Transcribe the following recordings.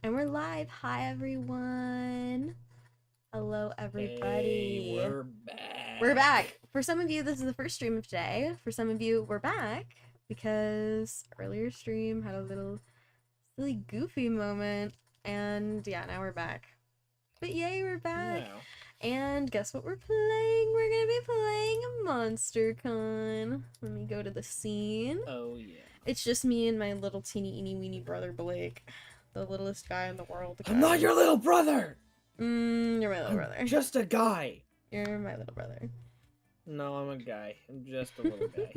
And we're live. Hi, everyone. Hello, everybody. Hey, we're back. We're back. For some of you, this is the first stream of today. For some of you, we're back because earlier stream had a little silly goofy moment. And yeah, now we're back. But yay, we're back. Wow. And guess what we're playing? We're gonna be playing MonsterCon. Let me go to the scene. Oh, yeah. It's just me and my little teeny eeny weeny brother Blake. The littlest guy in the world. I'm not your little brother! You're my little I'm brother. just a guy. You're my little brother. No, I'm a guy. I'm just a little guy.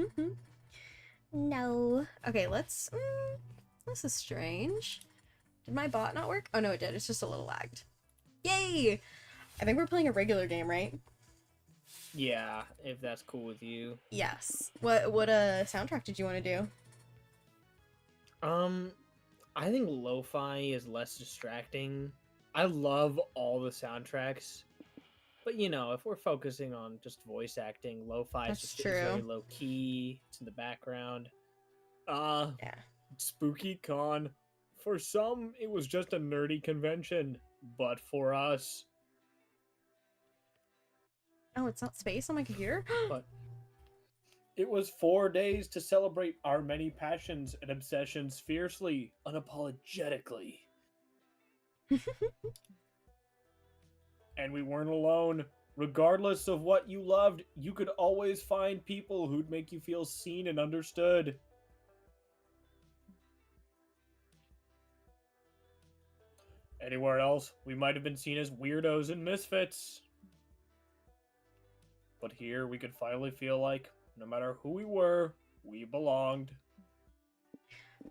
No. Okay, let's... this is strange. Did my bot not work? Oh, no, it did. It's just a little lagged. Yay! I think we're playing a regular game, right? Yeah, if that's cool with you. Yes. What soundtrack did you want to do? I think lo-fi is less distracting. I love all the soundtracks. But, you know, if we're focusing on just voice acting, lo-fi is just very low-key. It's in the background. Yeah. Spooky Con. For some, it was just a nerdy convention. But for us... Oh, it's not space on my computer? But it was 4 days to celebrate our many passions and obsessions fiercely, unapologetically. And we weren't alone. Regardless of what you loved, you could always find people who'd make you feel seen and understood. Anywhere else, we might have been seen as weirdos and misfits. But here, we could finally feel like, no matter who we were, we belonged.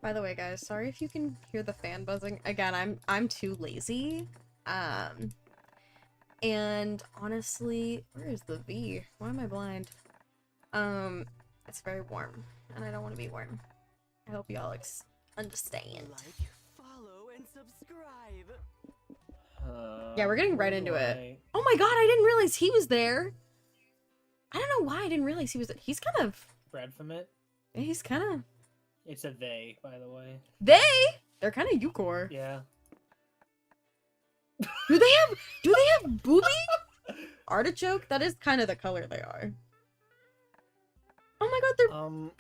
By the way, guys, sorry if you can hear the fan buzzing. Again, I'm too lazy. And honestly, where is the V? Why am I blind? It's very warm, and I don't want to be warm. I hope y'all understand. Like, follow, and subscribe. Yeah, we're getting right into it. Oh my god, I didn't realize he was there. I don't know why I didn't realize he was there. He's kind of... Brad from it? He's kind of... It's a they, by the way. They? They're kind of Yukor. Yeah. Do they have booby? Artichoke? That is kind of the color they are. Oh my god,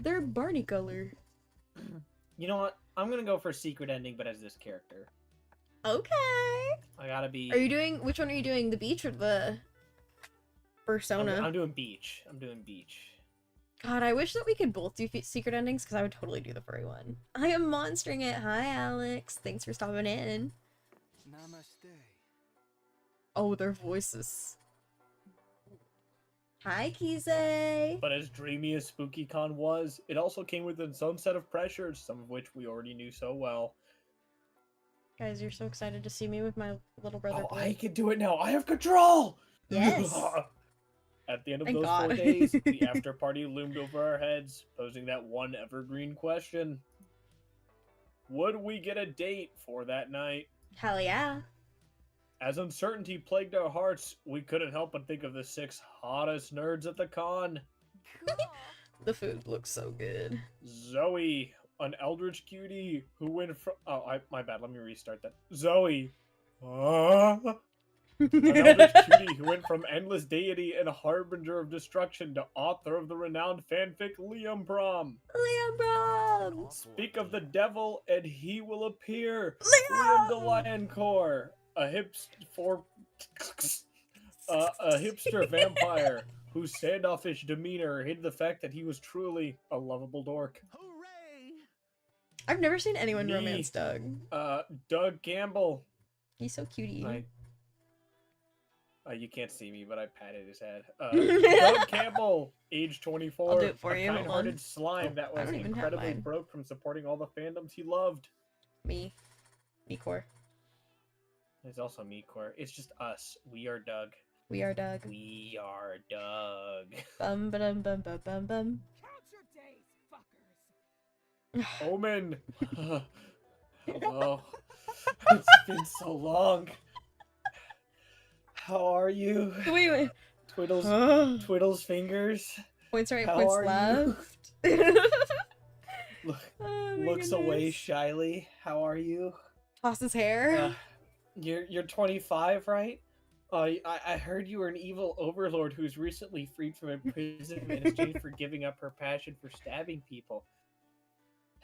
they're Barney color. You know what? I'm gonna go for secret ending, but as this character. Okay. I gotta be... Are you doing... Which one are you doing? The beach or the... Persona? I'm doing beach. I'm doing beach. God, I wish that we could both do secret endings, because I would totally do the furry one. I am monstering it. Hi, Alex. Thanks for stopping in. Namaste. Oh, their voices. Hi, Kize. But as dreamy as SpookyCon was, it also came with its own set of pressures, some of which we already knew so well. Guys, you're so excited to see me with my little brother. Oh, boy. I can do it now. I have control! Yes. At the end of Thank those God. 4 days, the after party loomed over our heads, posing that one evergreen question. Would we get a date for that night? Hell yeah. As uncertainty plagued our hearts, we couldn't help but think of the 6 hottest nerds at the con. The food looks so good. Zoe, an eldritch cutie who went from... Oh, my bad, let me restart that. Zoe. An eldritch cutie who went from endless deity and harbinger of destruction to author of the renowned fanfic Liam Brom. Liam Brom! Speak of the devil and he will appear. Liam! Liam the Lioncore, a hipster vampire whose standoffish demeanor hid the fact that he was truly a lovable dork. Hooray! I've never seen anyone romance Doug. Doug Campbell. He's so cutie. You can't see me, but I patted his head. Doug Campbell, age 24. I'll do it for you. A kind-hearted slime that I was don't even have incredibly mine. broke from supporting all the fandoms he loved. Me core. There's also me, Core. It's just us. We are Doug. We are Doug. We are Doug. Bum ba dum bum bum bum bum. Count your days, fuckers. Omen. Hello. It's been so long. How are you? Wait. Twiddles fingers. Points right, How points are you? left. Look, Oh my looks away goodness. shyly. How are you? Toss his hair. You're 25, right? I heard you were an evil overlord who's recently freed from imprisonment in exchange for giving up her passion for stabbing people.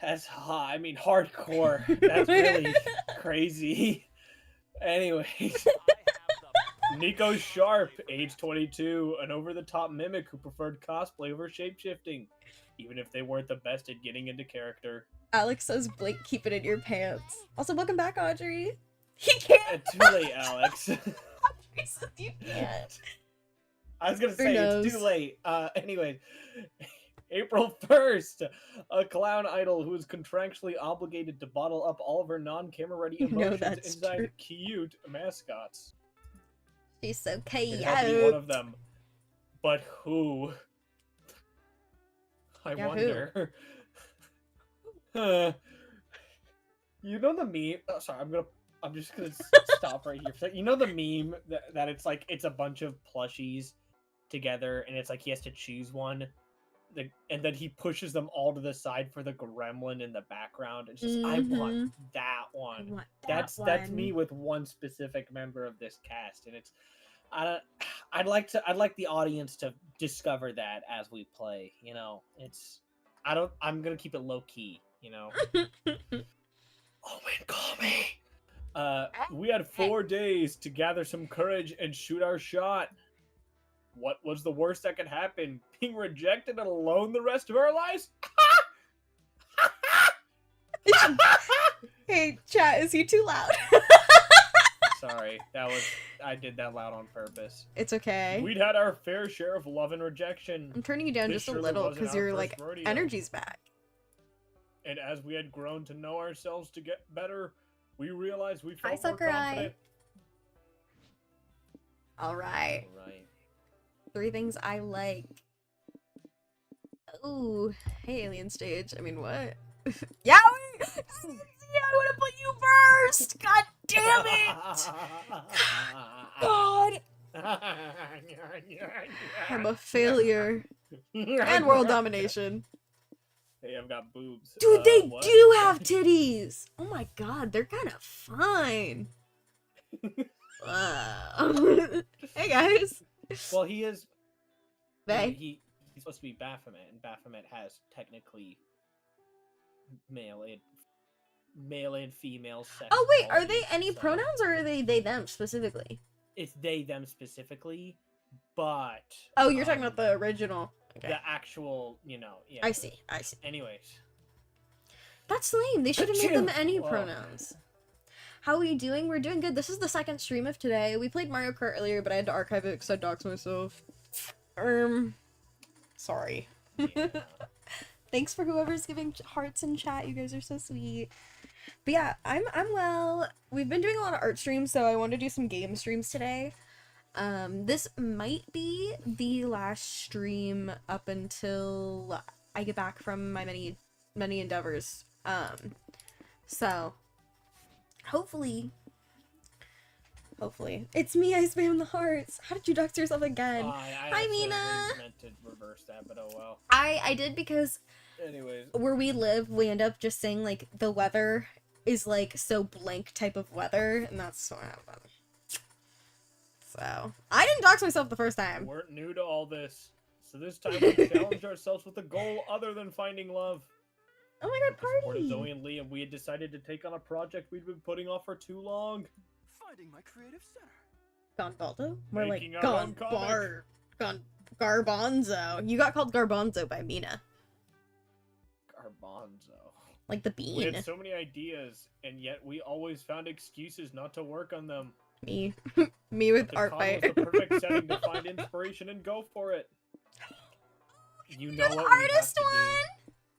That's I mean hardcore. That's really crazy. Anyways, Nico Sharp, age 22, an over-the-top mimic who preferred cosplay over shapeshifting, even if they weren't the best at getting into character. Alex says, Blake, keep it in your pants. Also, welcome back, Audrey. He can't. Too late, Alex. Audrey says you can't. I was gonna say it's too late. Anyway, April 1st, a clown idol who is contractually obligated to bottle up all of her non-camera ready emotions inside cute mascots. She's so cute. It had to be one of them. But who? I wonder. You know the meme? Oh, sorry, I'm just gonna stop right here. You know the meme that it's like it's a bunch of plushies together, and it's like he has to choose one, and then he pushes them all to the side for the gremlin in the background. It's just I want that one. That's me with one specific member of this cast, and it's I'd like the audience to discover that as we play. You know, I'm gonna keep it low key. You know. Oh man, call me. We had 4 days to gather some courage and shoot our shot. What was the worst that could happen? Being rejected and alone the rest of our lives? Hey, chat, is he too loud? Sorry, I did that loud on purpose. It's okay. We'd had our fair share of love and rejection. I'm turning you down just a little because your like energy's back. And as we had grown to know ourselves to get better, we realized we felt more confident. All right. 3 things I like. Ooh, hey, alien stage. I mean, what? Yeah, I want to put you first. God damn it! God. I'm a failure. And world domination. Hey, I've got boobs. Dude, they do have titties. Oh my god, they're kind of fine. Hey guys. Well, he is. He's supposed to be Baphomet, and Baphomet has technically male and female sex. Oh wait, are they any pronouns or are they them specifically? It's they them specifically, but oh, you're talking about the original. Okay. The actual, yeah. I see. Anyways. That's lame. They should have made them any pronouns. How are we doing? We're doing good. This is the second stream of today. We played Mario Kart earlier, but I had to archive it because I doxed myself. Sorry. Yeah. Thanks for whoever's giving hearts in chat. You guys are so sweet. But yeah, I'm well. We've been doing a lot of art streams, so I want to do some game streams today. This might be the last stream up until I get back from my many endeavors. So hopefully it's me. I spam the hearts. How did you dox yourself again? Hi, Mina. I meant to reverse that, but oh well. I did because anyways, where we live, we end up just saying like the weather is like so blank type of weather, and that's what happened. So, I didn't dox myself the first time. We're new to all this. So this time we challenged ourselves with a goal other than finding love. Oh my god, party! With Zoe and Liam, we had decided to take on a project we'd been putting off for too long. Finding my creative center. Gonbaldo? More Making like Garbanzo. You got called Garbanzo by Mina. Garbanzo. Like the bean. We had so many ideas, and yet we always found excuses not to work on them. Me with art fight. Was the perfect setting to find inspiration and go for it. You know what artist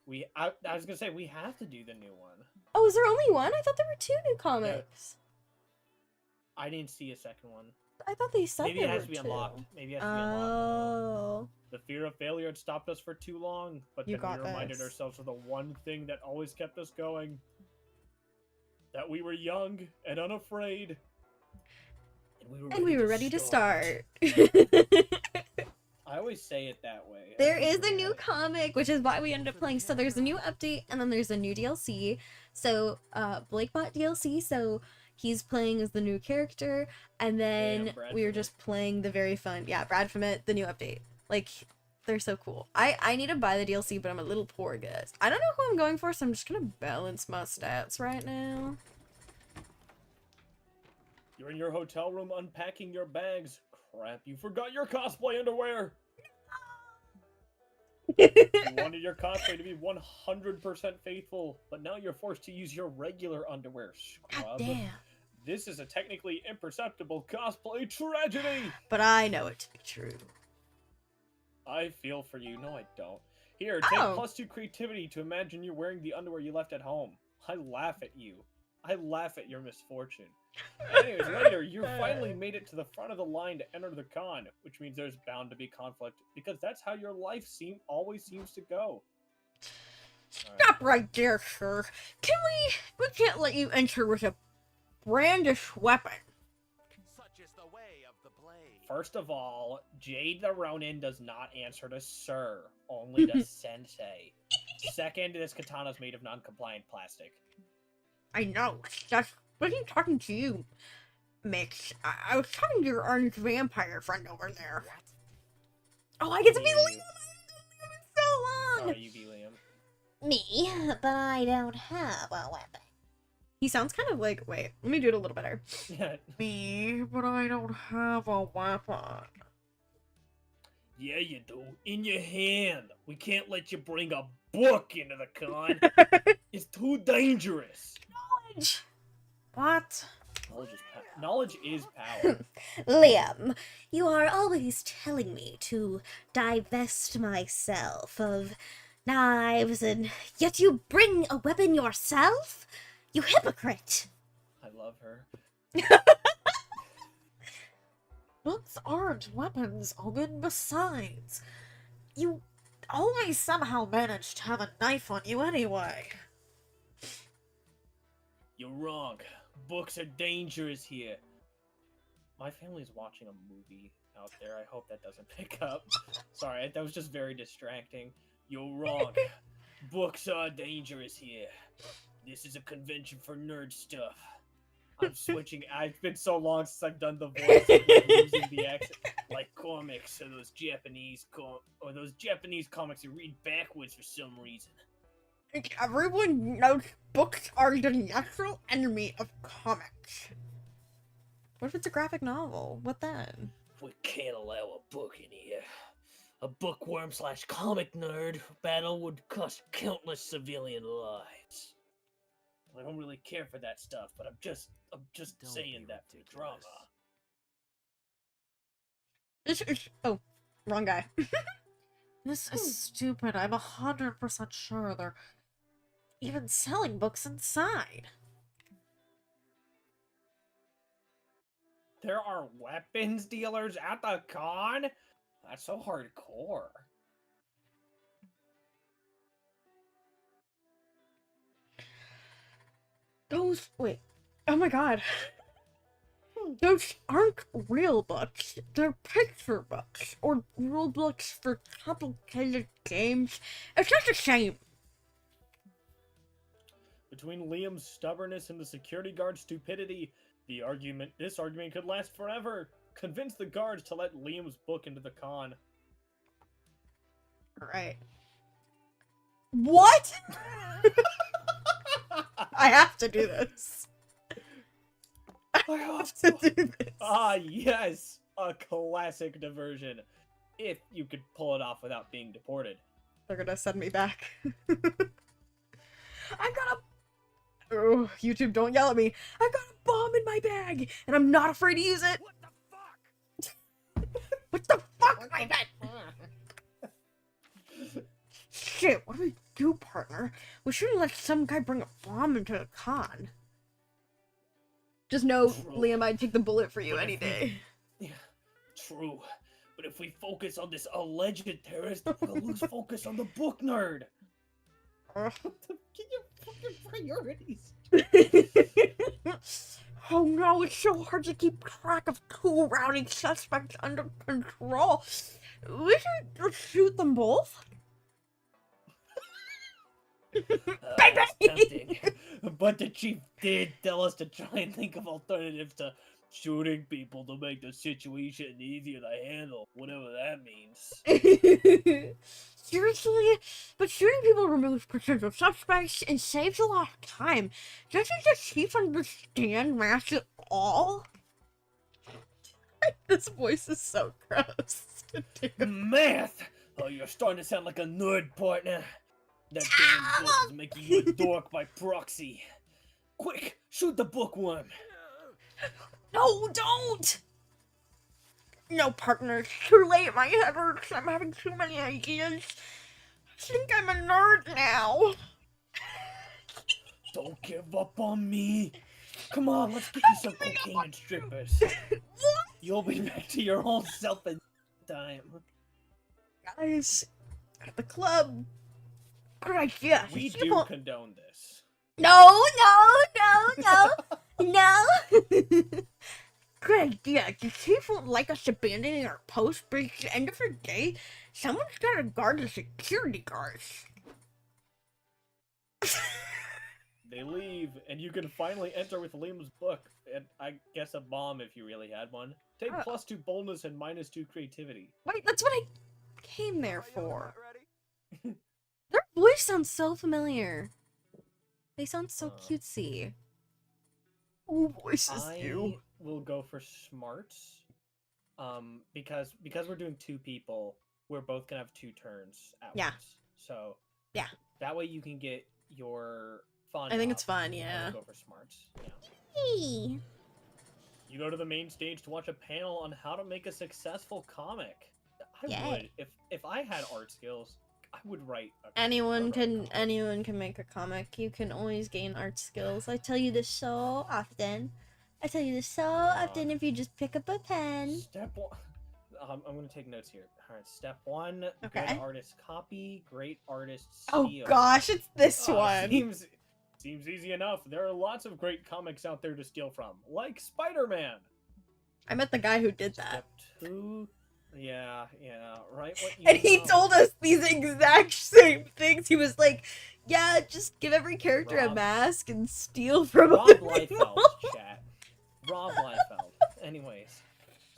one? I was gonna say we have to do the new one. Oh, is there only one? I thought there were 2 new comics. Yeah. I didn't see a second one. I thought they said maybe there it has were to be 2. unlocked. Maybe it has to be unlocked. Oh. The fear of failure had stopped us for too long, but then we reminded ourselves of the one thing that always kept us going. That we were young and unafraid. And we were ready to start. I always say it that way. There is a new comic, which is why we ended up playing. So there's a new update, and then there's a new DLC. So Blake bought DLC, so he's playing as the new character, and then we were just playing the very fun, Brad from it, the new update. Like, they're so cool. I need to buy the DLC, but I'm a little poor, guys. I don't know who I'm going for, so I'm just gonna balance my stats right now. You're in your hotel room unpacking your bags. Crap, you forgot your cosplay underwear! You wanted your cosplay to be 100% faithful, but now you're forced to use your regular underwear, scrub. God damn. This is a technically imperceptible cosplay tragedy! But I know it to be true. I feel for you. No, I don't. Here, take +2 creativity to imagine you're wearing the underwear you left at home. I laugh at you. I laugh at your misfortune. Anyways, later, you finally made it to the front of the line to enter the con, which means there's bound to be conflict, because that's how your life always seems to go. Stop right there, sir. We can't let you enter with a brandished weapon. Such is the way of the blade. First of all, Jade the Ronin does not answer to sir, only to sensei. Second, this katana's made of non-compliant plastic. I know. I wasn't talking to you, Mix. I was talking to your orange vampire friend over there. What? Oh, I get to be Liam! It's so long! Oh, you be Liam. Me, but I don't have a weapon. He sounds kind of like, wait, let me do it a little better. Yeah. Me, but I don't have a weapon. Yeah, you do. In your hand. We can't let you bring a book into the con. It's too dangerous. Knowledge! What? Knowledge is power. Liam, you are always telling me to divest myself of knives, and yet you bring a weapon yourself? You hypocrite! I love her. Books aren't weapons, Ogun. Besides, you always somehow manage to have a knife on you anyway. You're wrong. Books are dangerous here. My family's watching a movie out there. I hope that doesn't pick up. Sorry, that was just very distracting. You're wrong. Books are dangerous here. This is a convention for nerd stuff. I'm switching. It's been so long since I've done the voice. I'm losing the accent. Like comics, or those Japanese comics you read backwards for some reason. Everyone knows books are the natural enemy of comics. What if it's a graphic novel? What then? We can't allow a book in here. A bookworm/comic nerd battle would cost countless civilian lives. I don't really care for that stuff, but I'm just saying that for drama. This is wrong guy. This is stupid. I'm 100% sure they're even selling books inside. There are weapons dealers at the con? That's so hardcore. Wait. Oh my god. Those aren't real books. They're picture books. Or rule books for complicated games. It's just a shame. Between Liam's stubbornness and the security guard's stupidity, this argument could last forever. Convince the guards to let Liam's book into the con. Alright. What? I have to do this. I have to do this. Ah, yes! A classic diversion. If you could pull it off without being deported. They're gonna send me back. I've got a... Oh, YouTube, don't yell at me. I've got a bomb in my bag, and I'm not afraid to use it. What the fuck? What the fuck, my bag? Shit, what do we do, partner? We shouldn't let some guy bring a bomb into a con. Just know, Liam, I'd take the bullet for you any day. Yeah, true. But if we focus on this alleged terrorist, we'll lose focus on the book nerd. Get your fucking priorities. Oh no, it's so hard to keep track of two rowdy suspects under control. We should shoot them both. That's tempting. But the chief did tell us to try and think of alternatives to shooting people to make the situation easier to handle, whatever that means. Seriously? But shooting people removes potential suspects and saves a lot of time. Doesn't the chief understand math at all? This voice is so gross. Math! Oh, you're starting to sound like a nerd, partner. That damn book is making you a dork by proxy. Quick, shoot the bookworm. No, don't! No, partner, it's too late. My head hurts. I'm having too many ideas. I think I'm a nerd now. Don't give up on me. Come on, let's get you some cocaine and strippers. You'll be back to your old self in time. Guys, at the club. Good idea. We Just do people- condone this. No. Good idea. The chief won't like us abandoning our post, but at the end of the day, someone's gotta guard the security guards. They leave, and you can finally enter with Liam's book, and I guess a bomb if you really had one. Take +2 boldness and -2 creativity. Wait, that's what I came there Are you for. not ready? Their voice sounds so familiar. They sound so Uh. cutesy. Oh, voices I will go for smarts, because we're doing 2 people, we're both gonna have 2 turns at Yeah. once. So Yeah. that way you can get your fun. I think it's up, fun, and I yeah. will go for smarts. Yeah. Hey. You go to the main stage to watch a panel on how to make a successful comic. I Yay. would if I had art skills, I would write. Anyone can make a comic. You can always gain art skills. I tell you this so often. If you just pick up a pen. Step 1. I'm gonna take notes here. All right. Step 1. Okay. Good artist copy. Great artist Oh steal. gosh, it's this one. Seems easy enough. There are lots of great comics out there to steal from, like Spider-Man. I met the guy who did that. Step 2. Yeah, right. What you And he know. told us these exact same things. He was like, yeah, just give every character a Rob- mask and steal from Rob them. Liefeld, chat. Rob Liefeld. Anyways,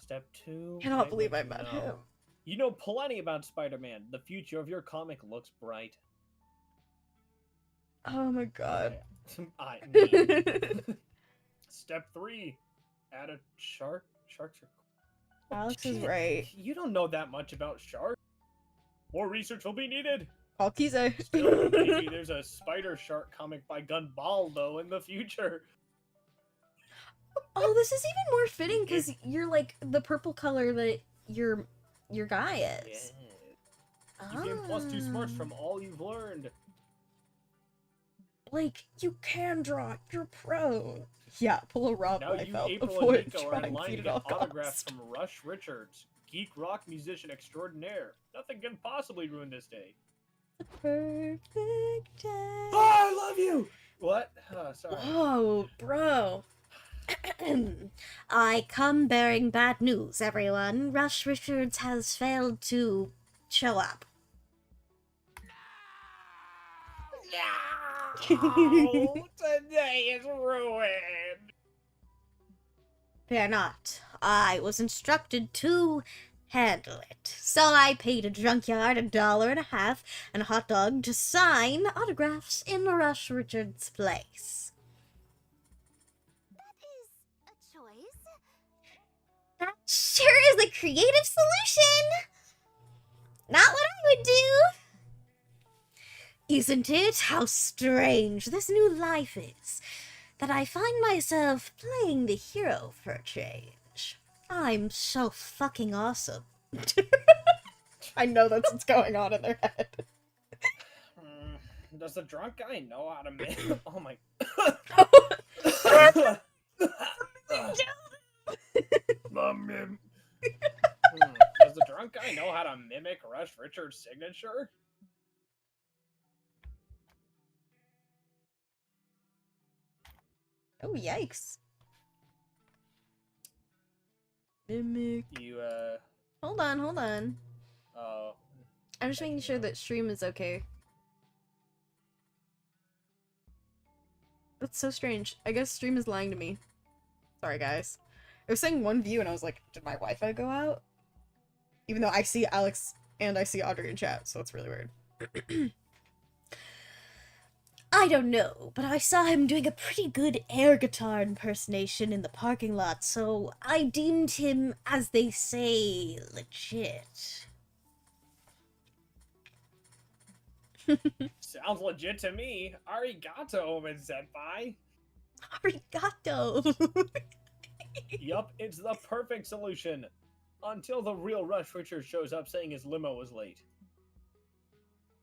step 2. Cannot right, believe what I you met know. him. You know plenty about Spider-Man. The future of your comic looks bright. Oh my god. I mean. Step 3. Add a shark. Sharks are Alex is Shit, right. You don't know that much about sharks. More research will be needed. Call Kize. Still, maybe there's a spider shark comic by Gunbaldo in the future. Oh, this is even more fitting because you're like the purple color that your guy is. You gain +2 smarts Ah. from all you've learned. Like, you can draw. You're pro. Yeah, pull a Rob Now you, Liefeld. April, and Avoid Nico are trying in line feet to at get all autographs costs. from Rush Richards, geek rock musician extraordinaire. Nothing can possibly ruin this day. Perfect day. Oh, I love you! What? Sorry. Whoa, bro. I come bearing bad news, everyone. Rush Richards has failed to show up. No! Today is ruined! Fear not. I was instructed to handle it. So I paid a junkyard $1.50 and a hot dog to sign autographs in Rush Richards' place. That is a choice. That sure is a creative solution. Not what I would do. Isn't it? How strange this new life is. That I find myself playing the hero for a change. I'm so fucking awesome. I know that's what's going on in their head. Does the drunk guy know how to make? Oh my. Does the drunk guy know how to mimic Rush Richards' signature? Oh, yikes. Mimic. You, Hold on. Oh. I'm just making sure that stream is okay. That's so strange. I guess stream is lying to me. Sorry, guys. It was saying 1 view, and I was like, did my Wi-Fi go out? Even though I see Alex and I see Audrey in chat, so it's really weird. I don't know, but I saw him doing a pretty good air guitar impersonation in the parking lot, so I deemed him, as they say, legit. Sounds legit to me. Arigato, Omen Senpai. Arigato! Yup, it's the perfect solution. Until the real Rush Richards shows up saying his limo was late.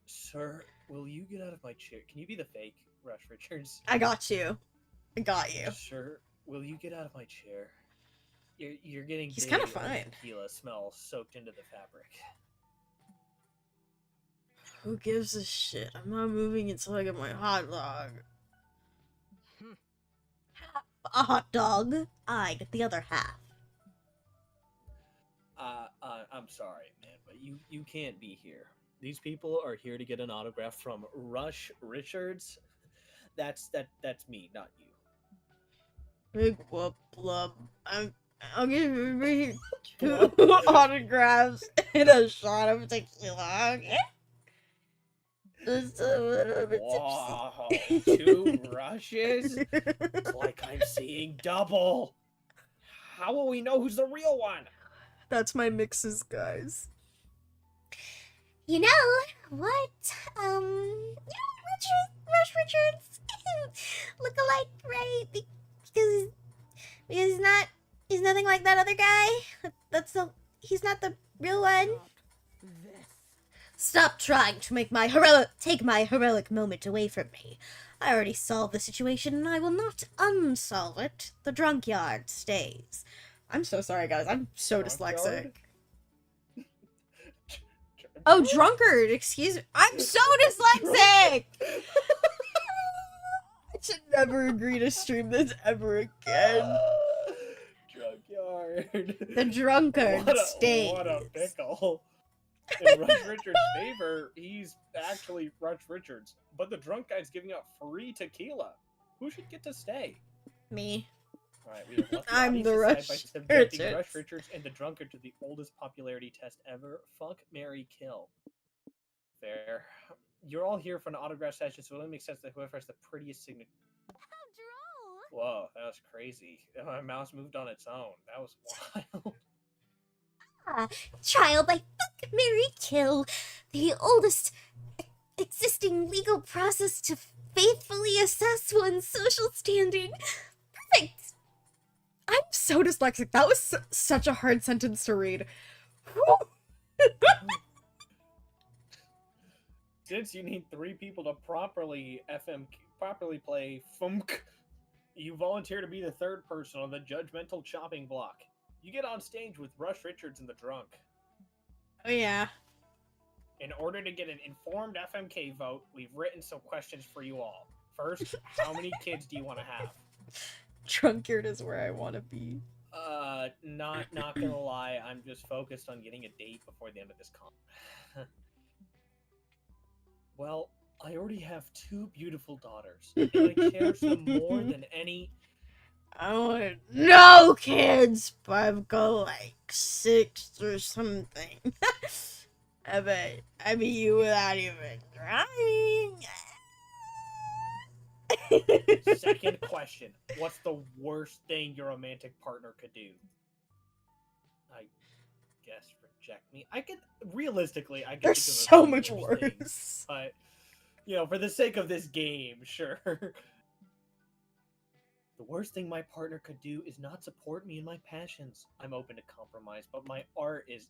Sir, will you get out of my chair? Can you be the fake Rush Richards? I got you. I got you. Sir, will you get out of my chair? You're getting He's kind of big, and the fine. tequila smell soaked into the fabric. Who gives a shit? I'm not moving until I get my hot dog. A hot dog. I get the other half. I'm sorry, man, but you can't be here. These people are here to get an autograph from Rush Richards. That's me, not you. Big whoop blub. I'll give you 2 autographs and a shot of tequila. Okay? Just a little bit Wow, tipsy. 2 rushes? It's like I'm seeing double. How will we know who's the real one? That's my mixes, guys. You know what? Rush Richards look alike, right? Because he's nothing like that other guy. He's not the real one. Stop trying to make take my heroic moment away from me. I already solved the situation, and I will not unsolve it. The drunk yard stays. I'm so sorry, guys. I'm so Drunk dyslexic. yard? Oh, drunkard! Excuse me. I'm so dyslexic! I should never agree to stream this ever again. Drunkyard. The drunkard stays. What a pickle. In Rush Richards' favor, he's actually Rush Richards, but the drunk guy's giving out free tequila. Who should get to stay? Me. All right, we have left I'm audience the decide Rush by subjecting Richards. Rush Richards and the drunkard to the oldest popularity test ever: fuck, marry, kill. Fair. You're all here for an autograph session, so it only makes sense that whoever has the prettiest signature. How droll! Whoa, that was crazy. My mouse moved on its own. That was wild. Trial by fuck, marry, kill. The oldest existing legal process to faithfully assess one's social standing. Perfect. I'm so dyslexic. That was such a hard sentence to read. Since you need 3 people to properly play funk, you volunteer to be the 3rd person on the judgmental chopping block. You get on stage with Rush Richards and the drunk. Oh, yeah. In order to get an informed FMK vote, we've written some questions for you all. First, how many kids do you want to have? Drunkard is where I want to be. Not gonna lie, I'm just focused on getting a date before the end of this con. Well, I already have 2 beautiful daughters, and I cherish them more than any. I want no kids, but I've got like 6 or something. I bet you without even trying. Second question: what's the worst thing your romantic partner could do? I guess reject me. I could realistically, I could. There's think of a so few much worse things, worse. but for the sake of this game, sure. The worst thing my partner could do is not support me in my passions. I'm open to compromise, but my art is.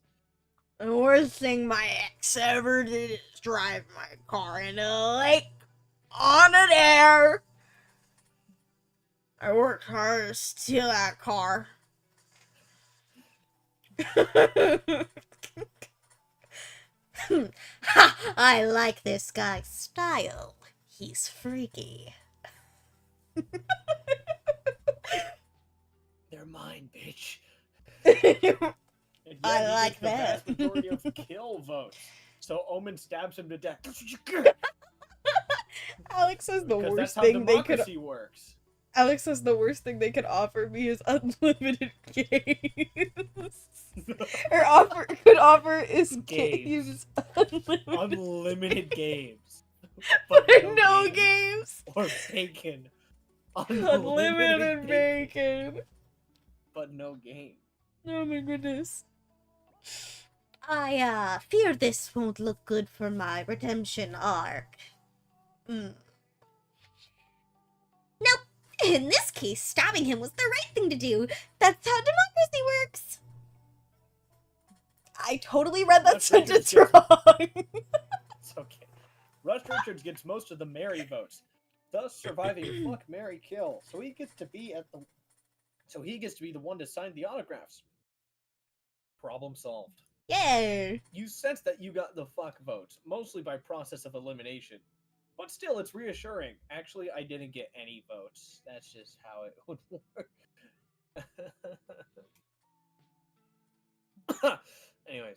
The worst thing my ex ever did is drive my car into a lake on an air. I worked hard to steal that car. Ha! I like this guy's style. He's freaky. They're mine, bitch. And I he like gets the vast that. majority of kill votes. So Omen stabs him to death. Alex says the Because that's worst how thing they could. democracy works. Alex says the worst thing they could offer me is unlimited games. Or could offer is games. Unlimited games. But no games. Or bacon. Unlimited bacon. But no game. Oh my goodness. I fear this won't look good for my redemption arc. Nope. In this case, stabbing him was the right thing to do. That's how democracy works. I totally read that Rush sentence Richards wrong. It's okay. Rush Richards gets most of the Mary votes, thus surviving fuck, Mary, kill. So he gets to be the one to sign the autographs. Problem solved. Yay! You sense that you got the fuck votes, mostly by process of elimination. But still, it's reassuring. Actually, I didn't get any votes. That's just how it would work. Anyways,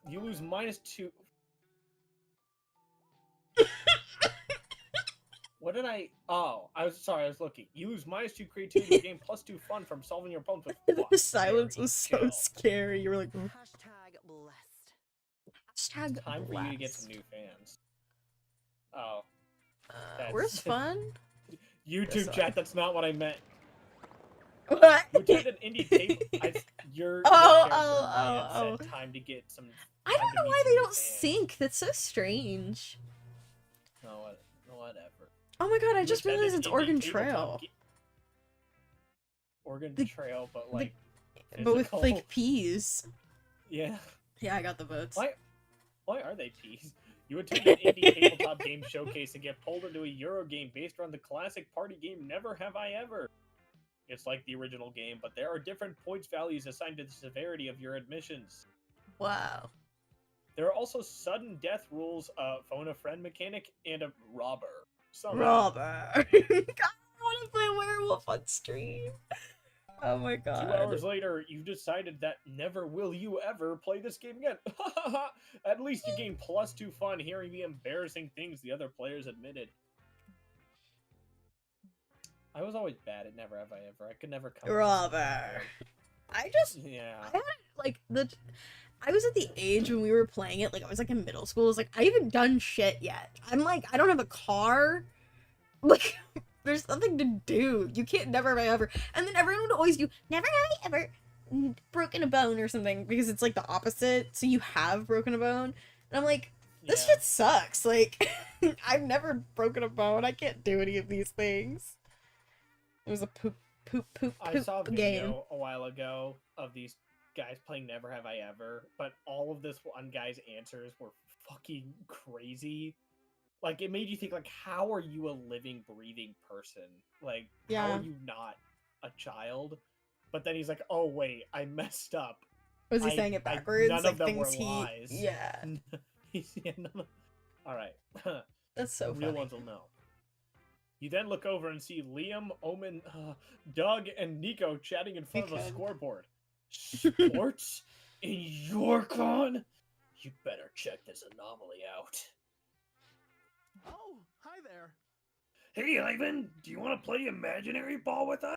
you lose -2. What did I... Oh, I was looking. You lose -2 creativity to gain +2 fun from solving your problems with fuck, The silence Mary, was so kill. scary. You were like, Hashtag blessed. hashtag Time for you to get some blessed. new fans. Oh. Where's fun? YouTube chat, that's not what I meant. What? You attended an indie table. Your Oh, character oh, Ryan oh, said time to get some. I time don't to know meet why some they new don't fans. sync. That's so strange. No, whatever. Oh my god, I You just realized attended it's indie Oregon tabletop Trail. Oregon The- Trail, but like. But with physical. like peas. Yeah. Yeah, I got the votes. Why are they peas? You attend an indie tabletop game showcase and get pulled into a Euro game based around the classic party game Never Have I Ever. It's like the original game, but there are different points values assigned to the severity of your admissions. Wow. There are also sudden death rules, phone a friend mechanic, and a robber. Robber. God, I want to play werewolf on stream. Oh my 2 god. hours later, you've decided that never will you ever play this game again. At least you gain +2 fun hearing the embarrassing things the other players admitted. I was always bad at Never Have I Ever. I could never come. Robber. I just Yeah. I had like I was at the age when we were playing it, like I was like in middle school. I was like, I haven't done shit yet. I'm like, I don't have a car. Like, there's nothing to do. You can't never have I ever. And then everyone would always do never have I ever broken a bone or something because it's like the opposite. So you have broken a bone. And I'm like, this Yeah. shit sucks. Like, I've never broken a bone. I can't do any of these things. It was a poop I saw a video game. a while ago of these guys playing Never Have I Ever, but all of this one guy's answers were fucking crazy. Like, it made you think, like, how are you a living, breathing person? Like, how Yeah. are you not a child? But then he's like, oh, wait, I messed up. Was he saying it backwards? None like of them things were lies. Yeah. Alright. That's so Real funny. ones will know. You then look over and see Liam, Omen, Doug, and Nico chatting in front of a Nico. scoreboard. Sports? In your con? You better check this anomaly out. Oh, hi there. Hey, Ivan, do you want to play imaginary ball with us?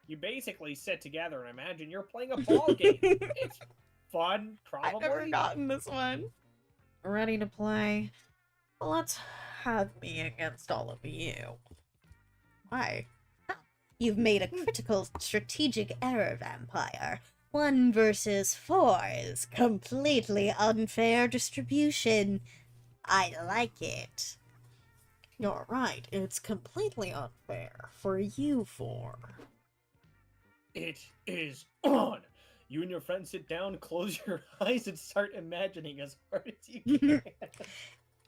You basically sit together and imagine you're playing a ball game. It's fun, probably. I've never gotten this one. Ready to play? Let's have me against all of you. Why? You've made a critical strategic error, Vampire. 1 versus 4 is completely unfair distribution. I like it. You're right. It's completely unfair for you four. It is on. You and your friends sit down, close your eyes, and start imagining as hard as you can.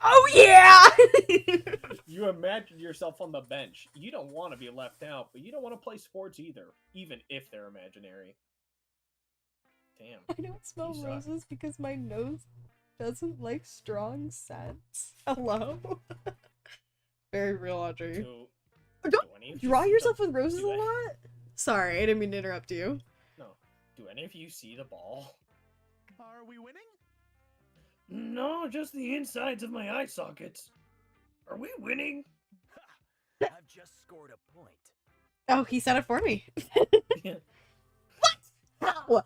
Oh yeah! You imagine yourself on the bench. You don't want to be left out, but you don't want to play sports either, even if they're imaginary. Damn. I don't smell You suck. roses because my nose doesn't like strong scents. Hello? Very real, Audrey. So, Don't do any of Draw you yourself don't with roses do a that? lot? Sorry, I didn't mean to interrupt you. No. Do any of you see the ball? Are we winning? No, just the insides of my eye sockets. Are we winning? I've just scored a point. Oh, he said it for me. Yeah. How?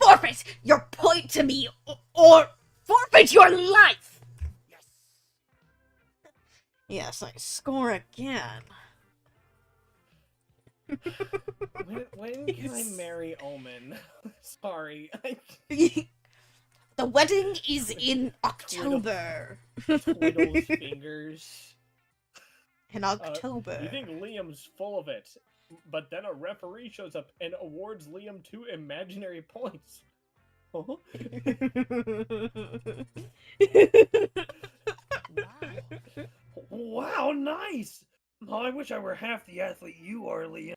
Forfeit your point to me, or forfeit your life! Yes. Yes, I score again. When can I marry Omen? Sorry. The wedding is in October. Twiddles fingers. In October. You think Liam's full of it, but then a referee shows up and awards Liam 2 imaginary points. Huh? Wow. Wow, nice! Oh, I wish I were half the athlete you are, Liam.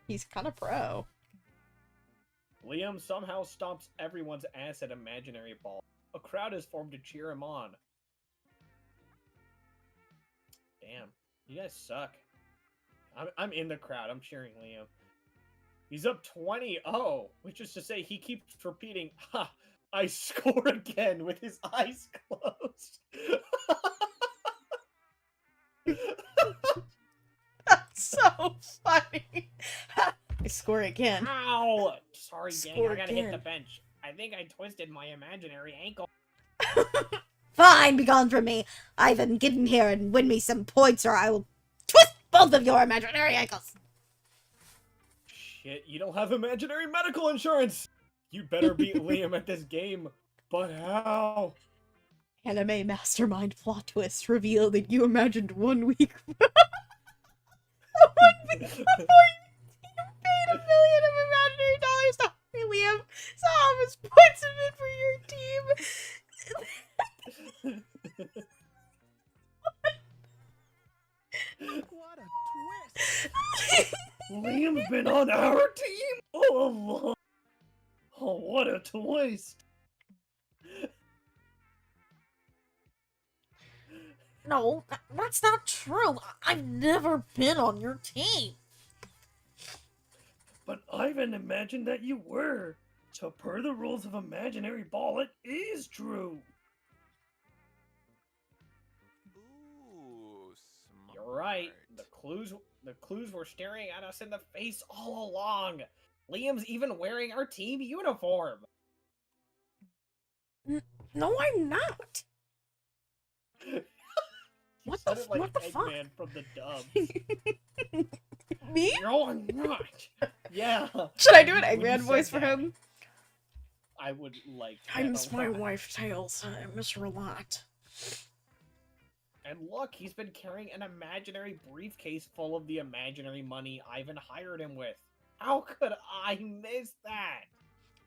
He's kind of pro. Liam somehow stomps everyone's ass at imaginary ball. A crowd is formed to cheer him on. Damn, you guys suck. I'm in the crowd. I'm cheering Liam. He's up 20-0, which is to say he keeps repeating, "Ha! I score again," with his eyes closed. That's so funny. I score again. Ow! Sorry, gang. Score I gotta hit the again. bench. I think I twisted my imaginary ankle. Fine, begone from me. Ivan, get in here and win me some points, or I will twist both of your imaginary ankles. Shit, you don't have imaginary medical insurance! You better beat Liam at this game. But how? Anime mastermind plot twist reveal that you imagined 1 week. 1 week before you paid $1 million of imaginary dollars to Liam. So how much points have been for your team? What a twist. Liam's been on our team all along. Oh, what a twist. No, that's not true. I've never been on your team. But Ivan imagined that you were. So per the rules of imaginary ball, it is true. Ooh, smart. You're right. The clues were staring at us in the face all along. Liam's even wearing our team uniform. No, I'm not. What the it like what the fuck? Eggman from the dub. Me? No, I'm not. Yeah. Should I do an When you Eggman said voice for that, him? I would like. I that miss a my lot. wife, Tails. I miss her a lot. And look, he's been carrying an imaginary briefcase full of the imaginary money Ivan hired him with. How could I miss that?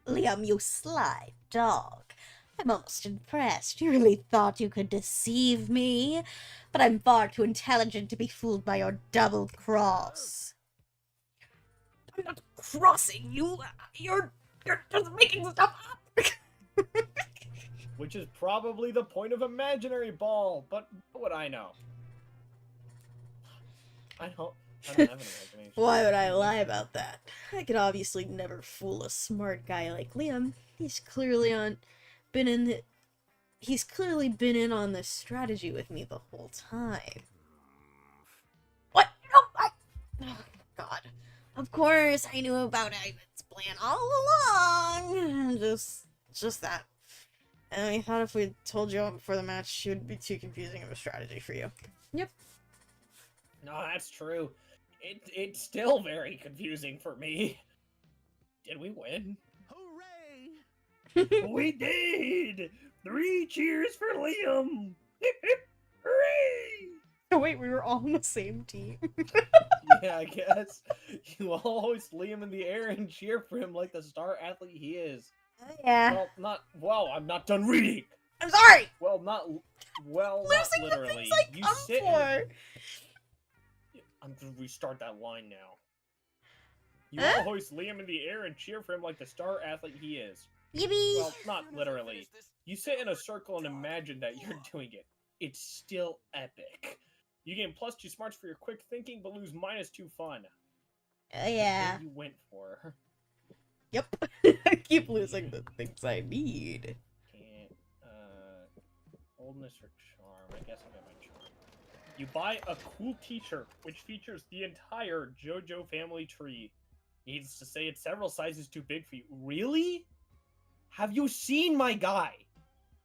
Liam, you sly dog. I'm almost impressed. You really thought you could deceive me? But I'm far too intelligent to be fooled by your double cross. I'm not crossing you. You're just making stuff up. Which is probably the point of imaginary ball, but what would I know? I don't have an imagination. Why would I lie about that? I could obviously never fool a smart guy like Liam. He's clearly been in on this strategy with me the whole time. What? No, oh, God. Of course, I knew about Ivan's plan all along. Just that. And I thought if we told you before the match, it would be too confusing of a strategy for you. Yep. No, that's true. It's still very confusing for me. Did we win? Hooray! We did! 3 cheers for Liam! Hip hip! Hooray! Oh wait, we were all on the same team. Yeah, I guess. You all hoist Liam in the air and cheer for him like the star athlete he is. Oh, yeah. Well, I'm not done reading! I'm sorry! Well, not Losing the literally. things I You come sit for. and... I'm gonna restart that line now. You Huh? all hoist Liam in the air and cheer for him like the star athlete he is. Yippee! Well, not literally. You sit in a circle and imagine that you're doing it. It's still epic. You gain +2 smarts for your quick thinking, but lose -2 fun. Oh, yeah. What you went for. Yep. I keep losing the things I need. Can't. Boldness or charm? I guess I'll get my charm. You buy a cool T-shirt which features the entire JoJo family tree. Needs to say it's several sizes too big for you. Really? Have you seen my guy?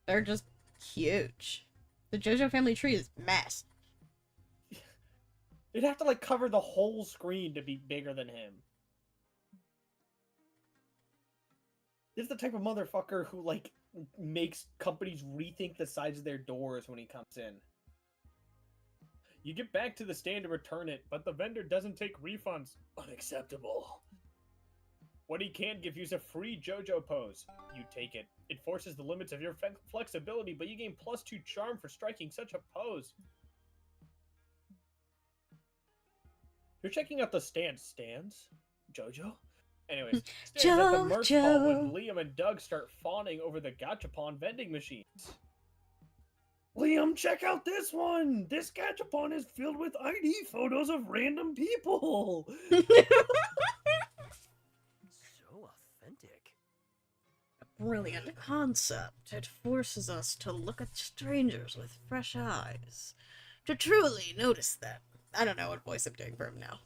They're just huge. The JoJo family tree is massive. It'd have to like cover the whole screen to be bigger than him. This is the type of motherfucker who like makes companies rethink the size of their doors when he comes in. You get back to the stand to return it, but the vendor doesn't take refunds. Unacceptable. What he can give you is a free JoJo pose. You take it. It forces the limits of your flexibility, but you gain +2 charm for striking such a pose. You're checking out the stands? JoJo? Anyways, stands at the merch hall when Liam and Doug start fawning over the gachapon vending machines. Liam, check out this one! This gachapon is filled with ID photos of random people! So authentic. Brilliant concept. It forces us to look at strangers with fresh eyes. To truly notice them. I don't know what voice I'm doing for him now.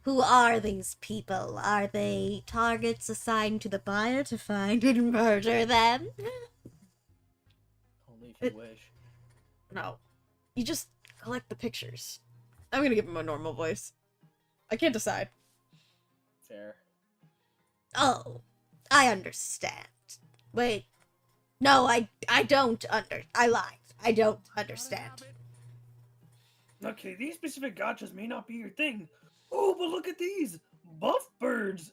Who are these people? Are they targets assigned to the buyer to find and murder them? Only if you wish. No. You just collect the pictures. I'm gonna give him a normal voice. I can't decide. Fair. Oh, I understand. Wait. No, I don't I lied. I don't understand. Okay, these specific gachas may not be your thing. Oh, but look at these! Buff birds!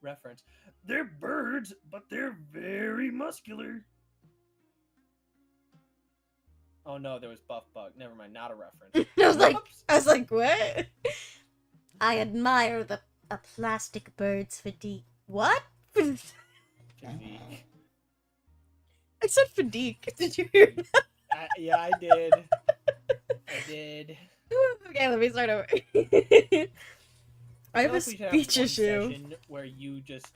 Reference. They're birds, but they're very muscular. Oh no, there was buff bug. Never mind, not a reference. I was like, what? I admire a plastic bird's fatigue. What? Physique. I said fatigue. Did you hear that? Yeah, I did. I did. Okay, let me start over. I have a speech issue. Where you just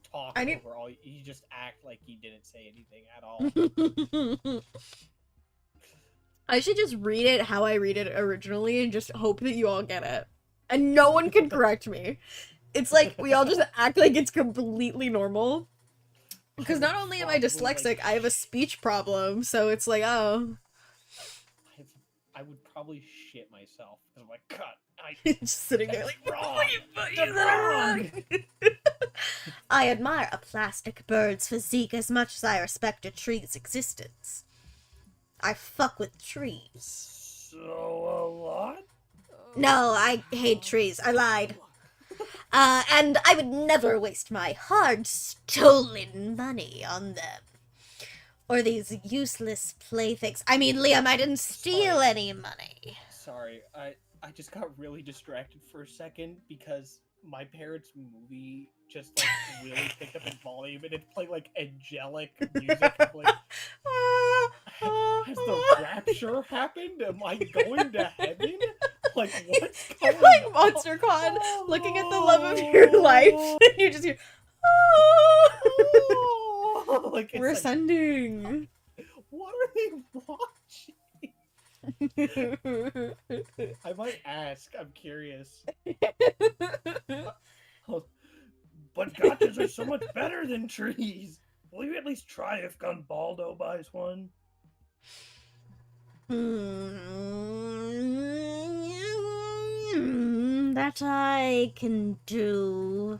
talk I need- over all. You just act like you didn't say anything at all. I should just read it how I read it originally and just hope that you all get it. And no one can correct me. It's like we all just act like it's completely normal. Because not only am I dyslexic, I have a speech problem, so it's like, oh. I would probably shit myself. I'm like, God, just sitting there like, wrong. That's wrong. I admire a plastic bird's physique as much as I respect a tree's existence. I fuck with trees. So a lot? No, I hate trees. I lied. And I would never waste my hard stolen money on them. Or these useless playthings. I mean, Liam, I didn't steal any money. Sorry, I just got really distracted for a second because my parents' movie just like really picked up in volume and it played like angelic music. Like, has the rapture happened? Am I going to heaven? Like, what's going You're like on? MonsterCon, looking at the love of your life, and you just hear, Like, it's we're like, ascending. what are they watching? I might ask. I'm curious. But gachas are so much better than trees. Will you at least try if Gunbaldo buys one? That I can do.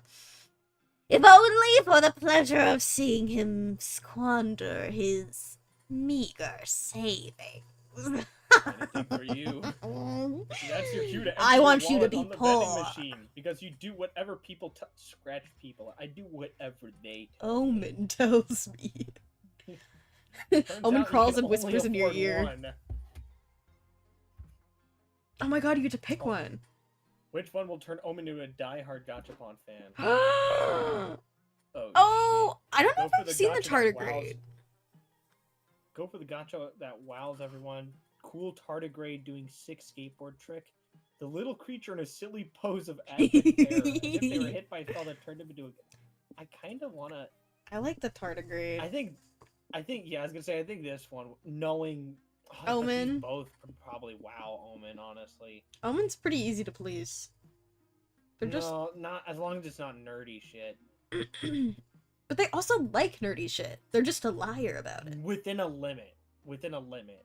If only for the pleasure of seeing him squander his meager savings. Anything for you. That's your cue to I empty want your you to wallet be on the poor. vending machine, because you do whatever people scratch people. I do whatever they tell Omen tells me. Turns Omen out you crawls can and whispers only in your afford ear. one. Oh my god, you get to pick one. Which one will turn Omen into a diehard Gachapon fan? Oh, Oh, I don't know Go if for I've the seen the gacha that tardigrade. Go for the gacha that wows everyone. Cool tardigrade doing 6 skateboard trick. The little creature in a silly pose of abject terror, as if they were hit by a spell that turned them into a... I kind of want to... I like the tardigrade. I think, yeah, I was gonna say, I think this one, knowing... Omen. Both could probably wow Omen, honestly. Omen's pretty easy to please. They're just... No, not as long as it's not nerdy shit. But they also like nerdy shit. They're just a liar about it. Within a limit. Within a limit.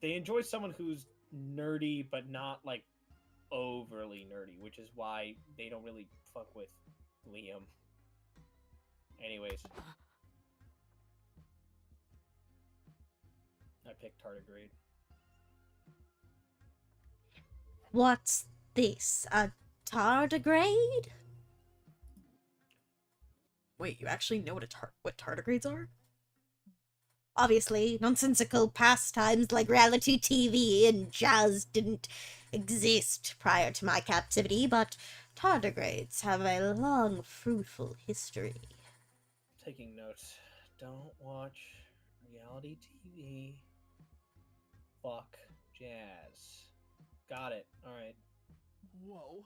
They enjoy someone who's nerdy, but not, like, overly nerdy, which is why they don't really fuck with Liam. Anyways. I picked tardigrade. What's this? A tardigrade? Wait, you actually know what tardigrades are? Obviously, nonsensical pastimes like reality TV and jazz didn't exist prior to my captivity, but tardigrades have a long, fruitful history. Taking notes. Don't watch reality TV. Fuck jazz. Got it. Alright. Whoa.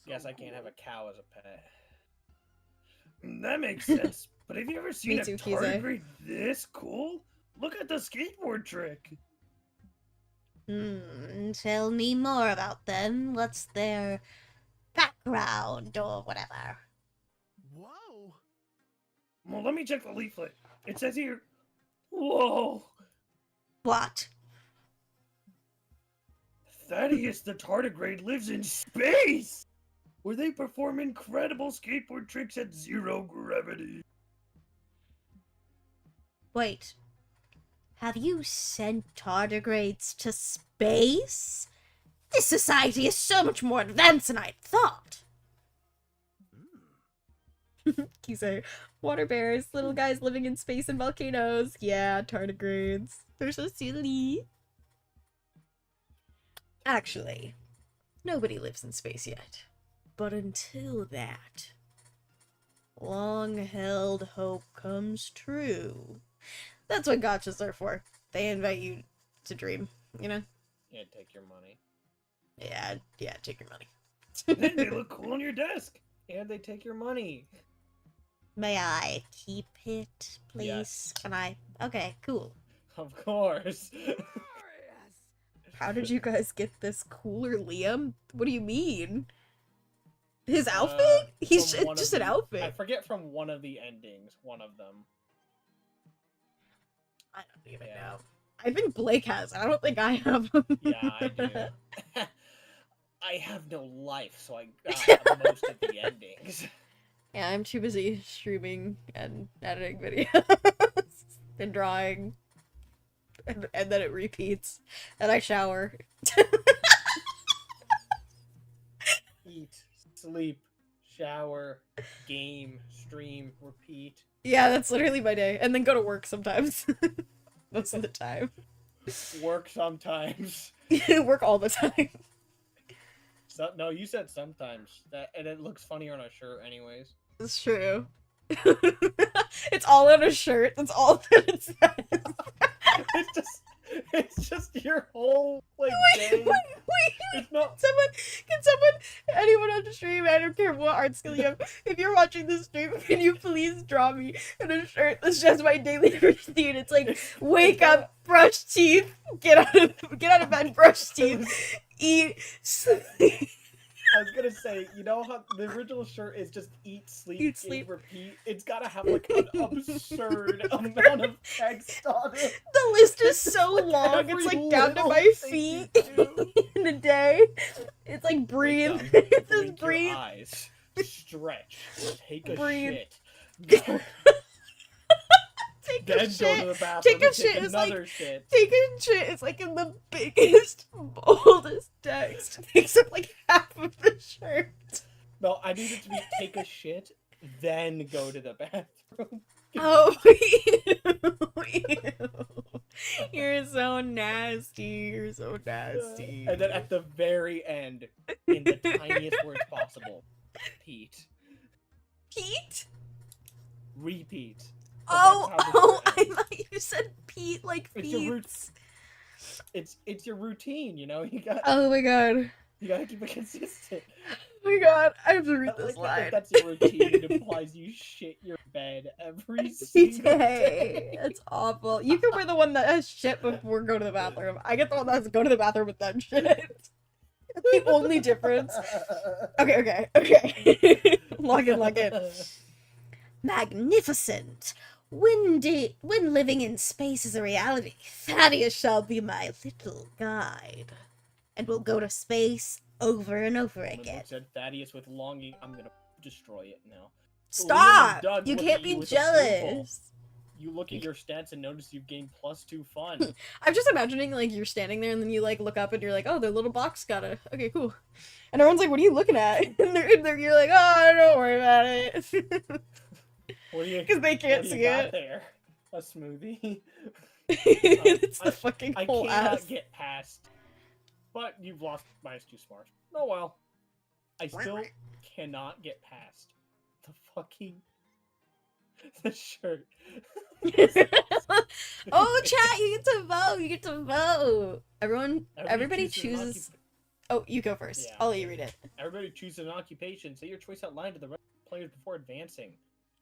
Guess I can't have a cow as a pet. That makes sense. But have you ever seen a too, Kize. tardigrade this cool? Look at the skateboard trick. Tell me more about them. What's their background or whatever? Whoa. Well, let me check the leaflet. It says here... Whoa! What? Thaddeus the tardigrade lives in space! Where they perform incredible skateboard tricks at 0 gravity. Wait. Have you sent tardigrades to space? This society is so much more advanced than I thought. Kise, water bears, little guys living in space and volcanoes. Yeah, tardigrades. They're so silly. Actually, nobody lives in space yet. But until that, long-held hope comes true. That's what gotchas are for. They invite you to dream, you know? Yeah, take your money. Yeah, take your money. Then they look cool on your desk. And they take your money. May I keep it, please? Yes. Can I? Okay, cool. Of course. How did you guys get this cooler, Liam? What do you mean? His outfit? He's From one just of an the- outfit. I forget from one of the endings. One of them. I don't even Yeah. know. I think Blake has. I don't think I have. Yeah, I do. I have no life, so I got most of the endings. Yeah, I'm too busy streaming and editing videos and drawing. And then it repeats. And I shower. Eat, sleep, shower, game, stream, repeat. Yeah, that's literally my day. And then go to work sometimes. Most of the time. Work sometimes. Work all the time. So, no, you said sometimes. And it looks funnier on a shirt anyways. It's true. It's all on a shirt. That's all that it says. It's just your whole like day. Wait. It's not. Can someone, anyone on the stream, I don't care what art skill you have, if you're watching this stream, can you please draw me in a shirt that's just my daily routine? It's like, wake up, brush teeth, get out of bed, brush teeth, eat, sleep. I was gonna say, you know how the original shirt is just eat, sleep, repeat? It's gotta have like an absurd amount of text on it. The list is so long, it's like down to my feet in a day. It's like breathe. It says Blink breathe. your eyes. Stretch. Take a Breathe. shit. Go. Take Then a go shit. to the bathroom Take a and shit take is like another shit. taking shit is like in the biggest, boldest text. It takes up like half of the shirt. No, I need it to be take a shit, then go to the bathroom. Oh, ew. You're so nasty. You're so nasty. And then at the very end, in the tiniest words possible, Pete. Pete? Repeat. Oh, that's how the I show ends. thought you said Pete like It's your Pete. It's your routine, you know. You got. Oh my god. You gotta keep it consistent. Oh my god, I have to read I this like that line. that's your routine. It implies you shit your bed every single day. It's awful. You can wear the one that has shit before go to the bathroom. I get the one that has to go to the bathroom with then shit. That's the only difference. Okay. Log in. Magnificent. When living in space is a reality, Thaddeus shall be my little guide. And we'll go to space over and over Someone again. looks at Thaddeus with longing. I'm gonna destroy it now. Stop! Doug You look can't at be you with approval. jealous. You look at your stats and notice you've gained +2 fun. I'm just imagining like you're standing there and then you like look up and you're like, oh, their little box got a okay, cool. And everyone's like, what are you looking at? And you're like, oh, don't worry about it. What do you? Because they can't what do you see got it. there? A smoothie. It's the fucking I whole cannot ass. get past. But you've lost -2 smarts. Oh well. I still cannot get past the fucking the shirt. Oh, chat, you get to vote. You get to vote. Everybody chooses. Oh, you go first. Yeah. I'll let you read it. Everybody chooses an occupation. Say your choice out loud to the rest of the players before advancing.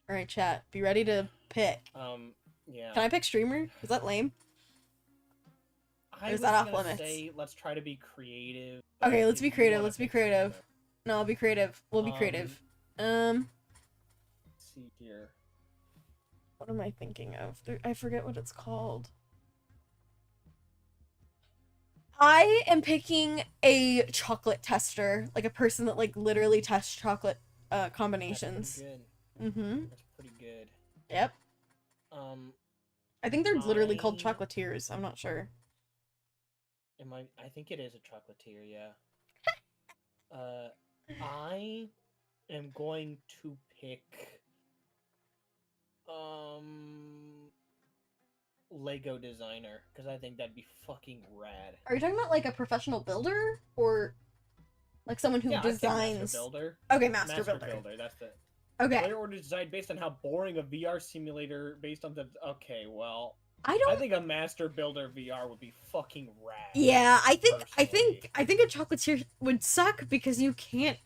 All right, chat. Be ready to pick. Yeah. Can I pick streamer? Is that lame? I is was that off gonna limits? say let's try to be creative. Okay, but let's if be you creative. wanna Let's be pick creative. streamer- No, I'll be creative. We'll be creative. Let's see here. What am I thinking of? I forget what it's called. I am picking a chocolate tester, like a person that like literally tests chocolate combinations. That's pretty good. Mm-hmm. That's pretty good. Yep. I think they're literally called I- chocolatiers. I'm not sure. I think it is a chocolatier, yeah. I am going to pick Lego designer because I think that'd be fucking rad. Are you talking about like a professional builder or like someone who Yeah, I think designs? Master Builder. Okay, master builder. That's the Okay. player order design based on how boring a VR simulator based on the. Okay, well, I I don't. think a Master Builder VR would be fucking rad. Yeah, I think personally. a chocolatier would suck because you can't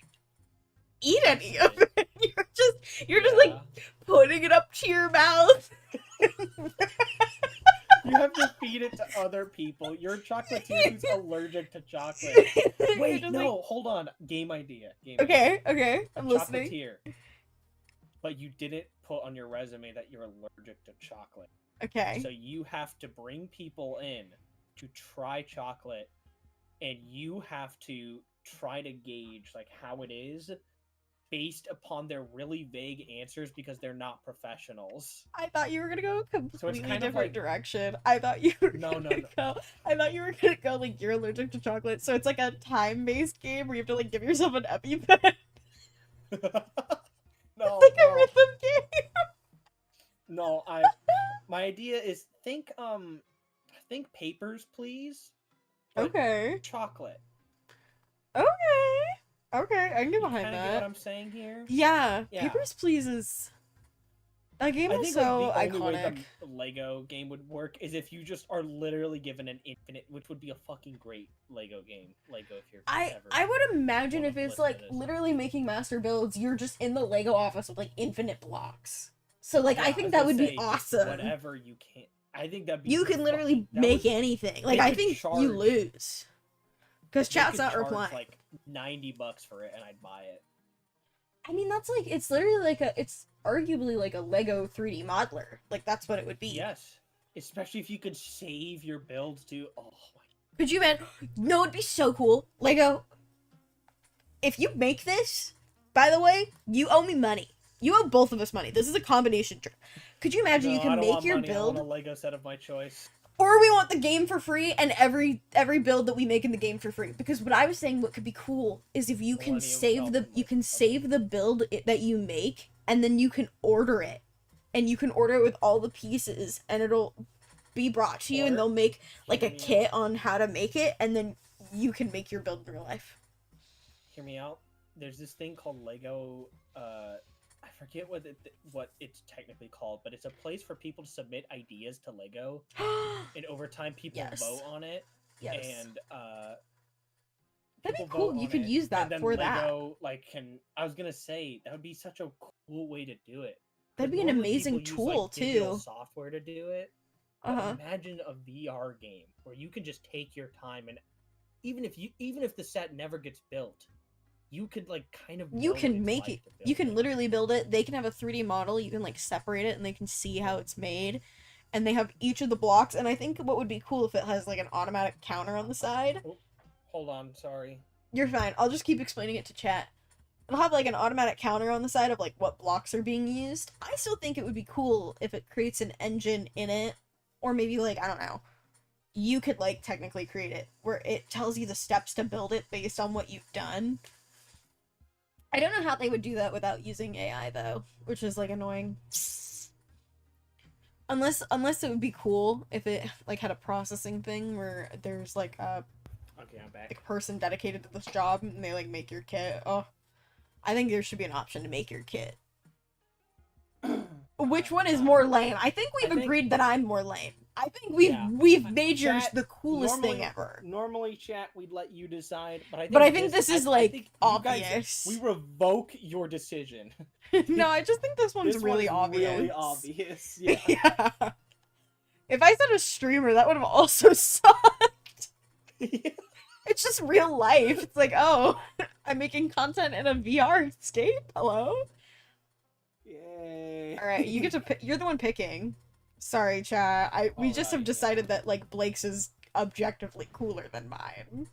eat any of it. You're just like putting it up to your mouth. You have to feed it to other people. You're a chocolatier who's allergic to chocolate. Wait, just no, hold on. Game idea. Okay, I'm listening. Chocolatier. But you didn't put on your resume that you're allergic to chocolate. Okay. So you have to bring people in to try chocolate, and you have to try to gauge like how it is based upon their really vague answers because they're not professionals. I thought you were gonna go a completely kind of different like- direction. I thought you were No. go. I thought you were gonna go like you're allergic to chocolate, so it's like a time-based game where you have to like give yourself an EpiPen. No, Like no. a rhythm game. No, my idea is think Papers, Please. but Okay. Chocolate. Okay, I can get You behind kinda get what that. I'm saying here? Yeah, Yeah. Papers, Please is... That game I is think so like, the only iconic. way the Lego game would work is if you just are literally given an infinite, which would be a fucking great Lego game. Lego, if you're I ever... would imagine wanna if it's listen like to this. literally making master builds, you're just in the Lego office with like infinite blocks. So like Yeah, I was think that gonna would be say, awesome. Whatever you can. I think that'd be. You can literally make anything. Like they I could think charge- you lose. Because they chat's could not charge, replying. like $90 for it, and I'd buy it. I mean that's like it's literally like it's arguably like a Lego 3D modeler. Like that's what it would be. Yes, especially if you could save your builds to. Oh my. Could you imagine? No, it'd be so cool. Lego, if you make this, by the way, you owe me money. You owe both of us money. This is a combination trip. Could you imagine you I can don't make want your money, I want build, a Lego set of my choice. or we want the game for free and every build that we make in the game for free? Because what I was saying, what could be cool is if you can save the build that you make, and then you can order it, and you can order it with all the pieces, and it'll be brought to you, and Or- they'll make like a hear me kit on how to make it, and then you can make your build in real life. Hear me out. There's this thing called Lego. I forget what it's technically called, but it's a place for people to submit ideas to Lego, and over time people Yes. vote on it. Yes. And That'd be people cool. vote You on could it, use that and then for that. Lego, like, can. I was gonna say that would be such a cool way to do it. That'd 'Cause be an normally amazing people use, tool like, digital too. software to do it. Uh But huh. imagine a VR game where you can just take your time, and even if the set never gets built, you could like kind of You know what can it's make like it. to You build can it. literally build it. They can have a 3D model. You can like separate it, and they can see how it's made. And they have each of the blocks. And I think what would be cool if it has like an automatic counter on the side. Oh, hold on, sorry. You're fine. I'll just keep explaining it to chat. It'll have like an automatic counter on the side of like what blocks are being used. I still think it would be cool if it creates an engine in it, or maybe like I don't know. You could like technically create it where it tells you the steps to build it based on what you've done. I don't know how they would do that without using AI though, which is like annoying. Unless it would be cool if it like had a processing thing where there's like a Okay, I'm back. like person dedicated to this job and they like make your kit. Oh, I think there should be an option to make your kit. Which one is more lame? I think we've agreed that I'm more lame. I think we've made yours Chat, the coolest thing ever. Normally, chat, we'd let you decide, But I think this is like think you obvious. guys, we revoke your decision. No, I just think this one's This really one is obvious. Really obvious. Yeah. Yeah. If I said a streamer, that would have also sucked. It's just real life. It's like, oh, I'm making content in a VR escape. Hello. Yay. All right, you get to pick. You're the one picking. Sorry, chat. We just have Alright, decided yeah. that like Blake's is objectively cooler than mine.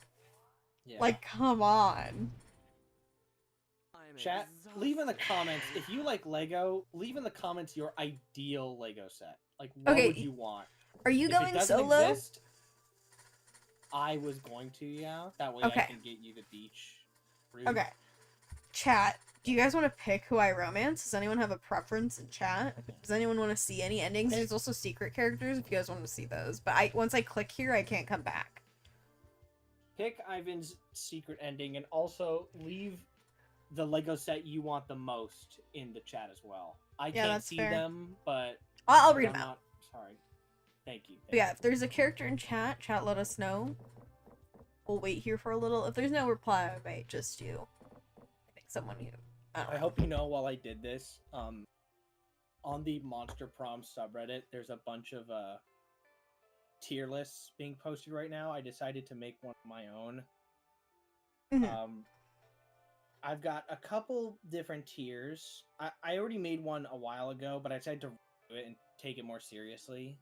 Yeah. Like, come on. Chat, leave in the comments if you like Lego. Leave in the comments your ideal Lego set. Like, what Okay, would you want? Are you If it going doesn't solo? exist, I was going to, yeah. That way Okay. I can get you the beach route. Okay. Chat. Do you guys want to pick who I romance? Does anyone have a preference in chat? Does anyone want to see any endings? There's also secret characters if you guys want to see those. But once I click here, I can't come back. Pick Ivan's secret ending and also leave the Lego set you want the most in the chat as well. I Yeah, can't that's see fair. them, but I'll read I'm them out. not sorry. Thank you. But yeah, if there's a character in chat, let us know. We'll wait here for a little. If there's no reply, I might just you. I think someone you. I hope you know while I did this, on the Monster Prom subreddit, there's a bunch of tier lists being posted right now. I decided to make one of my own. Mhm. I've got a couple different tiers. I already made one a while ago, but I decided to do it and take it more seriously.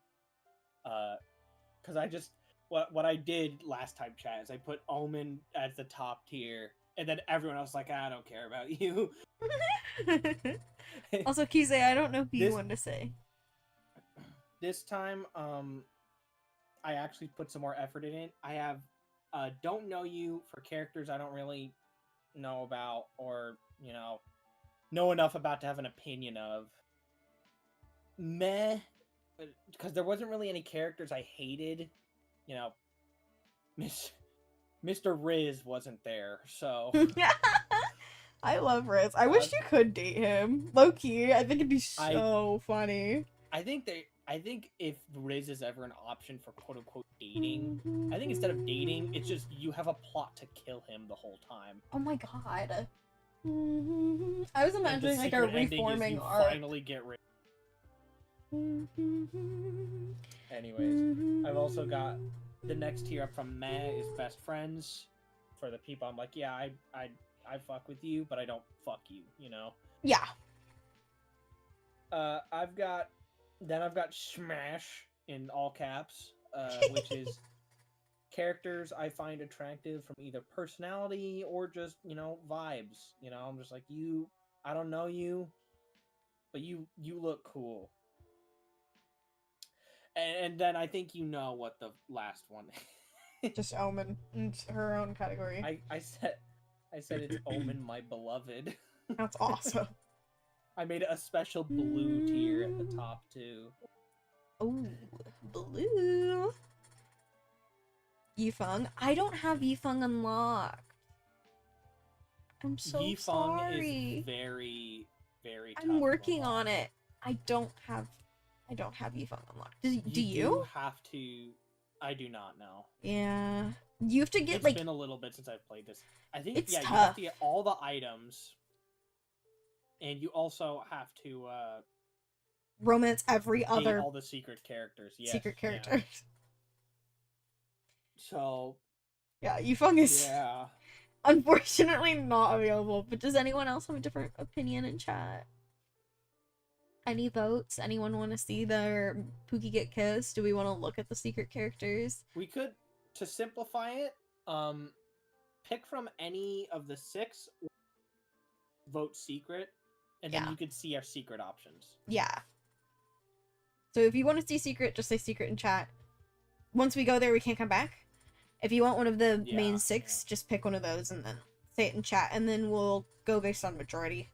Because I just what I did last time, chat, is I put Omen as the top tier, and then everyone else was like, I don't care about you. Also, Kize, I don't know who you This- wanted to say. This time, I actually put some more effort in it. I have don't know you for characters I don't really know about or, know enough about to have an opinion of. Meh, because there wasn't really any characters I hated. Mr. Riz wasn't there, so I love Riz. I wish you could date him. Low key, I think it'd be I- so funny. I think if Riz is ever an option for quote unquote dating, I think instead of dating, it's just you have a plot to kill him the whole time. Oh my god. I was And the imagining like a secret ending is reforming you arc. finally get rid. Anyways, I've also got the next tier up from Meh is best friends. For the people I'm like, yeah, I fuck with you, but I don't fuck you, Yeah. I've got Smash in all caps, which is characters I find attractive from either personality or just, vibes. I'm just like, I don't know you, but you look cool. And then I think you know what the last one is. Just Omen. It's her own category. I said it's Omen, my beloved. That's awesome. I made a special blue tier at the top too. Oh, blue. Yifeng. I don't have Yifeng unlocked. I'm so Yifeng sorry. is very, very tough. I'm working on it. I don't have Yifeng unlocked. Do you? have to. I do not know. Yeah. You have to get It's like been a little bit since I've played this. I think It's you have tough. to get all the items, and you also have to romance every date other all the secret characters. Yes, secret yeah. character. So Yeah, Yufeng is yeah, unfortunately not available. But does anyone else have a different opinion in chat? Any votes? Anyone want to see their Pookie get kissed? Do we want to look at the secret characters? we could, to simplify it, pick from any of the 6, vote secret, and then Yeah. you could see our secret options. Yeah. So if you want to see secret, just say secret in chat. Once we go there, we can't come back. If you want one of the main 6, just pick one of those and then say it in chat, and then we'll go based on majority.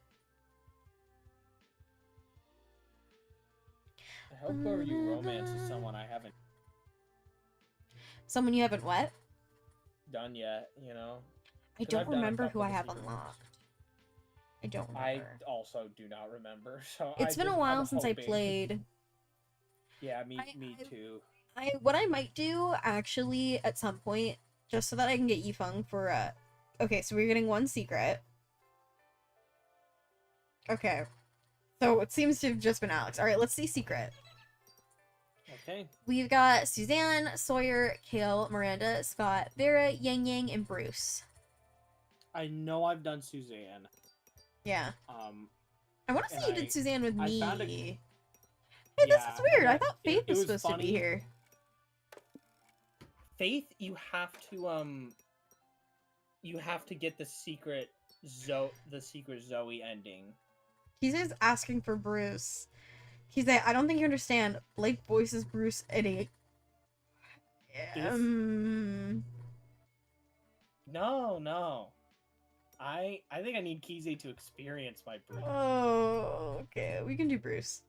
I hope whoever you romance is someone I haven't Someone you haven't what? done yet, you know? I 'Cause don't I've done a remember who couple I of the have secret ones. unlocked. I don't I remember. also do not remember. So It's been a while since I played. Yeah, me I- too. What I might do actually at some point, just so that I can get Yifeng for okay, so we're getting one secret. Okay. So it seems to have just been Alex. Alright, let's see secret. Okay. We've got Suzanne, Sawyer, Kale, Miranda, Scott, Vera, Yang Yang, and Bruce. I know I've done Suzanne. Yeah. I want to And say you did Suzanne with I me. found a- Hey, this Yeah, is weird. I and thought it- Faith it was was supposed to funny. be here. Faith, you have to get the secret Zoe ending. He's just asking for Bruce. He's like, I don't think you understand. Blake voices Bruce in a. No. I think I need Kize to experience my Bruce. Oh, okay. We can do Bruce.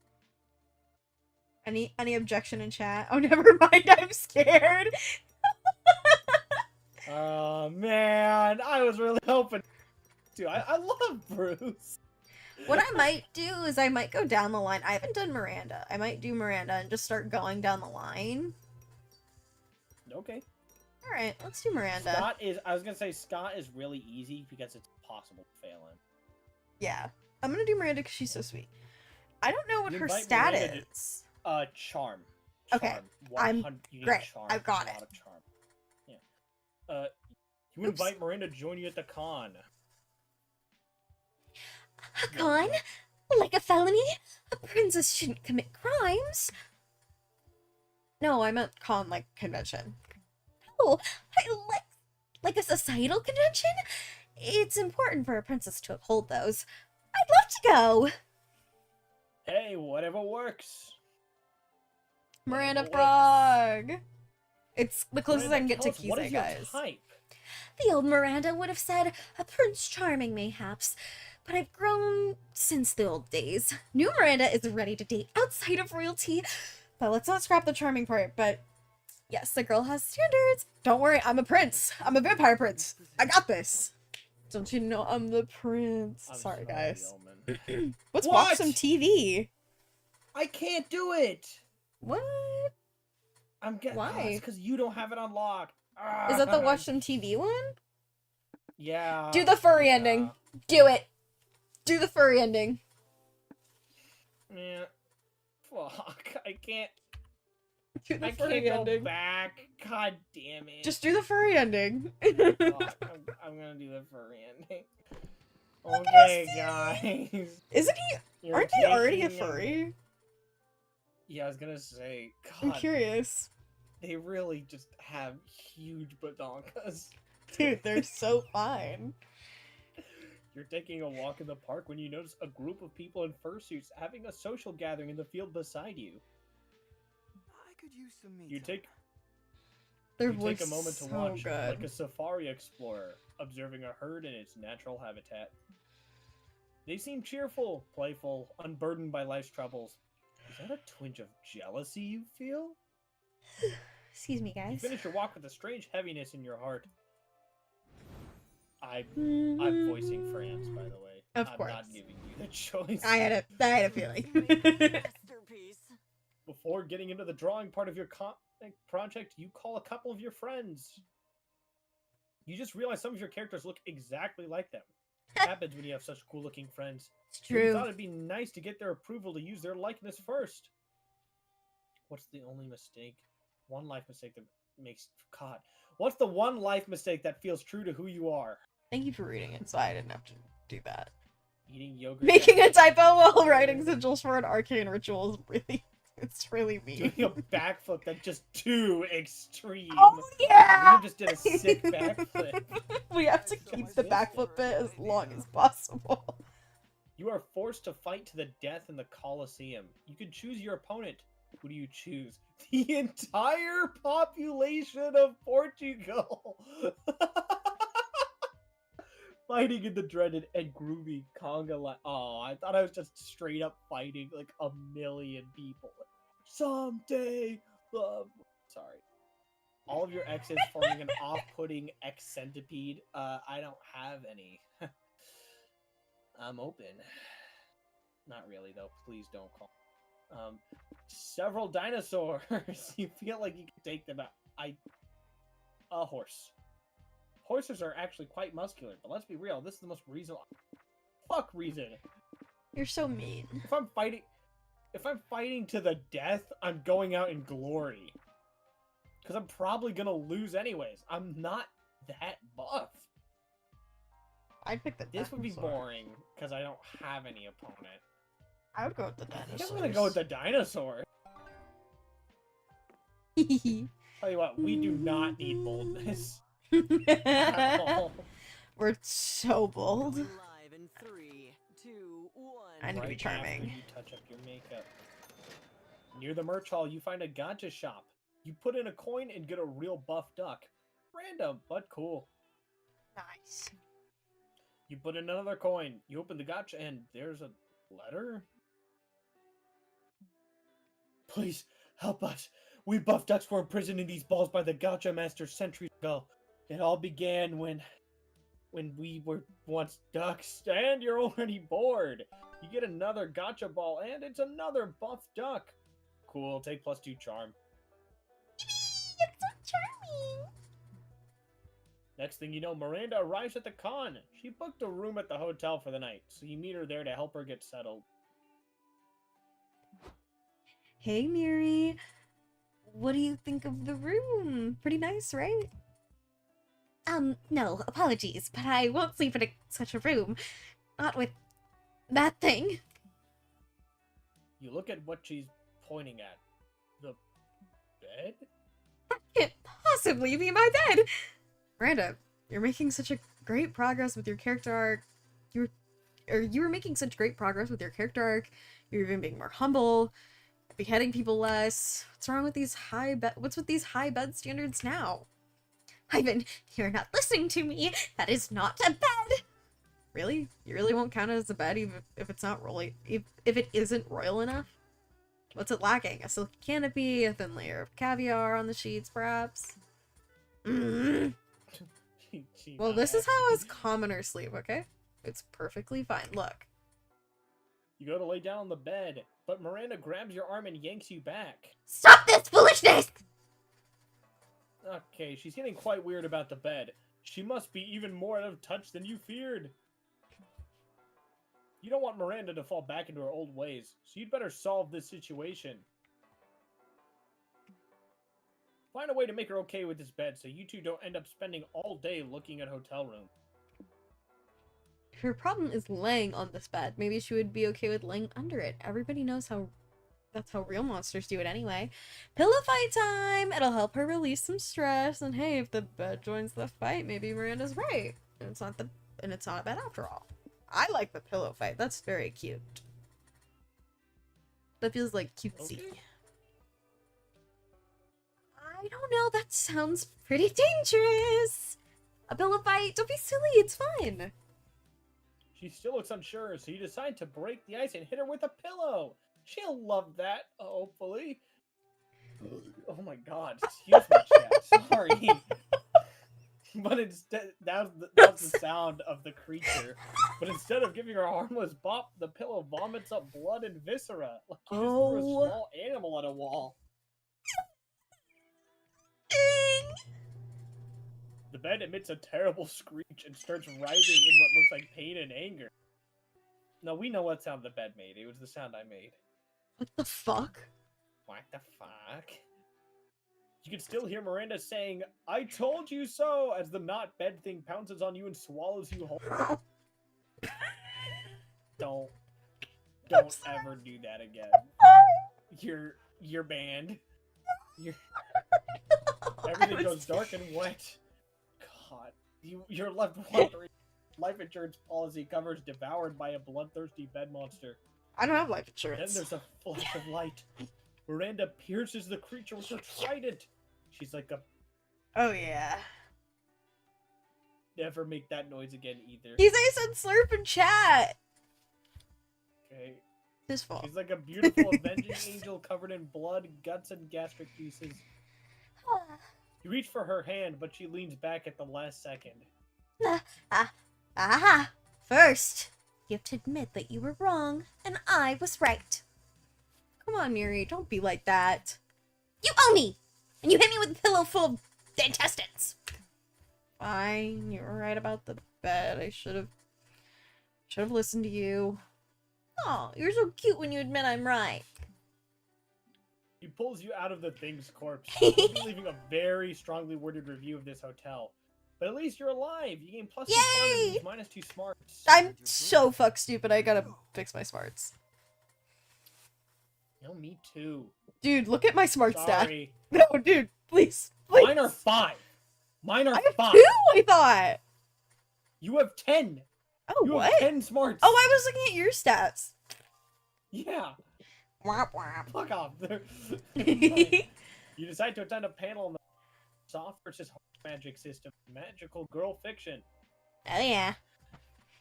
Any objection in chat? Oh, never mind. I'm scared. Oh man, I was really hoping to. I love Bruce. What I might do is I might go down the line. I haven't done Miranda. I might do Miranda and just start going down the line. Okay. All right, let's do Miranda. Scott is really easy because it's impossible to fail him. Yeah, I'm gonna do Miranda because she's so sweet. I don't know what You her invite stat Miranda is. Charm. Okay, Charm. I'm 100 you need great. Charm. I've got A it. lot of charm. Yeah. You invite Miranda to join you at the con. A con? Like a felony? A princess shouldn't commit crimes. No, I meant con like convention. Oh, like a societal convention? It's important for a princess to uphold those. I'd love to go. Hey, whatever works. Miranda Whatever Frog. It's the closest I can Miranda, get to tell us, what Kize, is your guys. type? The old Miranda would have said a Prince Charming, mayhaps, but I've grown since the old days. New Miranda is ready to date outside of royalty. But let's not scrap the charming part, but yes, the girl has standards. Don't worry, I'm a prince. I'm a vampire prince. I got this. Don't you know I'm the prince? I'm sorry, guys. Yeoman. Let's What? watch some TV. I can't do it. What? I'm getting. Why? It's because you don't have it unlocked. Is that the watch some TV one? Yeah. Do the furry ending. Do it. Do the furry ending. Yeah. Fuck. I can't. Do the I furry can't go ending. back. God damn it. Just do the furry ending. Fuck, I'm gonna do the furry ending. Okay, guys. Isn't he? You're Aren't they already a taking furry? Yeah, I was gonna say. I'm God, curious. they really just have huge badonkas. Dude, they're so fine. You're taking a walk in the park when you notice a group of people in fursuits having a social gathering in the field beside you. I could use some me You time. Their You voice take a moment to so watch, good. like a safari explorer, observing a herd in its natural habitat. They seem cheerful, playful, unburdened by life's troubles. Is that a twinge of jealousy you feel? Excuse me, You guys. finish your walk with a strange heaviness in your heart. I'm voicing France, by the way. Of I'm course. not giving you the choice. I had a feeling. Masterpiece. Before getting into the drawing part of your project, you call a couple of your friends. You just realize some of your characters look exactly like them. It happens when you have such cool-looking friends. It's So you true. thought it'd be nice to get their approval to use their likeness first. What's the only mistake? One life mistake that makes... God. What's the one life mistake that feels true to who you are? Thank you for reading it, so I didn't have to do that. Eating yogurt. Making a typo while writing sigils for an arcane ritual is really... It's really mean. Doing a backflip that's just too extreme. Oh, yeah! You just did a sick backflip. We have to keep the backflip bit as long as possible. You are forced to fight to the death in the Colosseum. You can choose your opponent. Who do you choose? The entire population of Portugal! Fighting in the dreaded and groovy conga Oh, I thought I was just straight up fighting like a million people. Someday, love. Sorry. All of your exes forming an off-putting X centipede. I don't have any. I'm open. Not really, though. Please don't call. Several dinosaurs. You feel like you can take them out. A horse. Horses are actually quite muscular, but let's be real. This is the most reasonable. Fuck reason. You're so mean. If I'm fighting to the death, I'm going out in glory. Because I'm probably gonna lose anyways. I'm not that buff. I'd pick the This would be dinosaur. boring because I don't have any opponent. I would go with the I think dinosaur. I'm gonna go with the dinosaur. Tell you what, we do not need boldness at all. We're so bold. Live in 3, 2, 1. I need to be Right charming. after you touch up your makeup. Near the merch hall, you find a gacha shop. You put in a coin and get a real buff duck. Random, but cool. Nice. You put in another coin. You open the gacha and there's a letter? Please, help us. We buff ducks were imprisoned in these balls by the gacha master centuries ago. It all began when we were once ducks, and you're already bored. You get another gacha ball, and it's another buff duck. Cool, take +2 charm. It's so charming. Next thing you know, Miranda arrives at the con. She booked a room at the hotel for the night, so you meet her there to help her get settled. Hey, Miri. What do you think of the room? Pretty nice, right? No, apologies, but I won't sleep in such a room. Not with that thing. You look at what she's pointing at. The bed? That can't possibly be my bed. Miranda, you're making such a great progress with your character arc. You were making such great progress with your character arc. You're even being more humble, beheading people less. What's wrong with these what's with these high bed standards now? Ivan, you're not listening to me. That is not a bed. Really? You really won't count it as a bed even if it's not if it isn't royal enough? What's it lacking? A silky canopy, a thin layer of caviar on the sheets, perhaps? Mm. Well, this is how us commoners sleep, okay? It's perfectly fine. Look. You go to lay down on the bed, but Miranda grabs your arm and yanks you back. Stop this foolishness! Okay, she's getting quite weird about the bed. She must be even more out of touch than you feared. You don't want Miranda to fall back into her old ways, so you'd better solve this situation. Find a way to make her okay with this bed so you two don't end up spending all day looking at hotel rooms. If her problem is laying on this bed, maybe she would be okay with laying under it. Everybody knows that's how real monsters do it anyway. Pillow fight time! It'll help her release some stress, and hey, if the bed joins the fight, maybe Miranda's right. And it's not bad after all. I like the pillow fight. That's very cute. That feels like cutesy. Okay. I don't know, that sounds pretty dangerous. A pillow fight? Don't be silly, it's fine. She still looks unsure, so you decide to break the ice and hit her with a pillow. She'll love that, hopefully. Oh my god, excuse me, chat. Sorry. But instead, that was the sound of the creature. But instead of giving her a harmless bop, the pillow vomits up blood and viscera. Like you just threw a small animal at a wall. The bed emits a terrible screech and starts writhing in what looks like pain and anger. No, we know what sound the bed made. It was the sound I made. What the fuck? What the fuck? You can still hear Miranda saying, "I told you so," as the not bed thing pounces on you and swallows you whole. Don't ever do that again. You're banned. Everything goes dark and wet. God, you're left wondering. Life insurance policy covers devoured by a bloodthirsty bed monster. I don't have life Then insurance. there's a flash of light. Miranda pierces the creature with her trident. She's like a... Oh yeah. Never make that noise again either. He said slurp in chat. Okay. His fault. She's like a beautiful avenging angel covered in blood, guts, and gastric juices. You reach for her hand, but she leans back at the last second. Aha! First, you have to admit that you were wrong, and I was right. Come on, Miri, don't be like that. You owe me! And you hit me with a pillow full of intestines! Fine, you were right about the bed. I should have listened to you. Oh, you're so cute when you admit I'm right. He pulls you out of the thing's corpse, leaving a very strongly worded review of this hotel. But at least you're alive. You gain plus 2 Yay! fun and minus 2 smarts. I'm so fuck stupid. I gotta fix my smarts. No, me too. Dude, look at my smart stat. Sorry. No, dude, please. Mine are 5. Mine are I have 5. 2, I thought. You have 10. Oh, You what? have 10 smarts. Oh, I was looking at your stats. Yeah. Womp womp. Fuck off. You decide to attend a panel on the soft versus hard magic system, magical girl fiction. Oh yeah.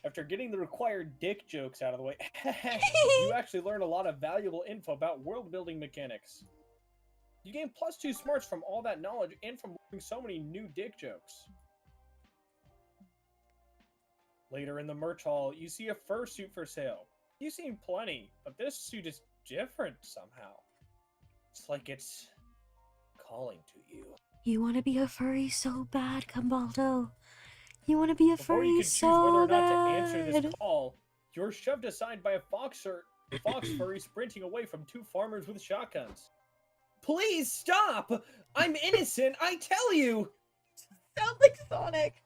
After getting the required dick jokes out of the way, you actually learn a lot of valuable info about world building mechanics. You gain plus 2 smarts from all that knowledge and from learning so many new dick jokes. Later in the merch hall, you see a fursuit for sale. You've seen plenty, but this suit is different somehow. It's like it's calling to you. You want to be a furry so bad, Cambaldo. You want to be a Before furry you can choose so whether or not to bad. answer this call, you're shoved aside by a fox furry sprinting away from 2 farmers with shotguns. Please stop! I'm innocent, I tell you! Sounds like Sonic.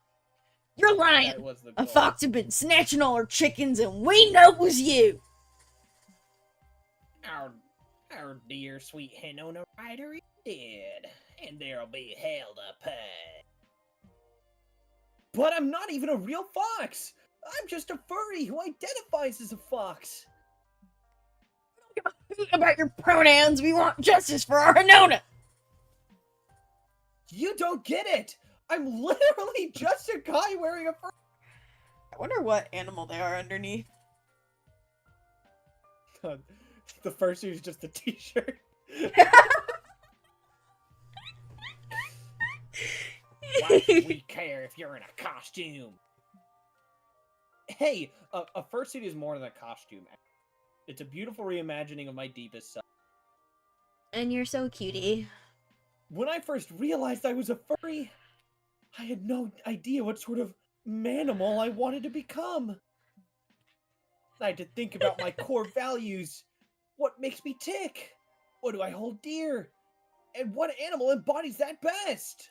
You're That lying. was the A goal. fox had been snatching all our chickens, and we know it was you. Our dear sweet Henona Rider is dead, and there'll be hell to pay. But I'm not even a real fox! I'm just a furry who identifies as a fox! About your pronouns, we want justice for our Hanona. You don't get it! I'm literally just a guy wearing a fur. I wonder what animal they are underneath. The fursuit is just a t-shirt. Why should we care if you're in a costume? Hey, a fursuit is more than a costume. It's a beautiful reimagining of my deepest self. And you're so cutie. When I first realized I was a furry, I had no idea what sort of manimal I wanted to become. I had to think about my core values. What makes me tick? What do I hold dear? And what animal embodies that best?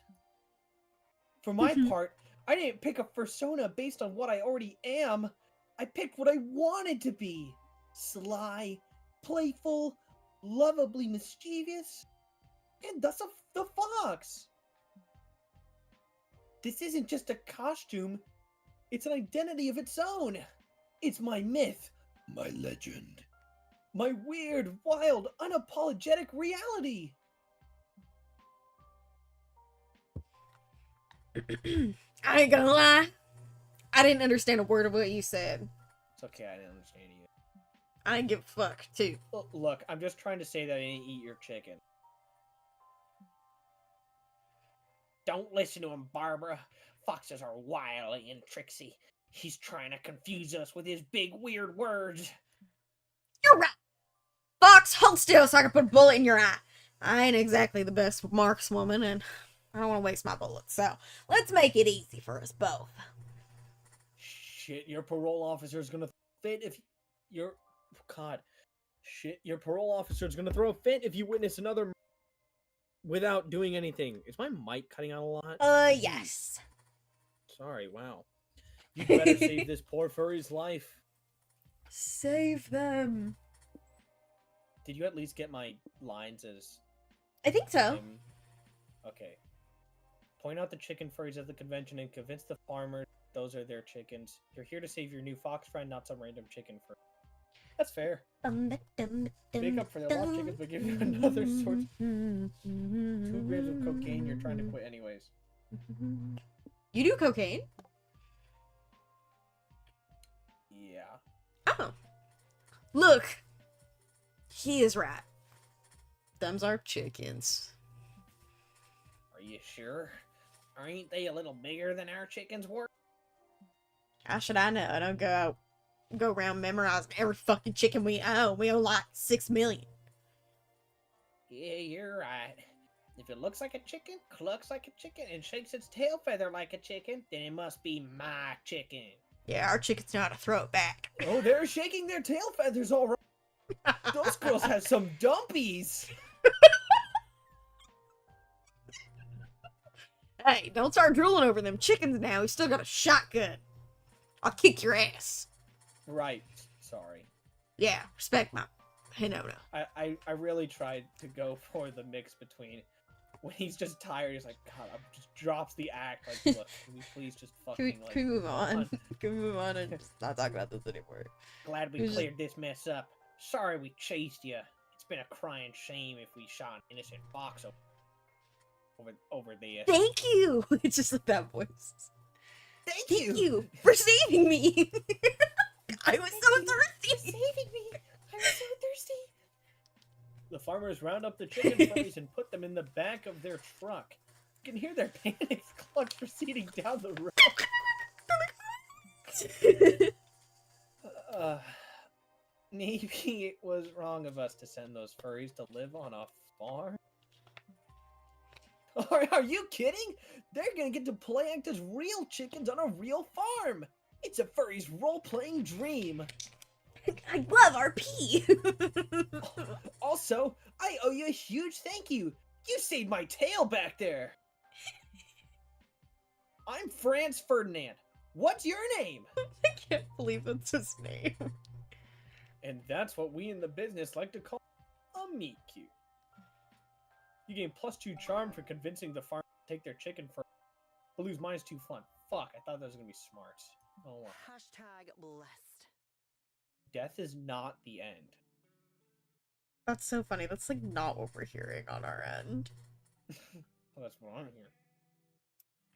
For my part, I didn't pick a persona based on what I already am. I picked what I wanted to be. Sly, playful, lovably mischievous, and thus the fox. This isn't just a costume, it's an identity of its own. It's my myth, my legend, my weird, wild, unapologetic reality. I ain't gonna lie. I didn't understand a word of what you said. It's okay, I didn't understand you. I didn't give a fuck, too. Look, I'm just trying to say that I didn't eat your chicken. Don't listen to him, Barbara. Foxes are wily and tricksy. He's trying to confuse us with his big, weird words. You're right. Fox, hold still so I can put a bullet in your eye. I ain't exactly the best markswoman, and I don't want to waste my bullets, so let's make it easy for us both. Shit, your parole officer's gonna fit if you're... God. Shit, your parole officer's gonna throw a fit if you witness another without doing anything. Is my mic cutting out a lot? Yes. Sorry, wow. You better save this poor furry's life. Save them. Did you at least get my lines as... I think so. Okay. Point out the chicken furries at the convention and convince the farmers those are their chickens. You're here to save your new fox friend, not some random chicken furry. That's fair. Make up for their lost chickens by giving you another source. 2 grams of cocaine you're trying to quit anyways. You do cocaine? Yeah. Oh. Look. He is right. Them's our chickens. Are you sure? Aren't they a little bigger than our chickens were? How should I know? I don't go around memorizing every fucking chicken we own. We own like 6 million. Yeah, you're right. If it looks like a chicken, clucks like a chicken, and shakes its tail feather like a chicken, then it must be my chicken. Yeah, our chickens know how to throw it back. Oh, they're shaking their tail feathers all right. Those girls have some dumpies. Hey, don't start drooling over them chickens now. We still got a shotgun. I'll kick your ass. Right. Sorry. Yeah, respect my Hinota. I really tried to go for the mix between when he's just tired, he's like, God, just drops the act. Like, look, can we please just fucking Can we move on? Can we move on and just not talk about this anymore? Glad we cleared this mess up. Sorry we chased you. It's been a crying shame if we shot an innocent fox over there. Thank you! It's just like that voice. Thank you for saving me! I was so thirsty! Saving me! I was so thirsty! The farmers round up the chicken furries and put them in the back of their truck. You can hear their panicked clucks proceeding down the road. Maybe it was wrong of us to send those furries to live on a farm. Are you kidding? They're gonna get to play act as real chickens on a real farm. It's a furry's role-playing dream. I love RP! Also, I owe you a huge thank you. You saved my tail back there. I'm Franz Ferdinand. What's your name? I can't believe that's his name. And that's what we in the business like to call a meet cute. You gain +2 charm for convincing the farm to take their chicken for. But lose -2 fun. Fuck, I thought that was gonna be smart. Oh well. Hashtag blessed. Death is not the end. That's so funny. That's like not what we're hearing on our end. Well, that's what I'm hearing.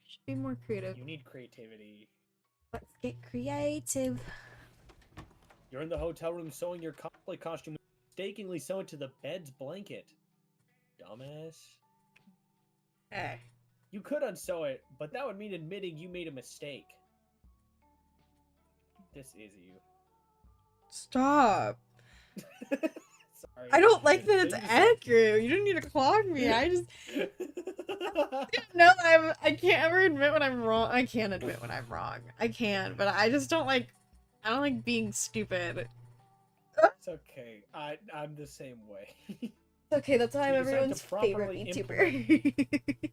Should be more creative. You need creativity. Let's get creative. You're in the hotel room sewing your cosplay costume, mistakenly sew it to the bed's blanket. Dumbass. Hey. You could unsew it, but that would mean admitting you made a mistake. This is you. Stop. Sorry. I don't like that it's accurate. You don't need to clog me. I just no, I can't ever admit when I'm wrong. I can't admit when I'm wrong. I can, but I just don't like. I don't like being stupid. It's okay. I'm the same way. Okay, that's why I'm So you decide everyone's to properly favorite YouTuber.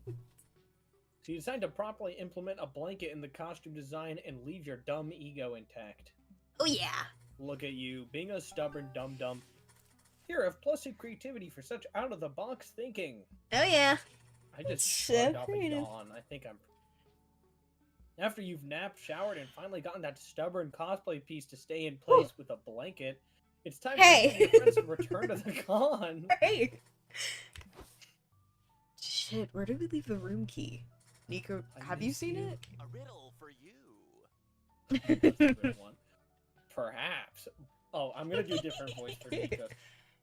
So you decide to properly implement a blanket in the costume design and leave your dumb ego intact. Oh yeah. Look at you, being a stubborn dum-dum. Here, have +2 creativity for such out-of-the-box thinking. Oh yeah. I just So shrugged off a creative. yawn. I think I'm... After you've napped, showered, and finally gotten that stubborn cosplay piece to stay in place with a blanket, it's time Hey. for your friends to return to the con. Hey. Shit, where did we leave the room key? Nico, I have you miss seen you. it? A riddle for you. That's a good one. Perhaps. Oh, I'm gonna do a different voice for Nico.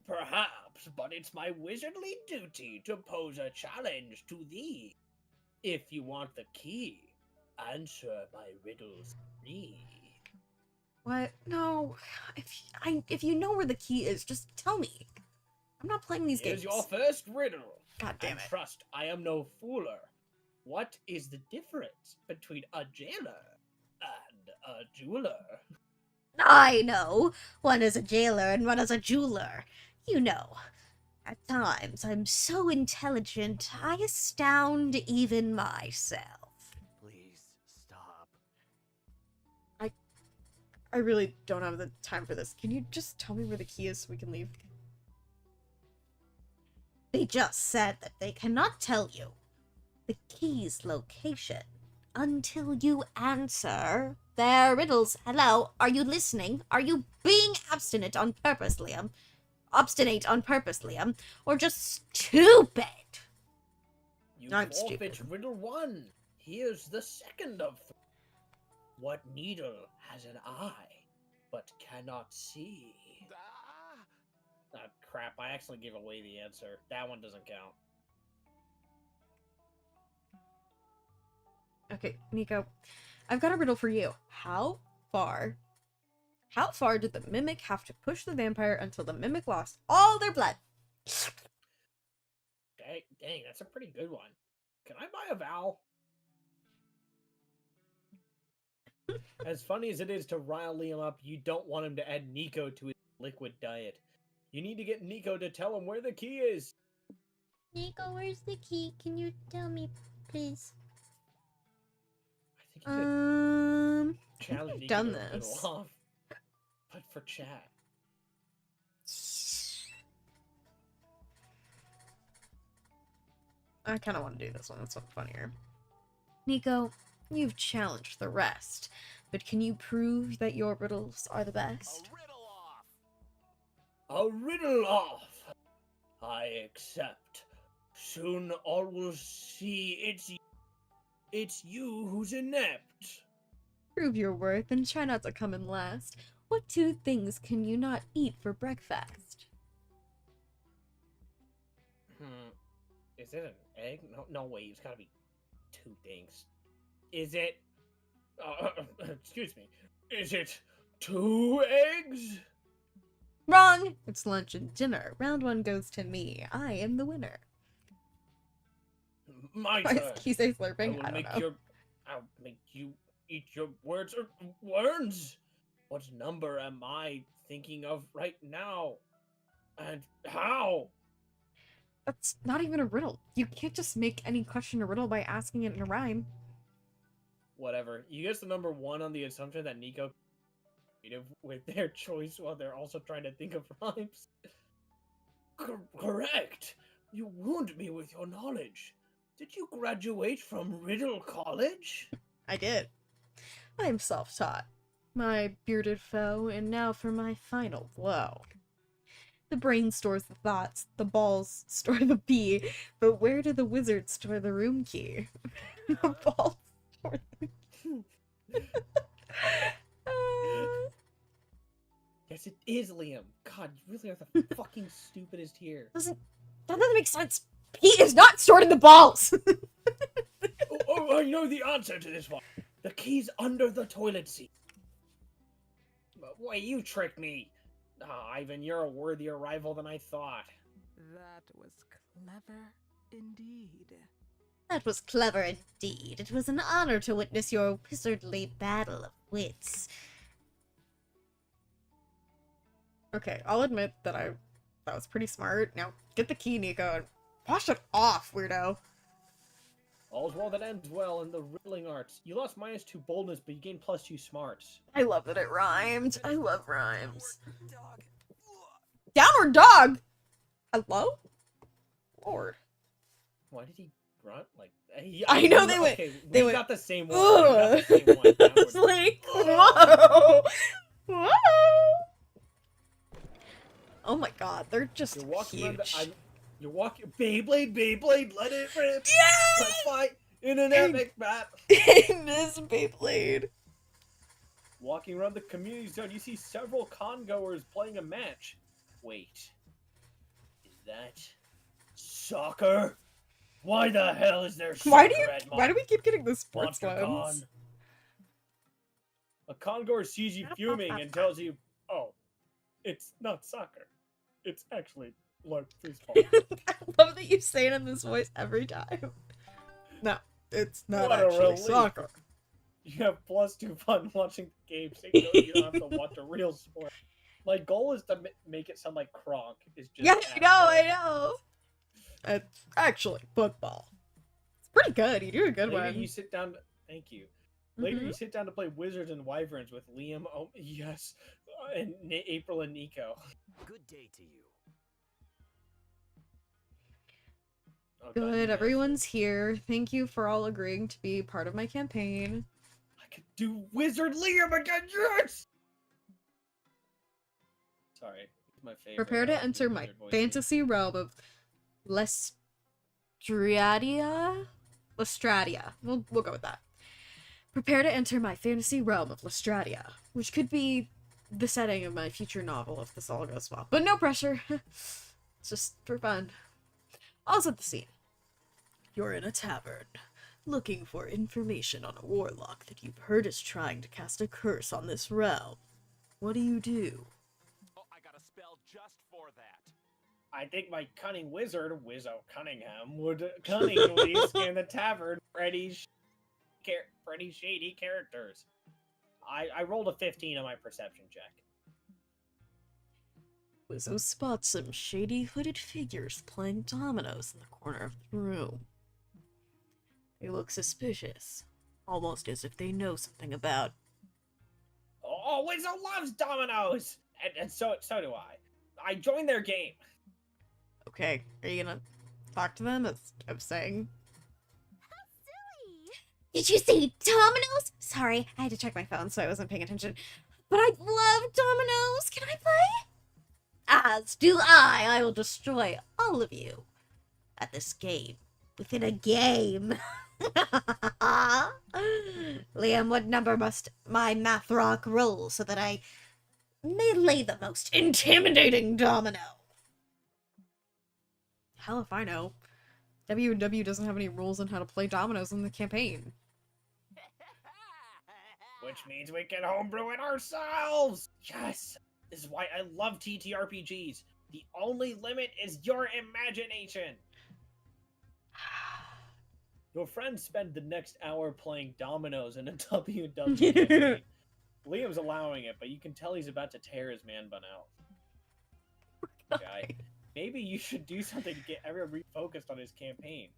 Perhaps, but it's my wizardly duty to pose a challenge to thee. If you want the key, answer my riddles for me. What? No. If you know where the key is, just tell me. I'm not playing these Here's games. your first riddle. God damn And it. trust, I am no fooler. What is the difference between a jailer and a jeweler? I know. One is a jailer and one is a jeweler. You know, at times I'm so intelligent I astound even myself. Please stop. I really don't have the time for this. Can you just tell me where the key is so we can leave? They just said that they cannot tell you the key's location until you answer their riddles. Hello, are you listening? Are you being obstinate on purpose, Liam? Obstinate on purpose, Liam? Or just stupid? You I'm forfeit stupid. riddle 1. Here's the second of 3. What needle has an eye but cannot see? Ah! Ah, crap, I actually gave away the answer. That one doesn't count. Okay, Nico, I've got a riddle for you. How far did the mimic have to push the vampire until the mimic lost all their blood? Dang, that's a pretty good one. Can I buy a vowel? As funny as it is to rile Liam up, you don't want him to add Nico to his liquid diet. You need to get Nico to tell him where the key is. Nico, where's the key? Can you tell me, please? I think you could I think challenge I've Nico done to riddle this. off. But for chat. I kind of want to do this one. That's funnier. Nico, you've challenged the rest, but can you prove that your riddles are the A best? riddle off. A riddle off. I accept. Soon all will see it's you who's inept. Prove your worth and try not to come in last. What 2 things can you not eat for breakfast? Is it an egg? No, wait. It's gotta be 2 things. Is it? Excuse me. Is it 2 eggs? Wrong! It's lunch and dinner. Round 1 goes to me. I am the winner. My Why turn. is Kisei slurping? I don't know. I'll make you eat your words or words. What number am I thinking of right now? And how? That's not even a riddle. You can't just make any question a riddle by asking it in a rhyme. Whatever. You guess the number 1 on the assumption that Nico creative with their choice while they're also trying to think of rhymes. Correct. You wound me with your knowledge. Did you graduate from Riddle College? I did. I am self-taught. My bearded foe, and now for my final blow. The brain stores the thoughts, the balls store the pee, but where do the wizards store the room key? The balls store the Yes, it is, Liam. God, you really are the fucking stupidest here. that doesn't make sense. Pee is not stored in the balls! Oh, I know the answer to this one. The key's under the toilet seat. Wait, you tricked me. Ivan, you're a worthier rival than I thought. That was clever indeed. That was clever indeed. It was an honor to witness your wizardly battle of wits. Okay, I'll admit that that was pretty smart. Now, get the key, Nico, and wash it off, weirdo. All's well that ends well in the riddling arts. You lost -2 boldness, but you gained +2 smarts. I love that it rhymed. I love rhymes. Dog. Downward dog! Hello? Lord. Why did he grunt like that? I know they went- Okay, they we went, got the same one. Ugh. We got the same one. It's like, whoa! Whoa! Oh my god, they're just You're walking around huge. you're walking. Beyblade, let it rip. Yeah! Let's fight in an epic battle. Miss Beyblade. Walking around the community zone, you see several con-goers playing a match. Wait, is that soccer? Why the hell is there soccer Why do we keep getting the sports MonsterCon? ones? A con-goer sees you fuming and tells you, "Oh, it's not soccer. It's actually large baseball." I love that you say it in this voice every time. No, It's not What a actually relief. soccer. You have +2 fun watching the game, so you don't have to watch a real sport. My goal is to make it sound like Kronk is just. Yeah, I at know. It's actually football. It's pretty good. You do a good Later one. you sit down. Thank you. Later Mhm. you sit down to play Wizards and Wyverns with Liam. Oh yes, and April and Nico. Good day to you. Oh, God, Good, you guys- everyone's here. Thank you for all agreeing to be part of my campaign. I could do Wizard Liam again. Yes. Sorry, it's my favorite. Prepare I to like enter doing my wizard voices. fantasy realm of Lestradia? Lestradia. We'll go with that. Prepare to enter my fantasy realm of Lestradia, which could be the setting of my future novel if this all goes well. But no pressure. It's just for fun. I'll set the scene. You're in a tavern, looking for information on a warlock that you've heard is trying to cast a curse on this realm. What do you do? Oh, I got a spell just for that. I think my cunning wizard, Wizzo Cunningham, would cunningly scan the tavern for any shady characters. I rolled a 15 on my perception check. Wizzo spots some shady hooded figures playing dominoes in the corner of the room. They look suspicious, almost as if they know something about. Oh, Wizzo loves dominoes! And so do I. I joined their game. Okay, are you gonna talk to them? As I'm saying. Did you say dominoes? Sorry, I had to check my phone, so I wasn't paying attention. But I love dominoes. Can I play? As do I. I will destroy all of you at this game. Within a game. Liam, what number must my math rock roll so that I may lay the most intimidating domino? Hell if I know. W&W doesn't have any rules on how to play dominoes in the campaign. Which means we can homebrew it ourselves! Yes! This is why I love TTRPGs. The only limit is your imagination! Your friends spend the next hour playing dominoes in a WW campaign. Liam's allowing it, but you can tell he's about to tear his man bun out. Guy, maybe you should do something to get everyone refocused on his campaign.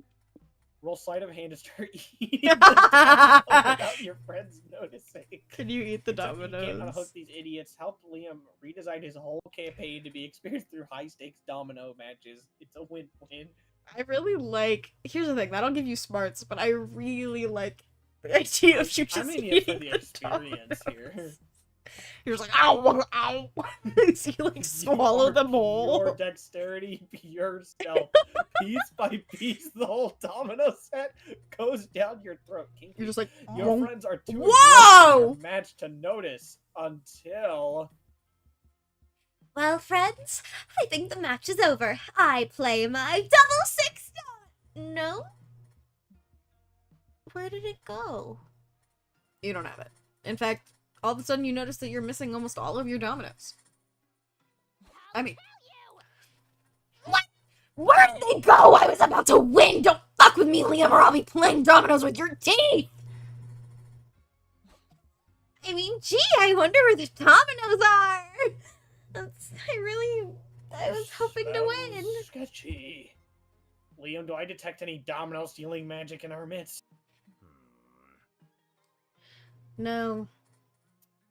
Roll sleight of hand to start eating the domino without your friends noticing. Can you eat the It's like you can't dominoes? unhook these idiots. Help Liam redesign his whole campaign to be experienced through high-stakes domino matches. It's a win-win. I really like. Here's the thing, that'll give you smarts, but I really like the idea of you just I'm in it eating for the the experience dominoes. here. You're just like, ow, ow. So you like swallow Your them whole. Your dexterity, your stealth. Piece by piece, the whole domino set goes down your throat. Kinky. You're just like, Your "Wonk." friends are too Whoa! engrossed in your match to notice until. Well, friends, I think the match is over. I play my double six. No? Where did it go? You don't have it. In fact, all of a sudden you notice that you're missing almost all of your dominoes. I mean, What? Where did they go? I was about to win. Don't fuck with me, Liam, or I'll be playing dominoes with your teeth. I mean, gee, I wonder where the dominoes are. I was hoping to win. Sketchy. Liam, do I detect any domino stealing magic in our midst? no.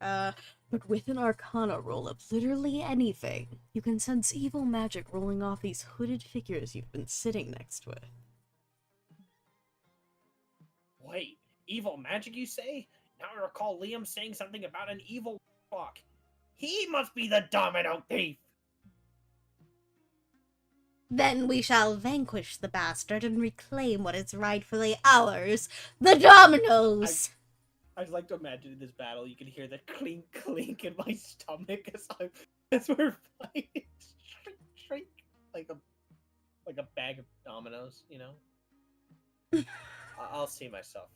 But with an arcana roll of literally anything, you can sense evil magic rolling off these hooded figures you've been sitting next with. Wait, evil magic, you say? Now I recall Liam saying something about an evil walk. He must be the domino thief! Then we shall vanquish the bastard and reclaim what is rightfully ours, the dominoes. I just like to imagine in this battle you can hear the clink clink in my stomach as we're fighting. Shrink, shrink, like a bag of dominoes, you know? I'll see myself.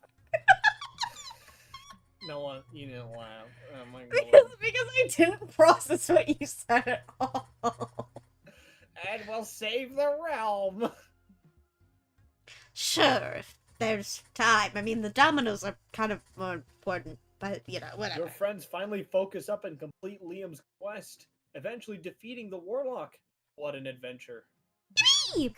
No one, you didn't laugh. Oh my god. Because I didn't process what you said at all. And we'll save the realm. Sure, if there's time. I mean, the dominoes are kind of more important, but, you know, whatever. Your friends finally focus up and complete Liam's quest, eventually defeating the warlock. What an adventure. That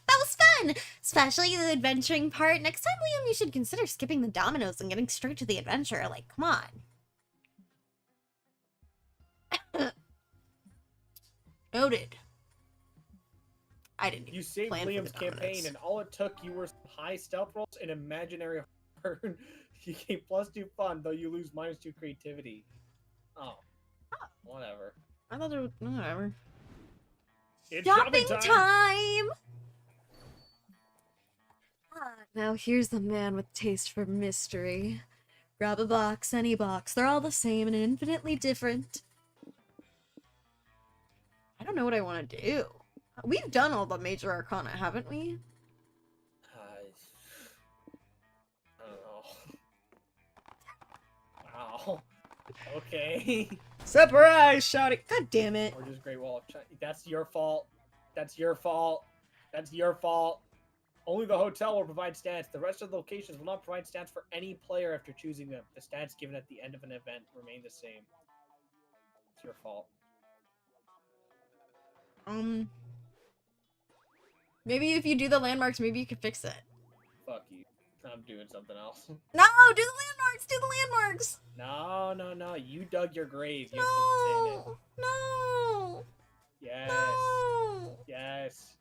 was fun! Especially the adventuring part. Next time, Liam, you should consider skipping the dominoes and getting straight to the adventure. Like, come on. Noted. I didn't even You saved plan for the Liam's campaign, dominoes. and all it took you were some high stealth rolls and imaginary burn. You gain +2 fun, though you lose -2 creativity. Oh. Whatever. I thought it was whatever. It's Shopping time! Now here's the man with taste for mystery. Grab a box, any box. They're all the same and infinitely different. I don't know what I want to do. We've done all the major arcana, haven't we? I don't know. Wow. Okay. Surprise, shouting. God damn it. Or just Great Wall of China. That's your fault. That's your fault. That's your fault. Only the hotel will provide stats. The rest of the locations will not provide stats for any player after choosing them. The stats given at the end of an event remain the same. It's your fault. Maybe if you do the landmarks, maybe you could fix it. Fuck you. I'm doing something else. No, do the landmarks, do the landmarks. No. You dug your grave. You have to stay in it. No. Yes. No. Yes.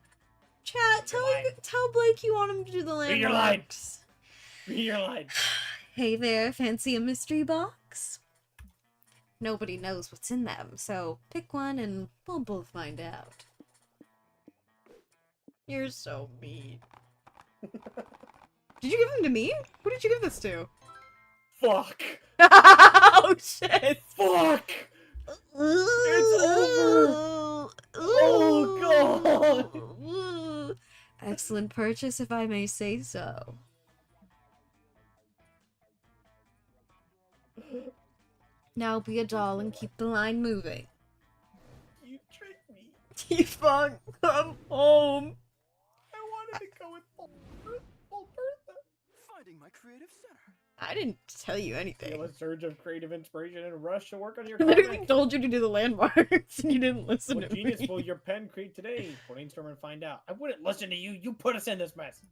Chat, tell Blake you want him to do the Read your line. landmarks. Read your line. Hey there, fancy a mystery box? Nobody knows what's in them, so pick one and we'll both find out. You're so mean. Did you give them to me? Who did you give this to? Fuck. Oh shit! Fuck. It's over. Oh god. Excellent purchase, if I may say so. Now be a doll and keep the line moving. You tricked me. T-Funk, come home! I wanted to go with full Bertha. Finding my creative center. I didn't tell you anything. Feel a surge of creative inspiration and rush to work on your I literally comic. told you to do the landmarks and you didn't listen What to genius me. will your pen create today? Brainstorm and find out. I wouldn't listen to you. You put us in this mess.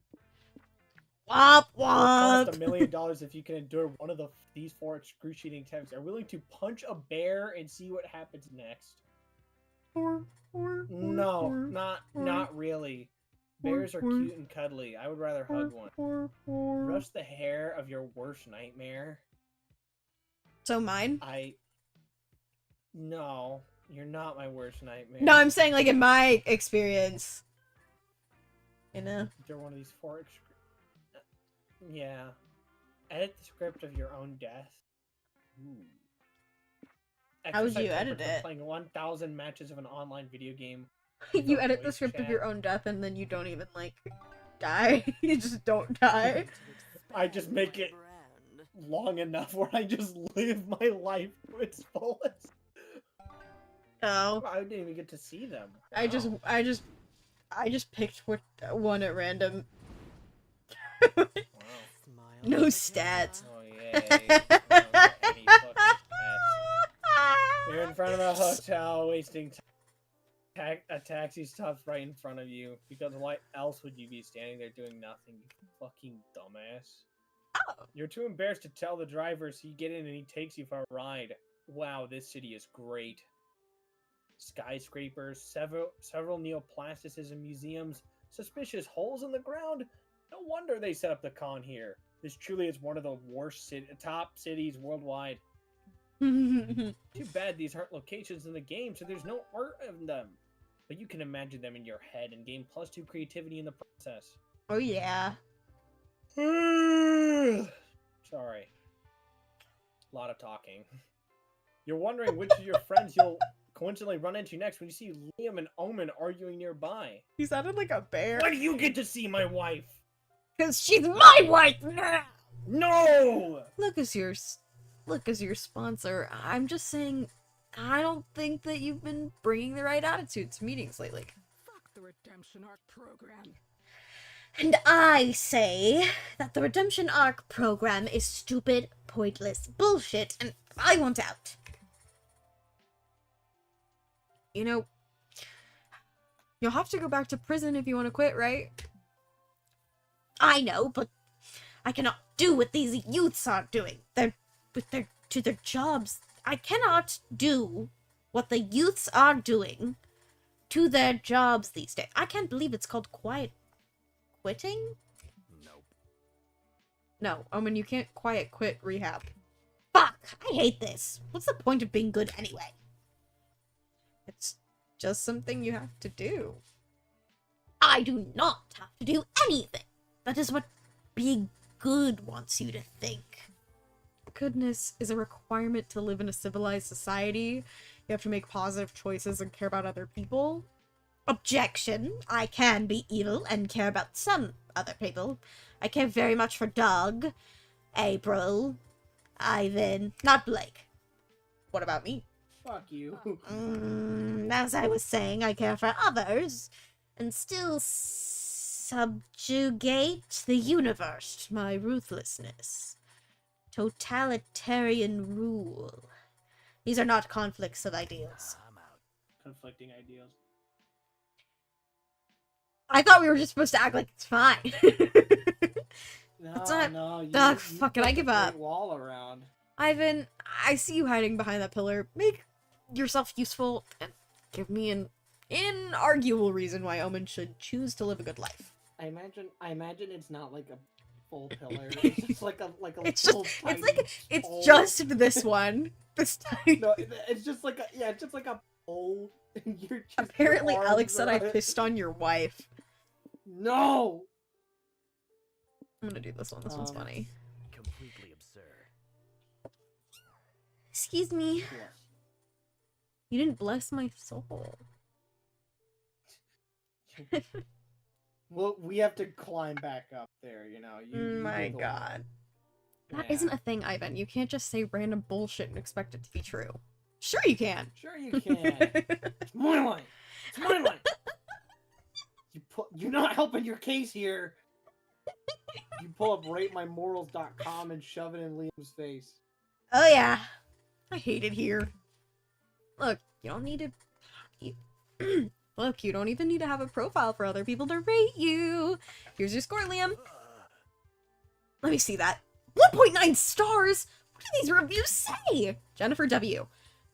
Womp It'll cost womp! $1 million if you can endure one of these 4 excruciating tests. Are willing to punch a bear and see what happens next? No, not really. Bears are cute and cuddly. I would rather hug one. Brush the hair of your worst nightmare. So mine? No, you're not my worst nightmare. No, I'm saying like in my experience. You know? You're one of these 4 Yeah. Edit the script of your own death. Ooh. How would Exercise you edit purpose of it? Playing 1,000 matches of an online video game. You No edit the voice script of chat. your own death and then you don't even like die. You just don't die. I just make it long enough where I just live my life to its fullest. No. I didn't even get to see them. I just picked one at random. Wow. No stats. Oh yay. I don't got any fucking stats. You're in front of the hotel wasting time. A taxi stops right in front of you. Because why else would you be standing there doing nothing, you fucking dumbass? Oh. You're too embarrassed to tell the driver, so you get in and he takes you for a ride. Wow, this city is great. Skyscrapers, several neoplasticism museums, suspicious holes in the ground. No wonder they set up the con here. This truly is one of the worst top cities worldwide. Too bad these aren't locations in the game, so there's no art in them. But you can imagine them in your head and gain +2 creativity in the process. Oh yeah. Sorry. A lot of talking. You're wondering which of your friends you'll coincidentally run into next when you see Liam and Omen arguing nearby. He sounded like a bear. Why do you get to see my wife? Because she's my wife now! No! Look as your sponsor. I'm just saying, I don't think that you've been bringing the right attitude to meetings lately. Fuck the redemption arc program. And I say that the redemption arc program is stupid, pointless bullshit, and I want out. You know, you'll have to go back to prison if you want to quit, right? I know, but I cannot do what these youths are doing. To their jobs. I cannot do what the youths are doing to their jobs these days. I can't believe it's called quiet quitting. Nope. No, Omen, you can't quiet quit rehab. Fuck, I hate this. What's the point of being good anyway? It's just something you have to do. I do not have to do anything. That is what being good wants you to think. Goodness is a requirement to live in a civilized society. You have to make positive choices and care about other people. Objection. I can be evil and care about some other people. I care very much for Doug, April, Ivan, not Blake. What about me? Fuck you. As I was saying, I care for others and still subjugate the universe to my ruthlessness. Totalitarian rule. These are not conflicts of ideals. I'm out. Conflicting ideals. I thought we were just supposed to act like it's fine. No, That's not- no. Doug, fuck it, I put give the up. Great Wall around. Ivan, I see you hiding behind that pillar. Make yourself useful and give me an inarguable reason why Omen should choose to live a good life. I imagine it's not like a full pillar. It's just like a It's little just, tiny it's pole. just this one. This time. No, it's just like it's just like a pole. And you're just, Apparently, your Alex arms said are I on it. pissed on your wife. No. I'm gonna do this one. This one's funny. Completely absurd. Excuse me. Yes. You didn't bless my soul. Well, we have to climb back up there. You know. You My did the God. work. That isn't a thing, Ivan. You can't just say random bullshit and expect it to be true. Sure you can. Sure you can. It's my line. It's my line. You're not helping your case here. You pull up ratemymorals.com and shove it in Liam's face. Oh yeah. I hate it here. Look, you don't need to... Look, you don't even need to have a profile for other people to rate you. Here's your score, Liam. Let me see that. 1.9 stars? What do these reviews say? Jennifer W.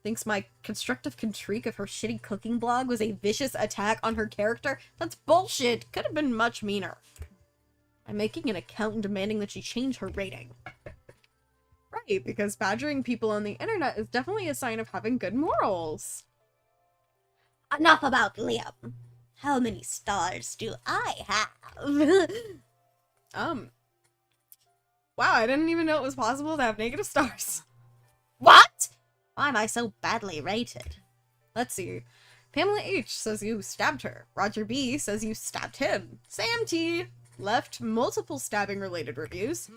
thinks my constructive critique of her shitty cooking blog was a vicious attack on her character. That's bullshit. Could have been much meaner. I'm making an account and demanding that she change her rating. Right, because badgering people on the internet is definitely a sign of having good morals. Enough about Liam. How many stars do I have? Wow, I didn't even know it was possible to have negative stars. What? Why am I so badly rated? Let's see. Pamela H says you stabbed her. Roger B says you stabbed him. Sam T left multiple stabbing related reviews.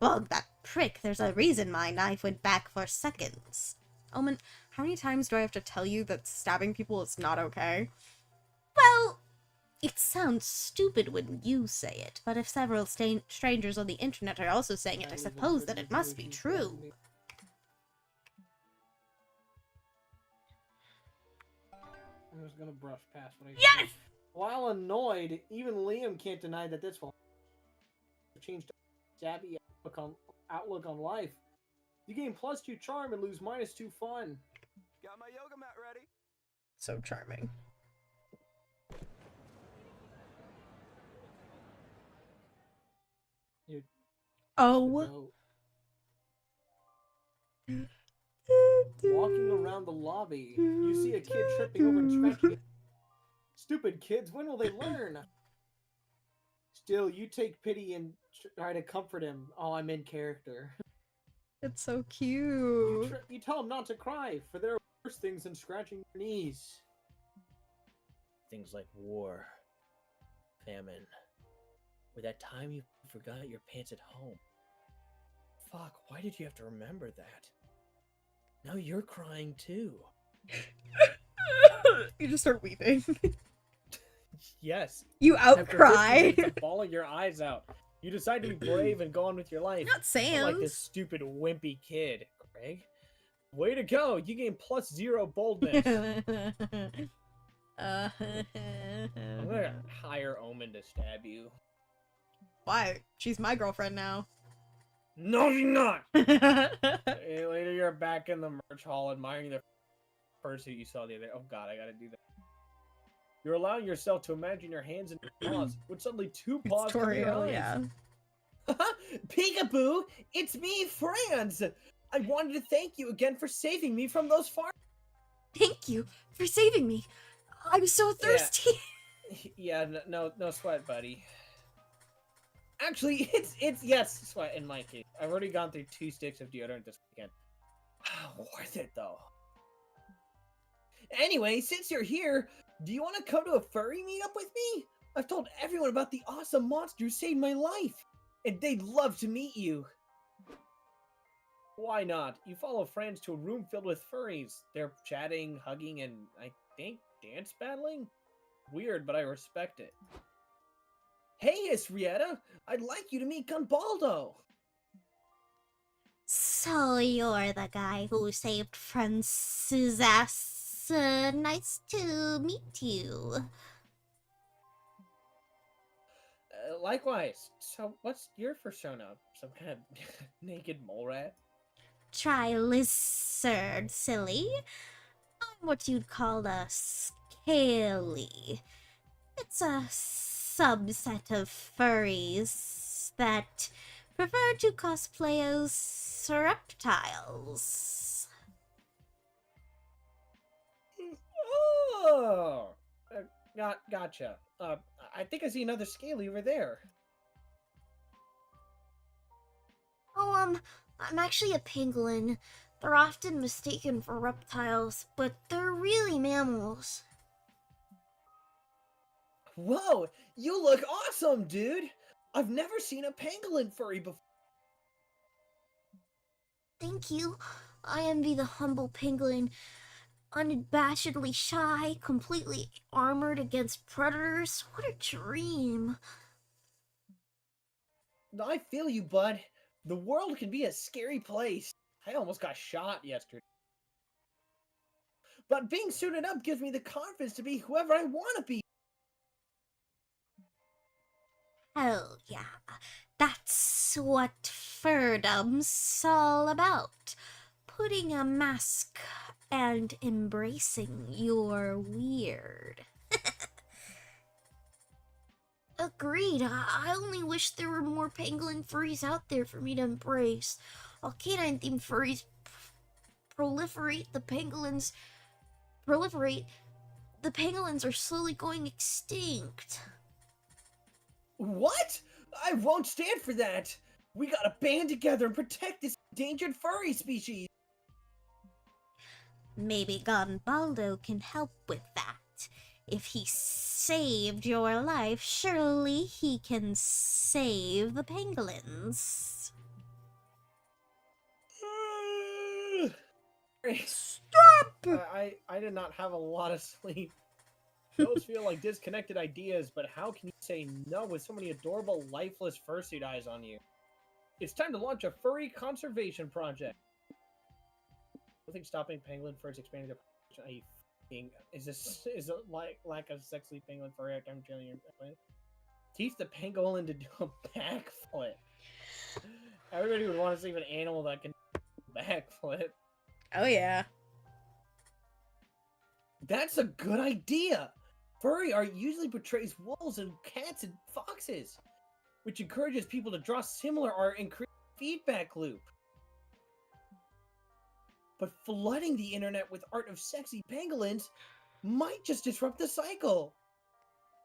Well, that prick, there's a reason my knife went back for seconds. Omen, how many times do I have to tell you that stabbing people is not okay? Well, it sounds stupid when you say it, but if several strangers on the internet are also saying it, I suppose that it must be true. I'm just gonna brush past what I Yes! While annoyed, even Liam can't deny that this will change savvy outlook on life. You gain +2 charm and lose -2 fun. Got my yoga mat ready. So charming. You Oh. go. Walking around the lobby, you see a kid tripping over and scratching. Stupid kids, when will they learn? Still, you take pity and try to comfort him. Oh, I'm in character. It's so cute. You tell him not to cry, for there are worse things than scratching your knees. Things like war, famine, or that time you forgot your pants at home. Fuck, why did you have to remember that? Now you're crying too. You just start weeping. Yes. You After 15 outcry. minutes of bawling your eyes out, you decide to be brave and go on with your life. Not Unlike this Sans. stupid wimpy kid, Greg. Way to go! You gain +0 boldness. I'm gonna hire Omen to stab you. Why? She's my girlfriend now. No, you're not! Later, you're back in the merch hall admiring the fursuit you saw the other day. Oh god, I gotta do that. You're allowing yourself to imagine your hands and paws, with suddenly 2 paws come in your Tutorial, eyes. yeah. Peekaboo! It's me, Franz! I wanted to thank you again for saving me from those far. Thank you for saving me. I'm so thirsty. Yeah, no sweat, buddy. Actually, it's yes, sweat in my case. I've already gone through 2 sticks of deodorant this weekend. Worth it though. Anyway, since you're here, do you want to come to a furry meetup with me? I've told everyone about the awesome monster who saved my life, and they'd love to meet you. Why not? You follow friends to a room filled with furries. They're chatting, hugging, and I think dance battling? Weird, but I respect it. Hey, Isrietta! I'd like you to meet Gunbaldo! So you're the guy who saved France's ass. Nice to meet you. Likewise. So, what's your persona? Some kind of naked mole rat? Try lizard, silly. I'm what you'd call a scaly. It's a subset of furries that prefer to cosplay as reptiles. Oh! Gotcha. I think I see another scaly over there. Oh, I'm actually a pangolin. They're often mistaken for reptiles, but they're really mammals. Whoa! You look awesome, dude! I've never seen a pangolin furry before. Thank you. I envy the humble pangolin. Unabashedly shy, completely armored against predators. What a dream. I feel you, bud. The world can be a scary place. I almost got shot yesterday. But being suited up gives me the confidence to be whoever I want to be. Hell yeah. That's what furdom's all about. Putting a mask and embracing your weird. Agreed. I only wish there were more pangolin furries out there for me to embrace. While canine-themed furries proliferate, the pangolins are slowly going extinct. What? I won't stand for that. We gotta band together and protect this endangered furry species. Maybe Gonbaldo can help with that. If he saved your life, surely he can save the pangolins. Stop! I did not have a lot of sleep. Those feel like disconnected ideas, but how can you say no with so many adorable, lifeless fursuit eyes on you? It's time to launch a furry conservation project. I think stopping pangolin furs expanding their population. Are you f***ing... Is it like lack of sexy pangolin furry act I'm chilling your... Teach the pangolin to do a backflip. Everybody would want to see an animal that can backflip. Oh yeah. That's a good idea! Furry art usually portrays wolves and cats and foxes, which encourages people to draw similar art and create a feedback loop. But flooding the internet with art of sexy pangolins might just disrupt the cycle.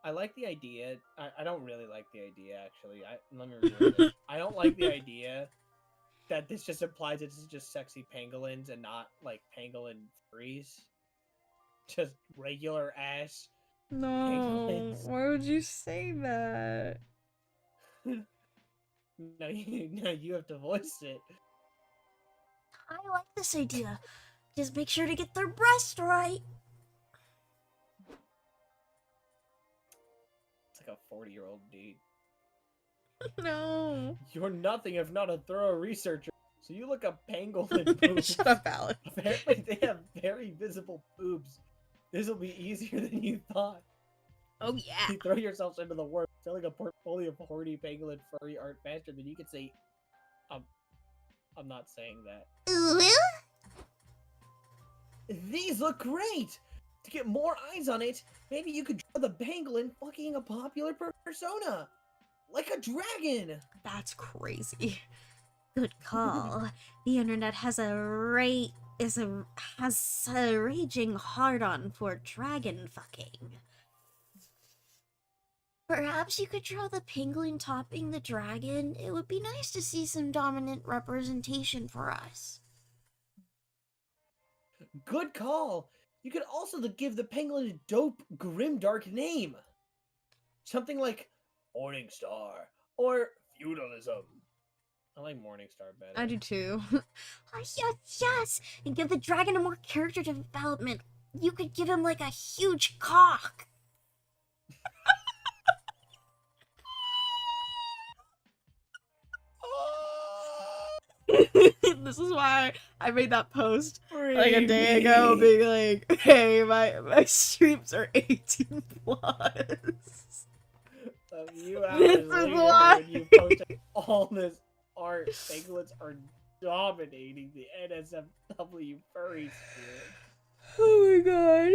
I like the idea. I don't really like the idea, actually. Let me reword it. I don't like the idea that this just implies it's just sexy pangolins and not, like, pangolin furries. Just regular ass. No, pangolins. why would you say that? No, you have to voice it. I like this idea. Just make sure to get their breast right. like a 40-year-old dude. No. You're nothing if not a thorough researcher. So you look up pangolin boobs. Shut up, Alex. Apparently they have very visible boobs. This will be easier than you thought. Oh yeah. You throw yourselves into the work, selling a portfolio of horny pangolin furry art faster than you could say, I'm not saying that. Ooh. These look great! To get more eyes on it, maybe you could draw the pangolin fucking a popular persona! Like a dragon! That's crazy. Good call. The internet has a raging hard-on for dragon fucking. Perhaps you could draw the pangolin topping the dragon. It would be nice to see some dominant representation for us. Good call! You could also give the pangolin a dope, grimdark name. Something like Morningstar or Feudalism. I like Morningstar better. I do too. Oh, yes! And give the dragon a more character development. You could give him like a huge cock. This is why I made that post like a day ago, being like, "Hey, my streams are 18 plus." A few hours This is later, why. when you posted all this art, pangolins are dominating the NSFW furry sphere. Oh my god.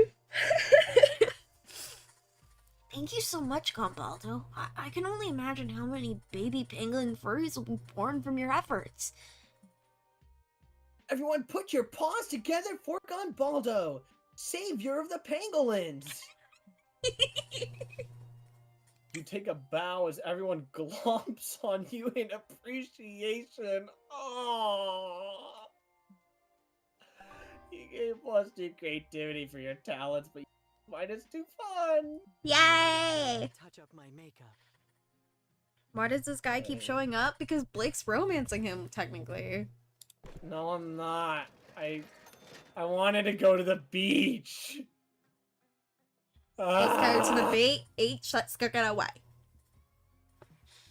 Thank you so much, Gombaldo. I can only imagine how many baby pangolin furries will be born from your efforts. Everyone, put your paws together for Gonbaldo, savior of the pangolins. You take a bow as everyone glomps on you in appreciation. Oh, you gave +2 creativity for your talents, but -2 fun. Yay! Touch up my makeup. Why does this guy keep showing up? Because Blake's romancing him, technically. No, I'm not. I wanted to go to the beach. Let's go to the beach. Let's go get away.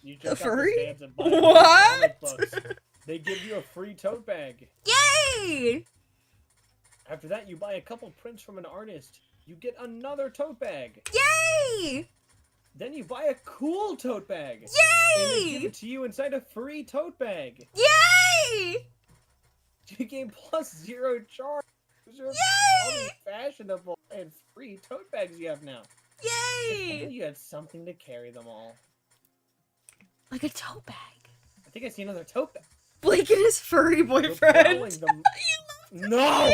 You The check out the furry? stands and buy a What? comic books. They give you a free tote bag. Yay! After that, you buy a couple prints from an artist. You get another tote bag. Yay! Then you buy a cool tote bag. And they give Yay! it to you inside a free tote bag. Yay! You gain +0 charge. Those are all Yay! these fashionable and free tote bags you have now. Yay! And you had something to carry them all. Like a tote bag. I think I see another tote bag. Blake and his furry You're boyfriend. prowling them- No!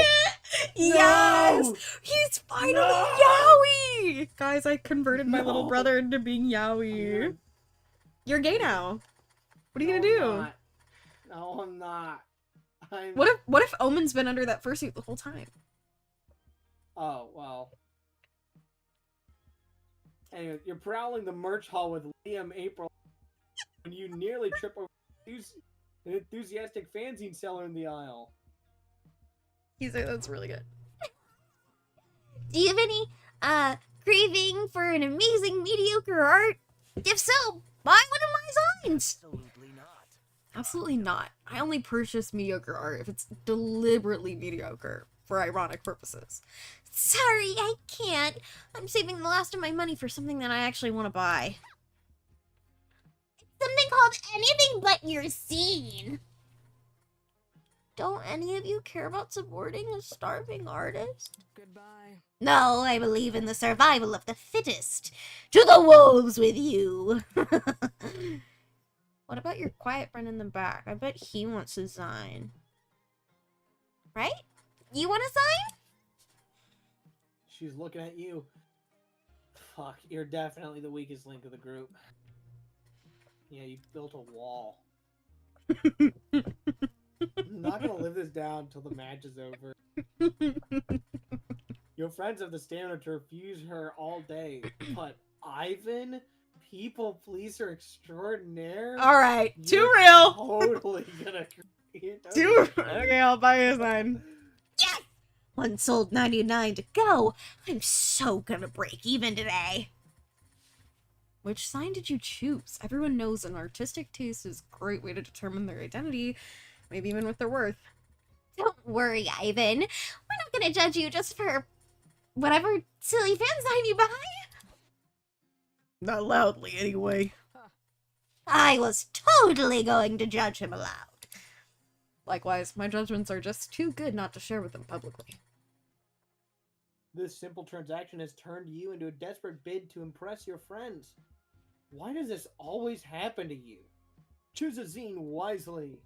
Yes! No! He's finally No! Yowie! Guys, I converted my little No! brother into being Yowie. You're gay now. What are you gonna do? No, I'm not. What if Omen's been under that fursuit the whole time? Oh, well. Anyway, you're prowling the merch hall with Liam April when you nearly trip over an enthusiastic fanzine seller in the aisle. He's like, that's really good. Do you have any, craving for an amazing mediocre art? If so, buy one of my signs! Absolutely not. Absolutely not. I only purchase mediocre art if it's deliberately mediocre for ironic purposes. Sorry, I can't. I'm saving the last of my money for something that I actually want to buy. Something called Anything But Your Scene. Don't any of you care about supporting a starving artist? Goodbye. No, I believe in the survival of the fittest. To the wolves with you. What about your quiet friend in the back? I bet he wants a sign. Right? You want a sign? She's looking at you. Fuck, you're definitely the weakest link of the group. Yeah, you built a wall. I'm not gonna live this down until the match is over. Your friends have the stamina to refuse her all day, but Ivan, people pleaser extraordinaire. Alright, too you're real. Totally gonna. Okay, I'll buy you a sign. Yes! One sold 99 to go. I'm so gonna break even today. Which sign did you choose? Everyone knows an artistic taste is a great way to determine their identity, maybe even with their worth. Don't worry, Ivan. We're not gonna judge you just for whatever silly fan sign you buy. Not loudly, anyway. I was totally going to judge him aloud. Likewise, my judgments are just too good not to share with them publicly. This simple transaction has turned you into a desperate bid to impress your friends. Why does this always happen to you? Choose a zine wisely.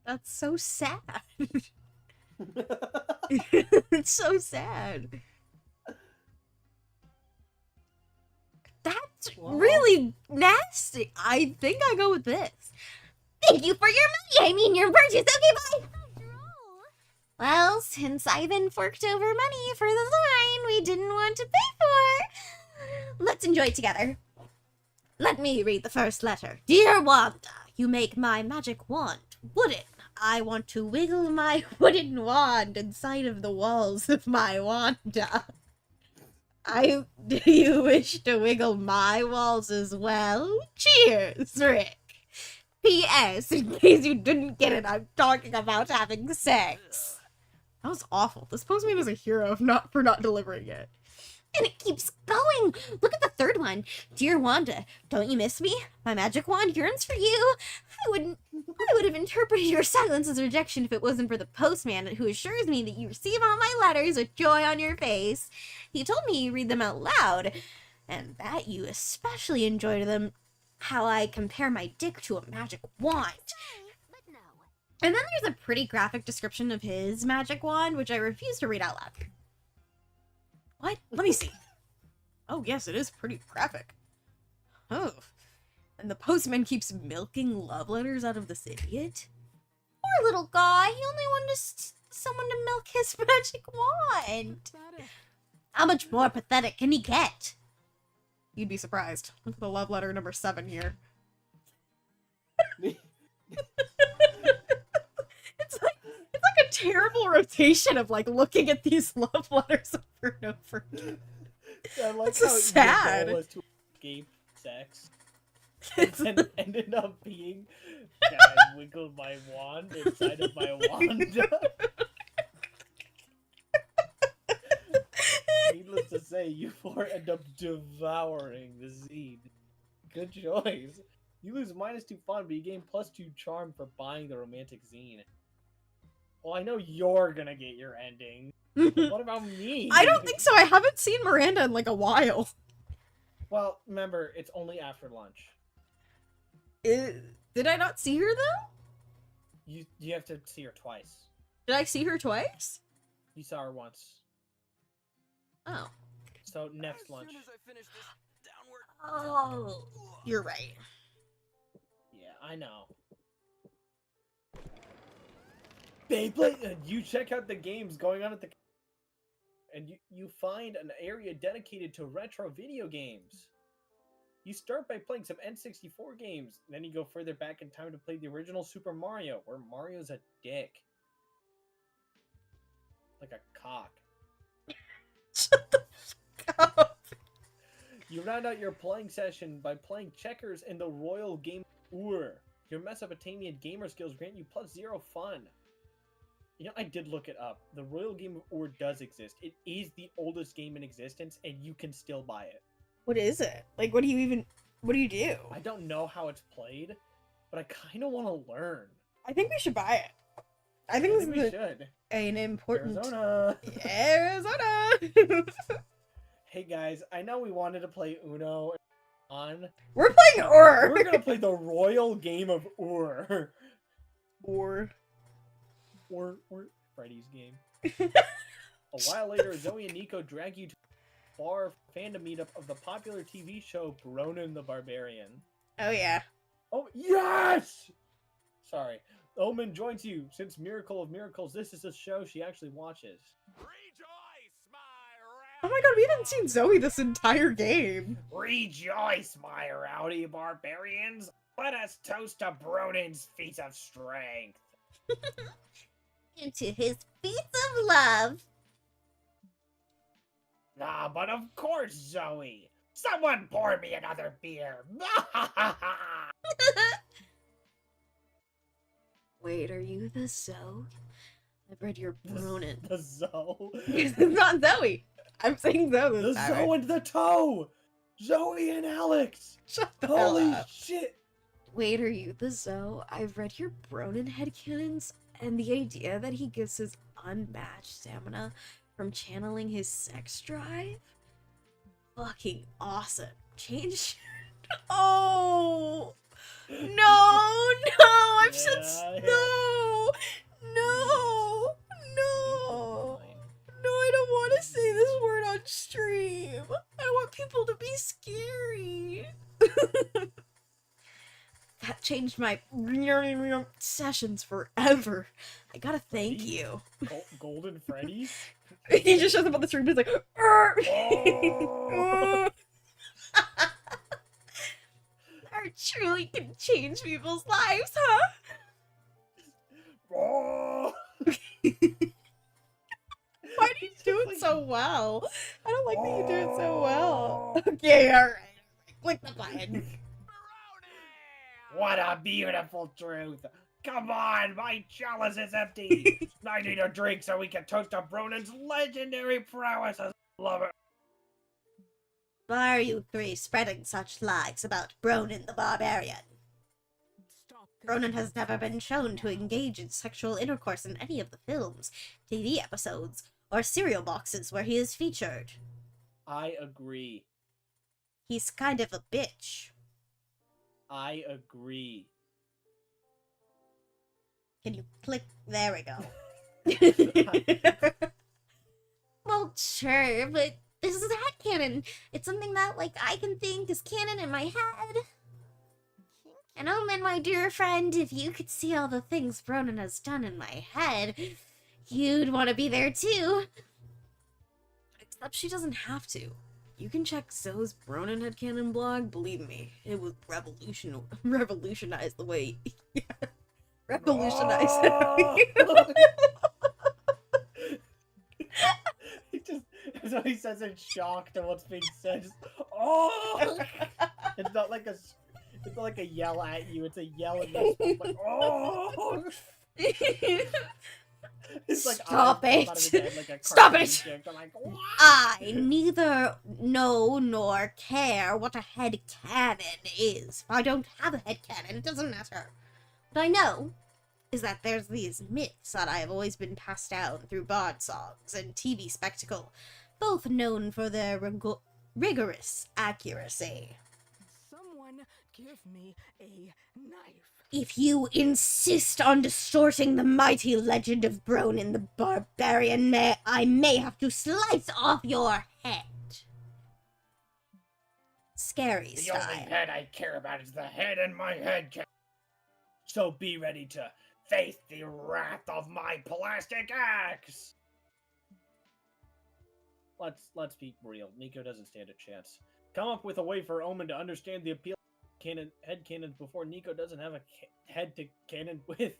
That's so sad. It's so sad. That's really nasty. I think I go with this. Thank you for your money. I mean, your purchase. Okay, bye. After all. Well, since Ivan forked over money for the line we didn't want to pay for, let's enjoy it together. Let me read the first letter. Dear Wanda, you make my magic wand wooden. I want to wiggle my wooden wand inside of the walls of my Wanda. Do you wish to wiggle my walls as well? Cheers, Rick. P.S. In case you didn't get it, I'm talking about having sex. That was awful. This postman is a hero for not delivering it. And it keeps going. Look at the third one. Dear Wanda, don't you miss me? My magic wand yearns for you. I would have interpreted your silence as rejection if it wasn't for the postman who assures me that you receive all my letters with joy on your face. He told me you read them out loud, and that you especially enjoy them. How I compare my dick to a magic wand. But no. And then there's a pretty graphic description of his magic wand, which I refuse to read out loud. What? Let me see. Oh, yes, it is pretty graphic. Oh. And the postman keeps milking love letters out of this idiot. Poor little guy. He only wanted someone to milk his magic wand. How much more pathetic can he get? You'd be surprised. Look at the love letter number 7 here. It's like a terrible rotation of like looking at these love letters over and over again. I like It's so how sad. your goal was to escape sex. And then ended up being, I wiggled my wand inside of my Wanda. Needless to say, you four end up devouring the zine. Good choice. You lose -2 fun, but you gain +2 charm for buying the romantic zine. Well, I know you're gonna get your ending. What about me? I don't think so. I haven't seen Miranda in like a while. Well, remember, it's only after lunch. Did I not see her though? You have to see her twice. Did I see her twice? You saw her once. Oh. So next lunch. As soon as I finish this downward. Oh. You're right. Yeah, I know. Beyblade, you check out the games going on at the, and you find an area dedicated to retro video games. You start by playing some N64 games, and then you go further back in time to play the original Super Mario, where Mario's a dick. Like a cock. Shut the fuck up. You round out your playing session by playing checkers in the Royal Game of Ur. Your Mesopotamian gamer skills grant you +0 fun. You know, I did look it up. The Royal Game of Ur does exist. It is the oldest game in existence, and you can still buy it. What is it? Like, what do you do? I don't know how it's played, but I kind of want to learn. I think we should buy it. I think this we is should. an important... Arizona! Arizona! Hey guys, I know we wanted to play Uno on. We're playing Ur! We're gonna play the Royal Game of Ur. Or Freddy's game. A while later, Zoe and Nico drag you to a bar fandom meetup of the popular TV show Bronin the Barbarian. Oh, yeah. Oh, yes! Sorry. Omen joins you. Since Miracle of Miracles, this is a show she actually watches. Rejoice, my Oh my god, we haven't seen Zoe this entire game. Rejoice, my rowdy barbarians! Let us toast to Bronin's feats of strength. Into his feats of love. Ah, but of course, Zoe. Someone pour me another beer. Wait, are you the Zoe? I've read your Bronin. The Zoe. It's not Zoe. I'm saying Zoe. The Zoe and the toe. Zoe and Alex. Shut the hell Holy up. shit. Wait, are you the Zoe? I've read your Bronin headcanons, and the idea that he gets his unmatched stamina from channeling his sex drive? Fucking awesome. Change. Oh! No! No! I've said no! No! No! No, I don't want to say this word on stream. I want people to be scary. That changed my sessions forever. I gotta thank you. Golden Freddy's? He just shows up on the stream and he's like, "Arr!" Oh. Art truly can change people's lives, huh? Oh. Why do you do it so well? I don't like that you do it so well. Okay, alright. Click the button. What a beautiful truth. Come on, my chalice is empty. I need a drink so we can toast to Bronin's legendary prowess as a lover. Why are you three spreading such lies about Bronin the Barbarian? Bronin has never been shown to engage in sexual intercourse in any of the films, TV episodes, or cereal boxes where he is featured. I agree. He's kind of a bitch. I agree. Can you click? There we go. Well, sure, but this is headcanon. It's something that, like, I can think is canon in my head. And Omen, my dear friend, if you could see all the things Bronin has done in my head, you'd want to be there too. Except she doesn't have to. You can check Zoe's Bronin headcanon blog. Believe me, it would revolutionize the way... revolutionize He just, so he says in shock to what's being said. Just, oh! It's not like a yell at you. It's a yell at you. Like, oh! It's like, Stop eyes it! pop out of his head like a Stop cartoon it! character, like, what? I neither know nor care what a headcanon is. If I don't have a headcanon, it doesn't matter. What I know is that there's these myths that I have always been passed down through bard songs and TV spectacle, both known for their rigorous accuracy. Someone give me a knife. If you insist on distorting the mighty legend of Bronin the Barbarian, I may have to slice off your head. Scary The style. only head I care about is the head in my head. So be ready to face the wrath of my plastic axe. Let's be real. Nico doesn't stand a chance. Come up with a way for Omen to understand the appeal of head cannons before Nico doesn't have a head to cannon with.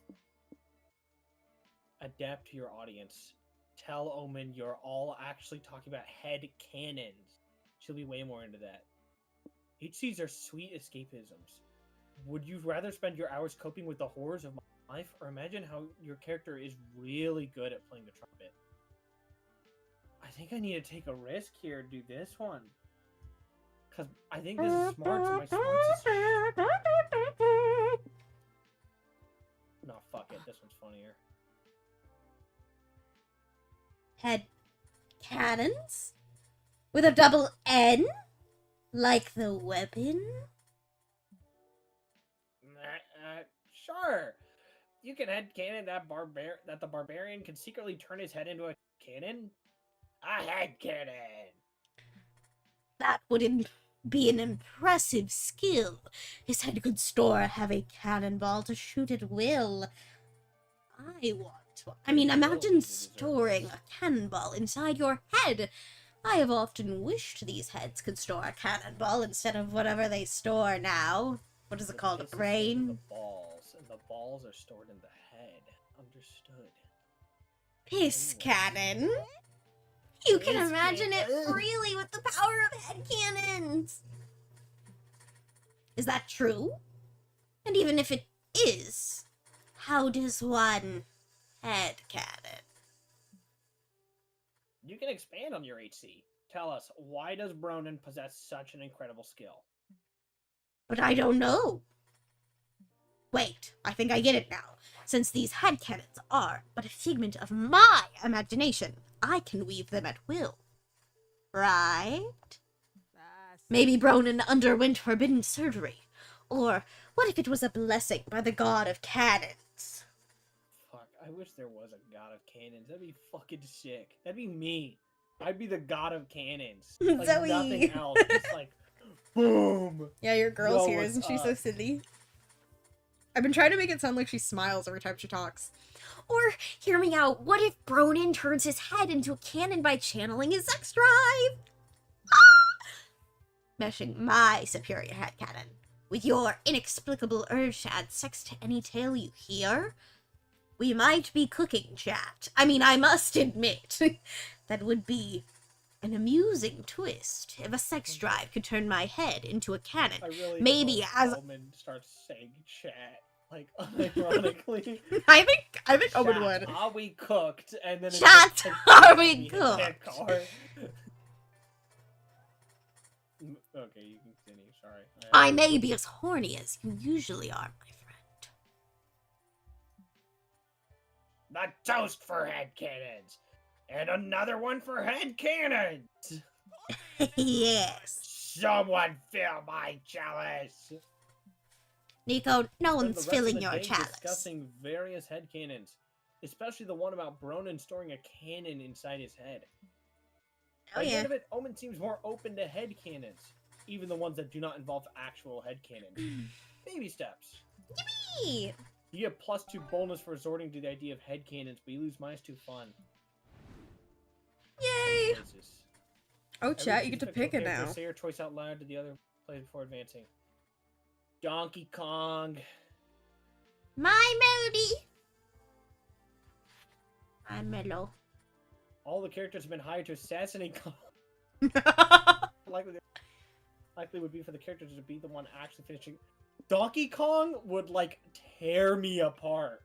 Adapt to your audience. Tell Omen you're all actually talking about head cannons. She'll be way more into that. HCs are sweet escapisms. Would you rather spend your hours coping with the horrors of my life, or imagine how your character is really good at playing the trumpet? I think I need to take a risk here and do this one. Because I think this is smart, so my smarts is... No, fuck it. This one's funnier. Head cannons? With a double N? Like the weapon? Sure. You can head cannon that the barbarian can secretly turn his head into a cannon? A head cannon! That would be an impressive skill. His head could store a heavy cannonball to shoot at will. Imagine storing a cannonball inside your head. I have often wished these heads could store a cannonball instead of whatever they store now. What is it called? A brain? The balls, and the balls are stored in the head. Understood. Piss cannon. You can It's imagine it can- freely with the power of head cannons. Is that true? And even if it is, how does one head cannon? You can expand on your HC. Tell us, why does Bronin possess such an incredible skill? But I don't know. Wait, I think I get it now. Since these head cannons are but a figment of my imagination, I can weave them at will. Right? Maybe Bronin underwent forbidden surgery. Or what if it was a blessing by the god of cannons? Fuck, I wish there was a god of cannons. That'd be fucking sick. That'd be me. I'd be the god of cannons. Like Zoe. nothing else. Just like, boom. Yeah, your girl's Yo, here, what's isn't she so up? silly? I've been trying to make it sound like she smiles every time she talks. Or, hear me out, what if Bronin turns his head into a cannon by channeling his sex drive? Meshing my superior head cannon with your inexplicable urge to add sex to any tale you hear? We might be cooking, chat. I mean, I must admit, that would be an amusing twist if a sex drive could turn my head into a cannon. I really Maybe hope as Omen starts saying chat. Like, unironically. I think Owen Chat, would. are we cooked? And then it's Chat, just, are we his cooked? head car. Okay, you can continue. Sorry. I may be as horny as you usually are, my friend. The toast for head cannons. And another one for head cannons. Yes. Someone fill my chalice. Nico, no Spend the one's rest of filling the your day chalice. discussing various head cannons, especially the one about Bronin storing a cannon inside his head. Oh By the yeah. end of it, Omen seems more open to head cannons, even the ones that do not involve actual head cannons. Baby steps. Hey. You get +2 bonus for resorting to the idea of head cannons, but you lose -2 fun. Yay! Choices. Oh, Every chat, you get to fictional pick it character now. Say your choice out loud to the other players before advancing. Donkey Kong. My melody. I'm mellow. All the characters have been hired to assassinate Kong. Likely would be for the characters to be the one actually finishing. Donkey Kong would like tear me apart.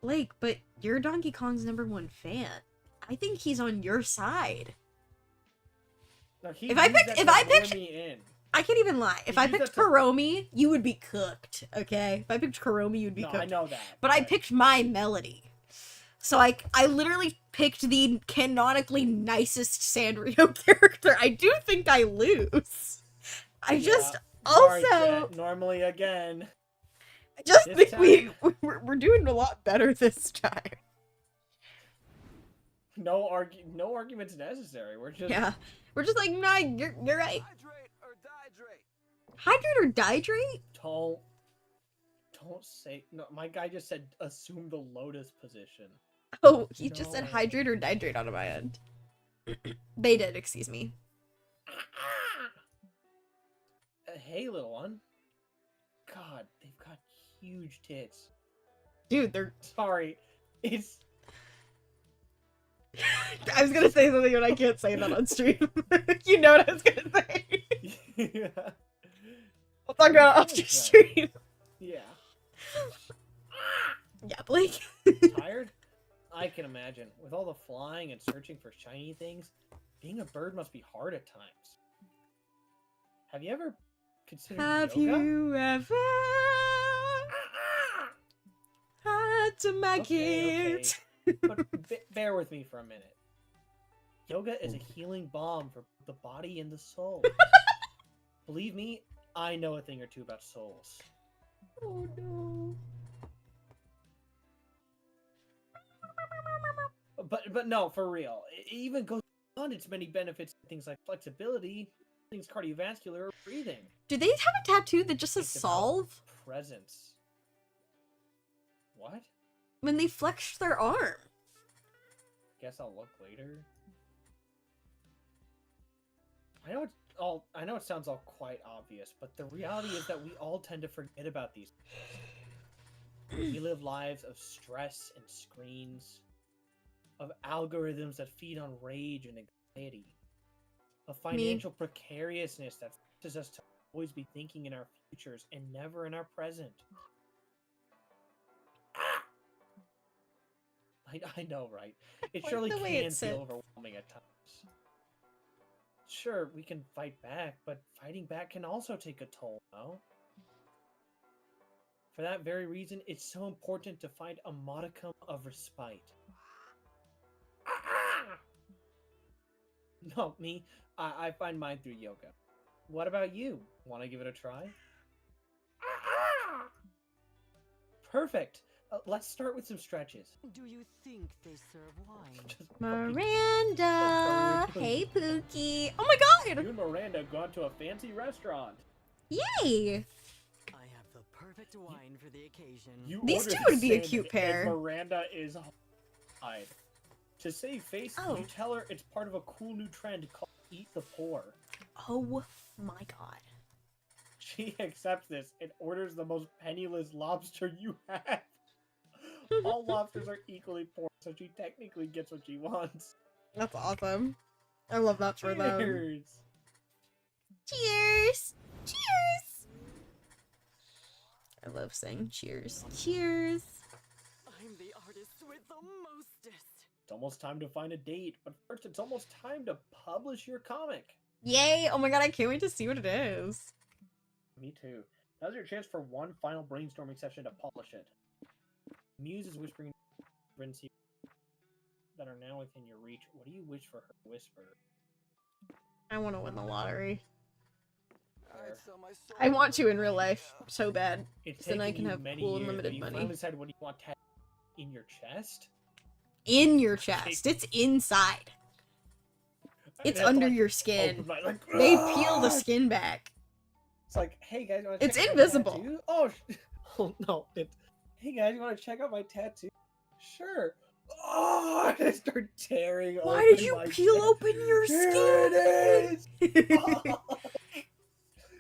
Blake, but you're Donkey Kong's #1 fan. I think he's on your side. No, he If I used picked- that if to I lure picked- me in. I can't even lie. If You I use picked that to- Kuromi, you would be cooked, okay? If I picked Kuromi, you'd be No, cooked. I know that. But I picked my melody. So I literally picked the canonically nicest Sanrio character. I do think I lose. I just Sorry, also chat. Normally again. I just This think we're doing a lot better this time. No arguments necessary. We're just Yeah. We're just like, nah, you're right. Hydrate or dihydrate. Hydrate or dihydrate? don't say no. My guy just said assume the lotus position. Oh, he just said No. hydrate or dihydrate on my end. They did, excuse me. Hey, little one. God, they've got huge tits. Dude, they're Sorry, it's I was gonna say something, but I can't say that on stream. You know what I was gonna say. yeah. I'll talk about it off your stream. Yeah. Yeah, Blake. Tired? I can imagine. With all the flying and searching for shiny things, being a bird must be hard at times. Have you ever considered Have yoga? you ever had some my Okay, kids? But bear with me for a minute. Yoga is a healing balm for the body and the soul. Believe me, I know a thing or two about souls. Oh no. But no, for real. It even goes beyond its many benefits, things like flexibility, things cardiovascular, or breathing. Do they have a tattoo that just says It's about solve presence. What? when they flex their arm? Guess I'll look later. I know it sounds all quite obvious, but the reality is that we all tend to forget about these things. We live lives of stress and screens, of algorithms that feed on rage and anxiety, of financial precariousness that forces us to always be thinking in our futures and never in our present. Ah! I know, right? It Like surely the way it can sits. feel overwhelming at times. Sure, we can fight back, but fighting back can also take a toll, no? For that very reason, it's so important to find a modicum of respite. Ah! No, me, I find mine through yoga. What about you? Want to give it a try? Ah! Perfect. Let's start with some stretches. Do you think they serve wine? Just fucking- Miranda! Sorry, Hey, you're doing- Pookie! Oh my god! You and Miranda have gone to a fancy restaurant. Yay! I have the perfect wine for the occasion. You These order two the would be a same, cute and pair. Miranda is horrified. To save face, Oh. you tell her it's part of a cool new trend called Eat the Poor. Oh my god. She accepts this and orders the most penniless lobster you have. All lobsters are equally poor, so she technically gets what she wants. That's awesome. I love that for them. Cheers! Cheers! Cheers! I love saying cheers. Cheers! I'm the artist with the mostest. It's almost time to find a date, but first it's almost time to publish your comic. Yay! Oh my god, I can't wait to see what it is. Me too. Now's your chance for one final brainstorming session to polish it. Muse is whispering friends here that are now within your reach. What do you wish for her to whisper? I want to win the lottery. I'd sell my soul I want for to in real life so bad. It's So then I taken can you have many cool years, but unlimited you money. finally decided what do you want tattooed in your chest? In your chest. It's inside. It's And under like, your skin. open my- like, They peel the "Ah!" skin back. It's like, hey guys, wanna It's check out my invisible. tattoo? Oh, oh no! It's hey guys, you want to check out my tattoo? Sure. Oh, I start tearing. Why open did you my peel chest. open your Here skin? it is. Oh.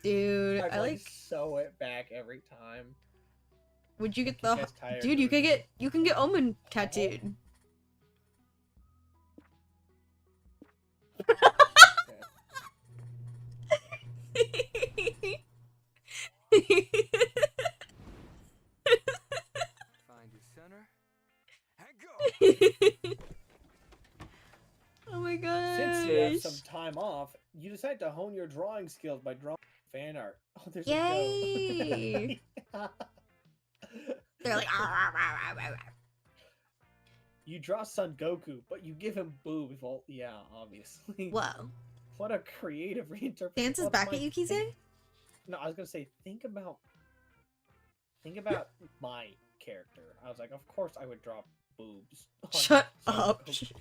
Dude, I'd I like. sew it back every time. Would you get It the? gets tired Dude, you doing can get Omen tattooed. Find your center. And go. Oh my god. Since you have some time off, you decide to hone your drawing skills by drawing fan art. Oh, there's Yay! a goat. They're like. "Ah, rah, rah, rah, rah, rah." You draw Son Goku, but you give him boobs. Well, yeah, obviously. Whoa. What a creative reinterpretation. Dance is back at you, Kise? No, I was gonna say, think about my character. I was like, of course I would draw boobs. on Shut Son up. Goku. Shut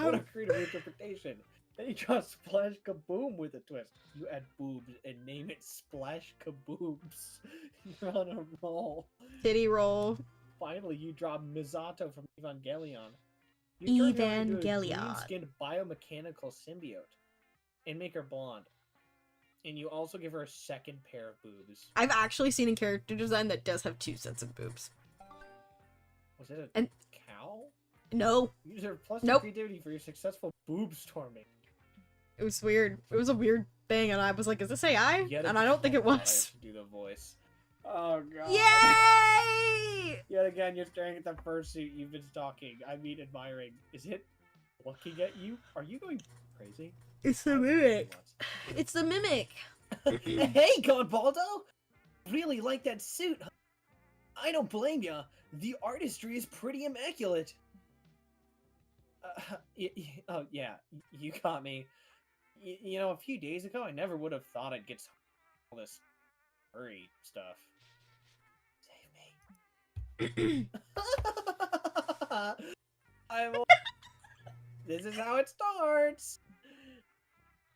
What a up. creative interpretation. Then you draw Splash Kaboom with a twist. You add boobs and name it Splash Kaboobs. You're on a roll. Titty roll. Finally, you draw Misato from Evangelion. You turn her into a Evangelion. green-skinned biomechanical symbiote and make her blonde. And you also give her a second pair of boobs. I've actually seen a character design that does have 2 sets of boobs. Was it a And- cow? No, You deserve plus Nope. creativity for your successful boob storming. it was weird. It was a weird thing, and I was like, "Is this AI?" Yet And I don't think it oh God, I was. have to do the voice. Oh god. Yay! Yet again, you're staring at the fursuit you've been stalking. I mean, admiring. Is it looking at you? Are you going crazy? It's the mimic. It's the mimic. Hey, Godbaldo! Really like that suit. Huh? I don't blame ya. The artistry is pretty immaculate. Oh yeah, you got me. You know, a few days ago, I never would have thought I'd get all this furry stuff. Save me. This is how it starts.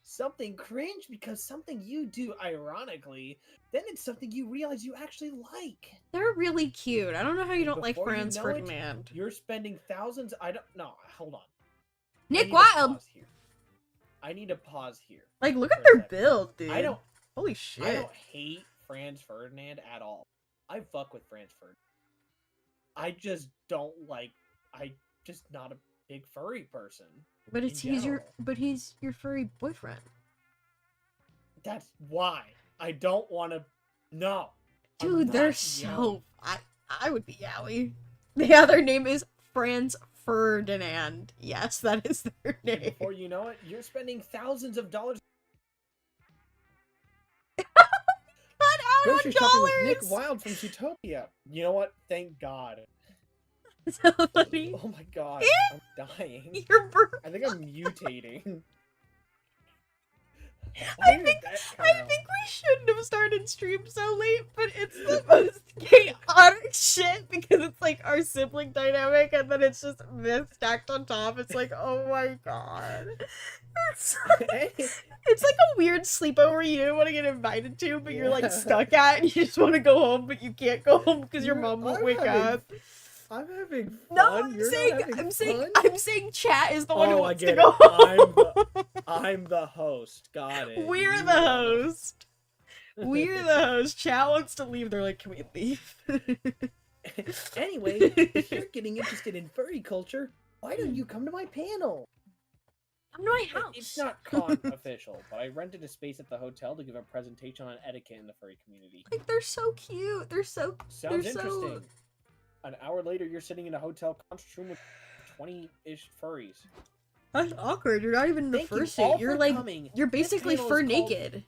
Something cringe because something you do ironically, then it's something you realize you actually like. They're really cute. I don't know how you And don't like before you Franz know it, Ferdinand. You're spending thousands. I don't. No, hold on. I Nick need to Wilde. pause here. I need to pause here. Like, look at for a their second. build, dude. I don't. Holy I shit. don't hate Franz Ferdinand at all. I fuck with Franz Ferdinand. I just don't like. I just not a big furry person. But it's he's your furry boyfriend. That's why I don't want to. No, dude, they're so. I would be yaoi. Yeah, their name is Franz Ferdinand. Yes, that is their name. Before you know it, you're spending thousands of dollars. Grocery shopping with Nick Wilde from Zootopia. You know what? Thank God. So funny. Oh my God, I'm dying. You're I think I'm mutating. I think we shouldn't have started stream so late, but it's the most chaotic shit because it's like our sibling dynamic and then it's just this stacked on top. It's like, oh my God. It's like a weird sleepover you don't want to get invited to, but you're like stuck at and you just want to go home, but you can't go home because your mom won't wake up. I'm having fun. No, I'm saying chat is the one who wants to go home. I'm the host. Got it. We're the host. We're the host. Chat wants to leave. They're like, can we leave? Anyway, if you're getting interested in furry culture, why don't you come to my panel? Come to my house. It's not con official, but I rented a space at the hotel to give a presentation on etiquette in the furry community. Like, they're so cute. Sounds interesting. An hour later, you're sitting in a hotel conference room with 20-ish furries. That's awkward. You're not even in the fursuit. You're like, you're basically fur naked.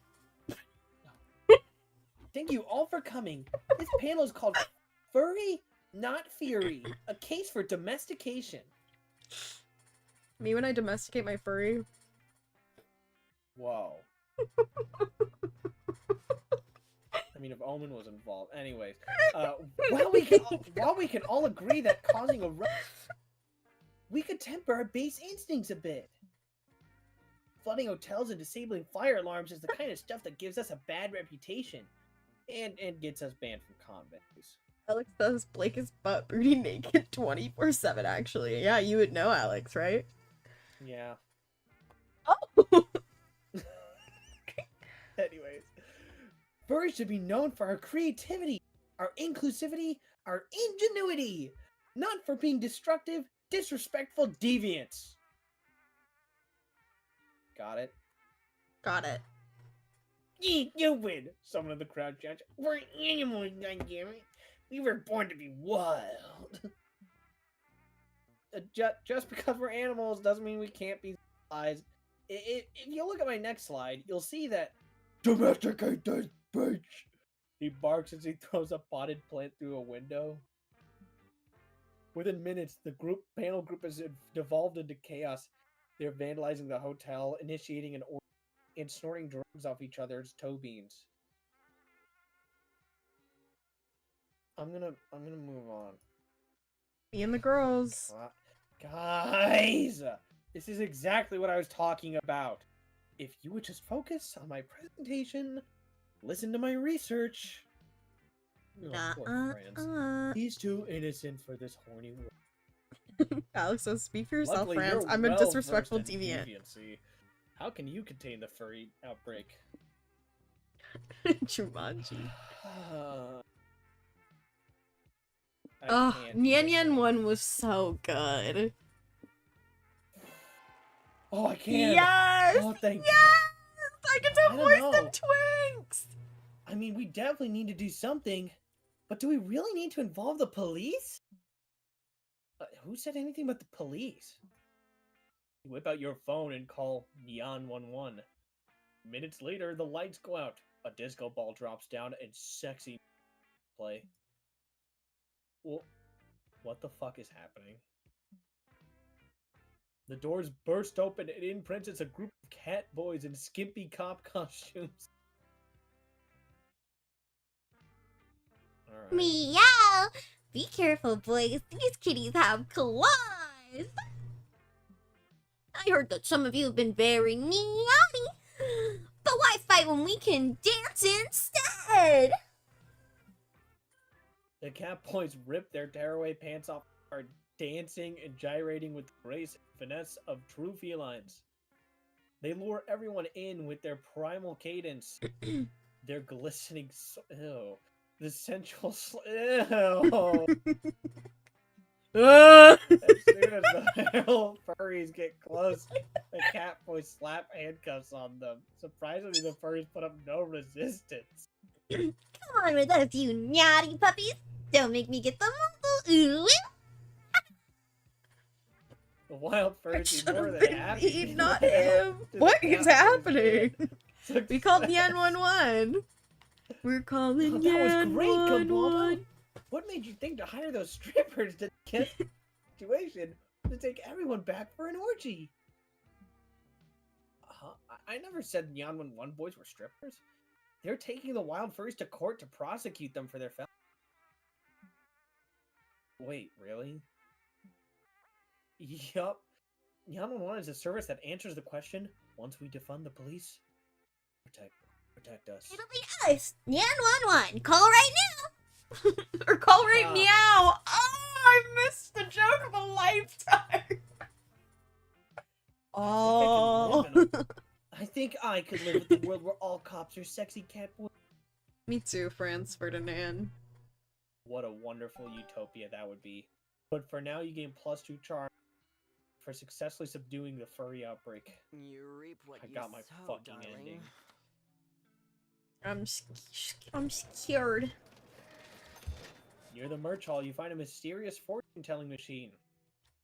Thank you all for coming. This panel is called Furry, Not Fury, a case for domestication. Me when I domesticate my furry. Whoa. I mean, if Omen was involved. Anyways, while we can all agree that causing a rush, we could temper our base instincts a bit. Flooding hotels and disabling fire alarms is the kind of stuff that gives us a bad reputation, and gets us banned from convents. Alex says Blake is butt booty naked 24/7. Actually, yeah, you would know Alex, right? Yeah. Oh. Anyways. Furries should be known for our creativity, our inclusivity, our ingenuity, not for being destructive, disrespectful deviants. Got it? Got it. You win! Someone in the crowd shouts, "We're animals, goddammit! We were born to be wild!" Just because we're animals doesn't mean we can't be civilized. If you look at my next slide, you'll see that domesticate this bitch! He barks as he throws a potted plant through a window. Within minutes, the panel group has devolved into chaos. They're vandalizing the hotel, initiating an orgy, and snorting drugs off each other's toe beans. I'm gonna move on. Me and the girls. Guys! This is exactly what I was talking about. If you would just focus on my presentation, listen to my research. Oh, poor Franz. He's too innocent for this horny world. Alex says, speak for yourself, Luckily, Franz. I'm a disrespectful deviant. How can you contain the furry outbreak? Jumanji. Oh, Nyan Nyan 1 was so good. Oh, I can't. Yes! Oh, thank yes! God. I get to voice them Twinks! I mean, we definitely need to do something, but do we really need to involve the police? Who said anything about the police? You whip out your phone and call Neon 11. Minutes later, the lights go out. A disco ball drops down and sexy play. Well, what the fuck is happening? The doors burst open and in prints a group of cat boys in skimpy cop costumes. Alright. Meow! Be careful, boys. These kitties have claws! I heard that some of you have been very meowing. But why fight when we can dance instead? The cat boys rip their tearaway pants off, are dancing and gyrating with the grace and finesse of true felines. They lure everyone in with their primal cadence. Their glistening ew. The sensual ew. As soon as the While furries get close, the cat boys slap handcuffs on them. Surprisingly, the furries put up no resistance. Come on with us, you naughty puppies. Don't make me get the muscle. Ooh. The wild I furries should seem more have than been happy. me, to not let out him. to the What cat is boys' happening? bed. We called Success. 911. We're calling Oh, that was great, Gumbaldo. 911. What made you think to hire those strippers to get the situation to take everyone back for an orgy? I never said 911 boys were strippers. They're taking the wild furries to court to prosecute them for their felony. Wait, really? Yup. 911 is a service that answers the question, once we defund the police, protect us. It'll be us. 911. Call right now. Or call right Ah. meow. Oh, I missed the joke of a lifetime. Oh. I think I could live in a world where all cops are sexy cat boys. Me too, Franz Ferdinand. What a wonderful utopia that would be. But for now, you gain +2 charm for successfully subduing the furry outbreak. You reap what I you got my sow, fucking darling. ending. I'm scared. Near the merch hall, you find a mysterious fortune-telling machine.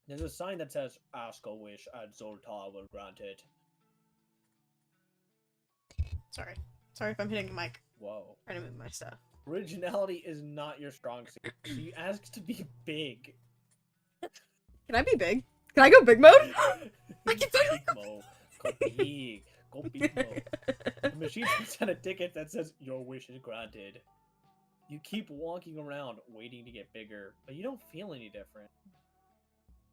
There's a sign that says, "Ask a wish and Zoltar will grant it." Sorry if I'm hitting the mic. Whoa. Trying to move my stuff. Originality is not your strong suit, so you ask to be big. Can I be big? Can I go big mode? I can finally Big Mo. Go big. Go big Mo. The machine puts out a ticket that says, "Your wish is granted." You keep walking around, waiting to get bigger, but you don't feel any different.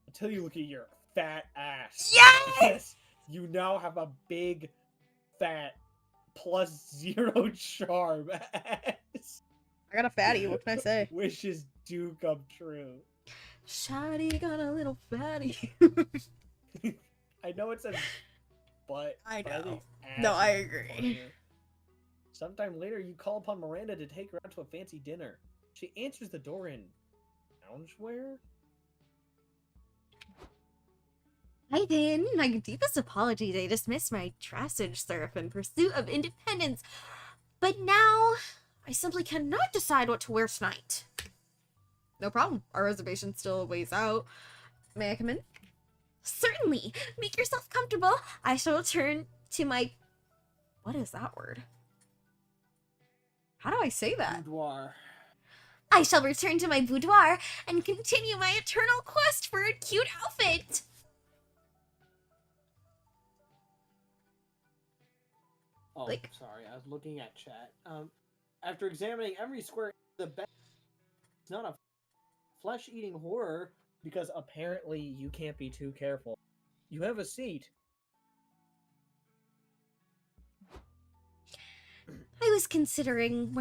Until you look at your fat ass. Yes! You now have a big, fat, +0 charm ass. I got a fatty. What can I say? Wishes do come true. Shawty got a little fatty. I know it says butt. I but know. think No, ass I is agree. funnier. Sometime later, you call upon Miranda to take her out to a fancy dinner. She answers the door in loungewear. Ivan, my deepest apologies. I dismissed my dressage surf in pursuit of independence. But now, I simply cannot decide what to wear tonight. No problem. Our reservation still weighs out. May I come in? Certainly. Make yourself comfortable. I shall return to my... What is that word? How do I say that? Boudoir. I shall return to my boudoir and continue my eternal quest for a cute outfit. Oh, Like- sorry, I was looking at chat. After examining every square inch of the bed, it's not a flesh-eating horror. Because apparently you can't be too careful. You have a seat. I was considering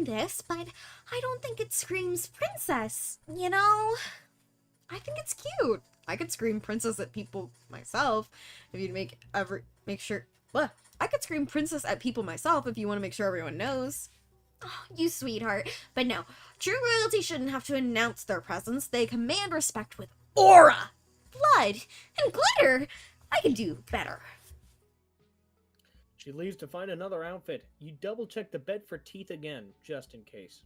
this, but I don't think it screams princess, you know? I think it's cute. I could scream princess at people myself if you'd make sure. What? I could scream princess at people myself if you want to make sure everyone knows. Oh, you sweetheart. But no, true royalty shouldn't have to announce their presence. They command respect with aura, blood, and glitter. I can do better. She leaves to find another outfit. You double check the bed for teeth again, just in case.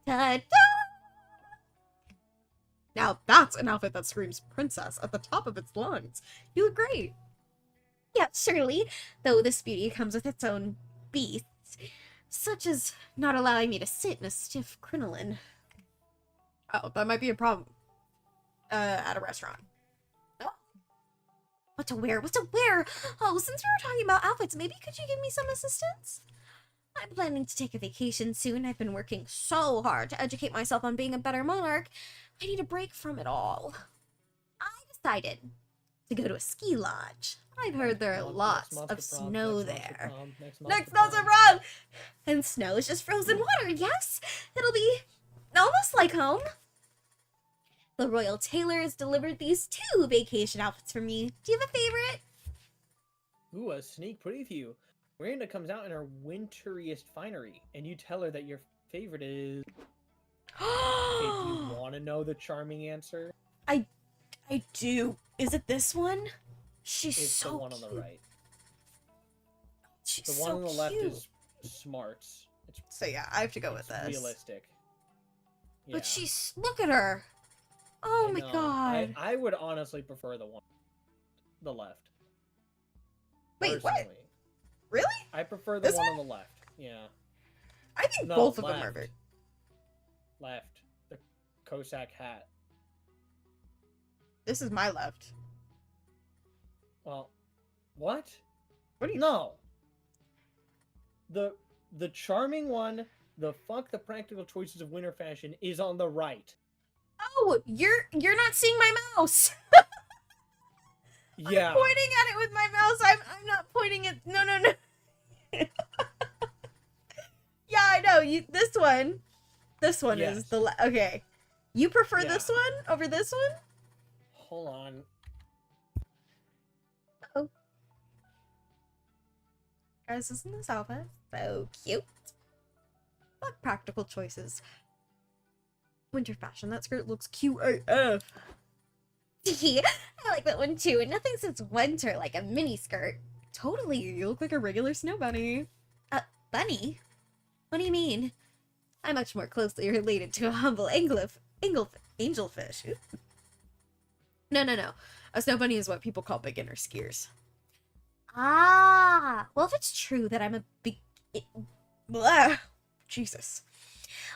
Ta-da! Now that's an outfit that screams princess at the top of its lungs. You look great. Yeah, surely, though this beauty comes with its own beasts, such as not allowing me to sit in a stiff crinoline. Oh, that might be a problem. At a restaurant. What to wear? What to wear? Oh, since we were talking about outfits, maybe could you give me some assistance? I'm planning to take a vacation soon. I've been working so hard to educate myself on being a better monarch. I need a break from it all. I decided to go to a ski lodge. I've heard there are lots month of to prom, snow next month to there. prom, Next to month's a prom. run! And snow is just frozen water, yes? It'll be almost like home. The royal tailor has delivered these 2 vacation outfits for me. Do you have a favorite? Ooh, a sneak preview. Miranda comes out in her winteriest finery, and you tell her that your favorite is... Okay, do you want to know the charming answer? I do. Is it this one? She's It's so the one on the cute. right. She's The so one on the left cute. is smarts. It's, So yeah, I have to go with it's this. realistic. Yeah. But she's look at her. Oh I my know. god. I would honestly prefer the left. Wait, what? Personally. Really? I prefer the This one one? on the left. Yeah. I think No, both of them are left. very. Left. The Cossack hat. This is my left. Well, what? What do you? No. The charming one, the fuck the practical choices of winter fashion is on the right. Oh, you're not seeing my mouse. Yeah. I'm pointing at it with my mouse. I'm not pointing at. No. Yeah, I know. This one. This one Yes. is the okay. You prefer Yeah. this one over this one? Hold on. Oh. Guys, isn't this outfit so cute? Fuck practical choices. Winter fashion. That skirt looks cute AF. I like that one too. And nothing says winter like a mini skirt. Totally. You look like a regular snow bunny. Bunny? What do you mean? I'm much more closely related to a humble angelfish. Ooh. No. A snow bunny is what people call beginner skiers. Ah, well, if it's true that I'm a Blah. Jesus.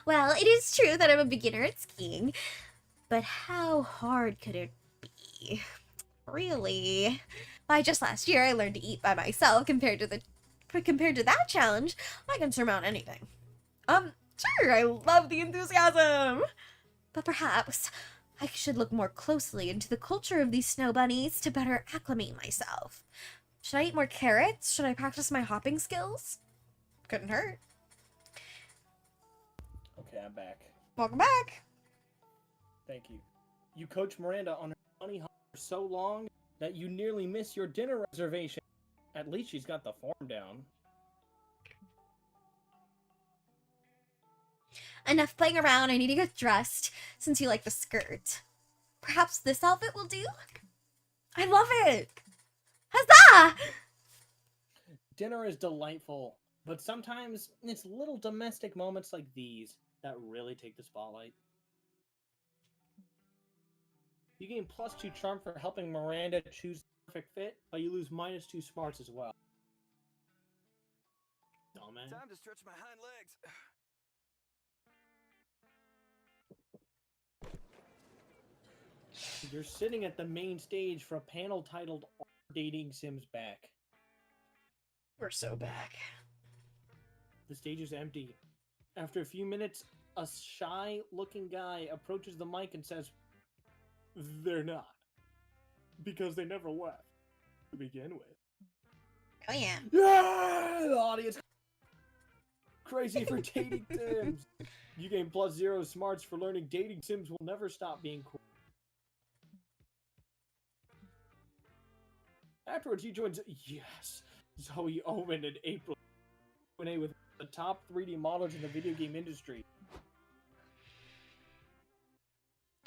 well, it is true that I'm a beginner at skiing, but how hard could it be? Really? Why, just last year I learned to eat by myself. Compared to that challenge, I can surmount anything. Sure, I love the enthusiasm. But perhaps I should look more closely into the culture of these snow bunnies to better acclimate myself. Should I eat more carrots? Should I practice my hopping skills? Couldn't hurt. Okay, I'm back. Welcome back. Thank you. You coach Miranda on her bunny hop for so long that you nearly miss your dinner reservation. At least she's got the form down. Enough playing around, I need to get dressed since you like the skirt. Perhaps this outfit will do? I love it. Huzzah! Dinner is delightful, but sometimes it's little domestic moments like these that really take the spotlight. You gain +2 charm for helping Miranda choose the perfect fit, but you lose -2 smarts as well. Oh man. Time to stretch my hind legs. You're sitting at the main stage for a panel titled "Are Dating Sims Back?" We're so back. The stage is empty. After a few minutes, a shy-looking guy approaches the mic and says, "They're not. Because they never left to begin with." Oh yeah. Yeah! The audience crazy for dating sims. You gain +0 smarts for learning dating sims will never stop being cool. Afterwards, he joins Zoe, Owen, and April Q&A with the top 3D models in the video game industry.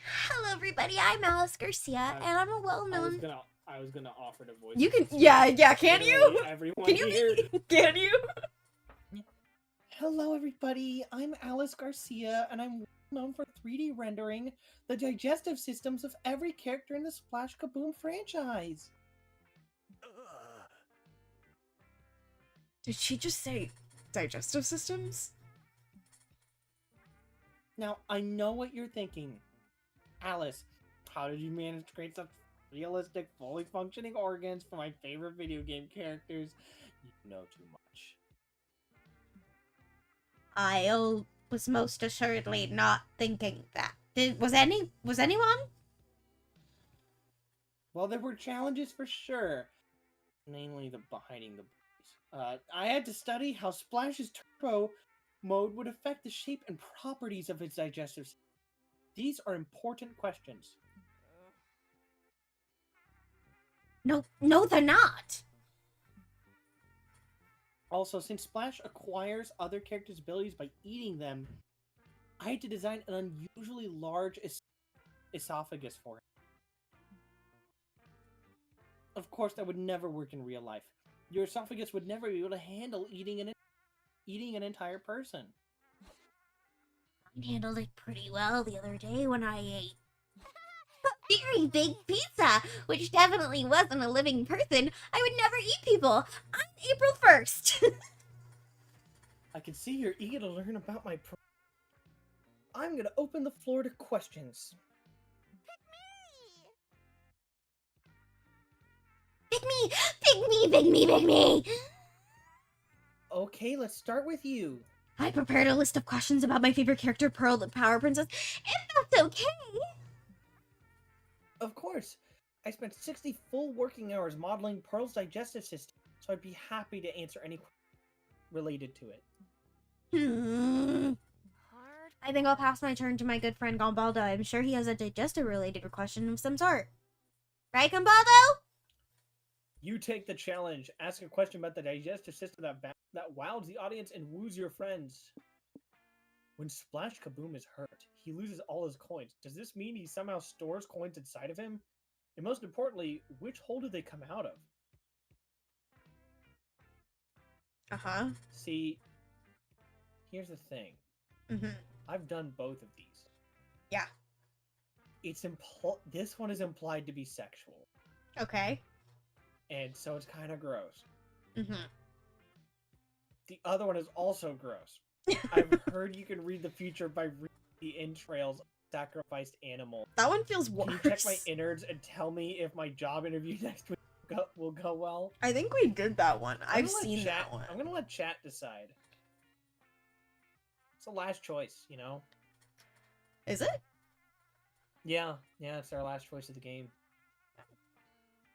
Hello, everybody. I'm Alice Garcia, and I'm a well-known. I was gonna offer to voice. You can, this. yeah. Can you? Literally everyone Can you? here. Can you? Hello, everybody. I'm Alice Garcia, and I'm known for 3D rendering the digestive systems of every character in the Splash Kaboom franchise. Did she just say digestive systems? Now, I know what you're thinking. Alice, how did you manage to create such realistic, fully functioning organs for my favorite video game characters? You know too much. I was most assuredly not thinking that. Was anyone? Well, there were challenges for sure. Namely, the hiding the boys. I had to study how Splash's turbo mode would affect the shape and properties of its digestive system. These are important questions. No, they're not. Also, since Splash acquires other characters' abilities by eating them, I had to design an unusually large esophagus for him. Of course, that would never work in real life. Your esophagus would never be able to handle eating an entire person. I handled it pretty well the other day when I ate a very big pizza, which definitely wasn't a living person. I would never eat people. I'm April 1st. I can see you're eager to learn about my I'm gonna open the floor to questions. Pick me! Pick me! Pick me! Pick me! Okay, let's start with you. I prepared a list of questions about my favorite character, Pearl the Power Princess, if that's okay. Of course. I spent 60 full working hours modeling Pearl's digestive system, so I'd be happy to answer any related to it. Hard. I think I'll pass my turn to my good friend Gombaldo. I'm sure he has a digestive-related question of some sort. Right, Gombaldo? You take the challenge. Ask a question about the digestive system that wows the audience and woos your friends. When Splash Kaboom is hurt, he loses all his coins. Does this mean he somehow stores coins inside of him? And most importantly, which hole do they come out of? Uh-huh. See, here's the thing. Mm-hmm. I've done both of these. Yeah. This one is implied to be sexual. Okay. And so it's kind of gross. Mm-hmm. The other one is also gross. I've heard you can read the future by reading the entrails of sacrificed animals. That one feels worse. Can you check my innards and tell me if my job interview next week will go well? I think we did that one. I'm I've gonna let seen chat, that one. I'm gonna let chat decide. It's the last choice, you know? Is it? Yeah, it's our last choice of the game.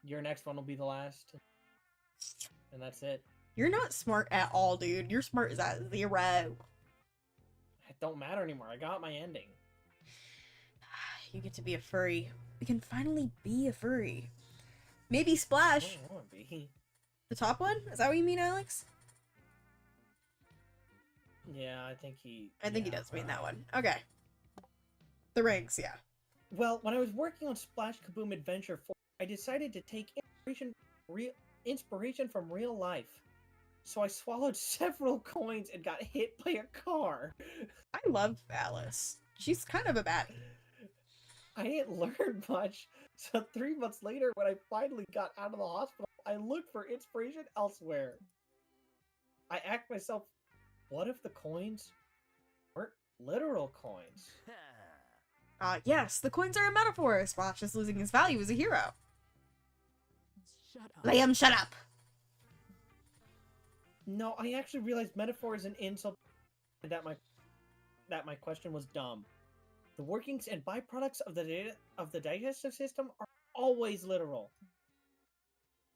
Your next one will be the last. And that's it. You're not smart at all, dude. Your smart is at 0. It don't matter anymore. I got my ending. You get to be a furry. We can finally be a furry. Maybe Splash. I don't want to be. The top one? Is that what you mean, Alex? Yeah, I think he does mean that one. Okay. The rings, yeah. Well, when I was working on Splash Kaboom Adventure 4, I decided to take inspiration from real life. So I swallowed several coins and got hit by a car. I love Alice. She's kind of a baddie. I didn't learn much, so 3 months later, when I finally got out of the hospital, I looked for inspiration elsewhere. I asked myself, what if the coins weren't literal coins? Yes, the coins are a metaphor. Splash is losing his value as a hero. Shut up. Liam, shut up. No, I actually realized metaphor is an insult, and that my question was dumb. The workings and byproducts of the digestive system are always literal.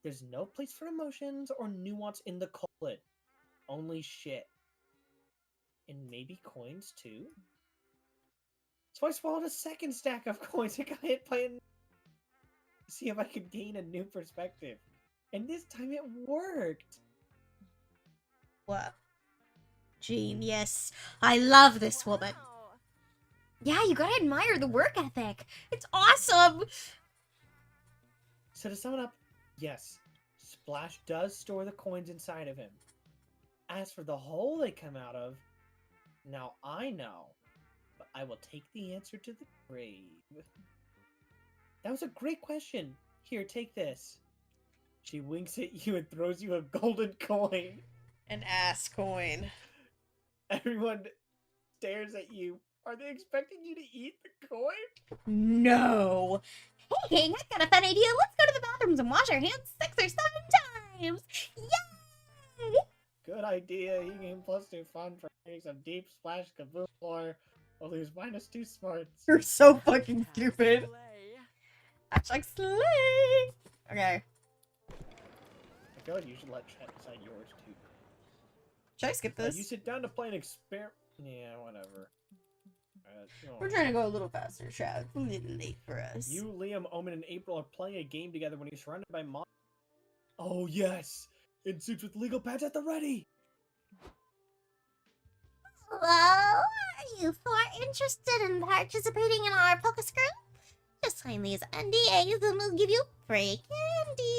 There's no place for emotions or nuance in the colon. Only shit. And maybe coins too? So I swallowed a second stack of coins and got hit by see if I could gain a new perspective. And this time it worked. What? Genius. I love this woman. Wow. Yeah, you gotta admire the work ethic. It's awesome. So to sum it up, yes, Splash does store the coins inside of him. As for the hole they come out of, now I know, but I will take the answer to the grave. That was a great question. Here, take this. She winks at you and throws you a golden coin. An ass coin. Everyone stares at you. Are they expecting you to eat the coin? No. Hey, King, I got a fun idea. Let's go to the bathrooms and wash our hands 6 or 7 times. Yay! Good idea. You gain +2 fun for getting some deep Splash Kaboom or will lose -2 smarts. You're so fucking stupid. Slay. Hashtag slay. Okay. I feel like you should let chat decide yours too. Should I skip You this? sit down to play an experiment. Yeah, whatever. We're trying to go a little faster, Chad. It's a little late for us. You, Liam, Omen, and April are playing a game together when you're surrounded by monsters. Oh yes! In suits with legal pads at the ready! Hello? Are you 4 interested in participating in our focus group? Just sign these NDAs and we'll give you free candy.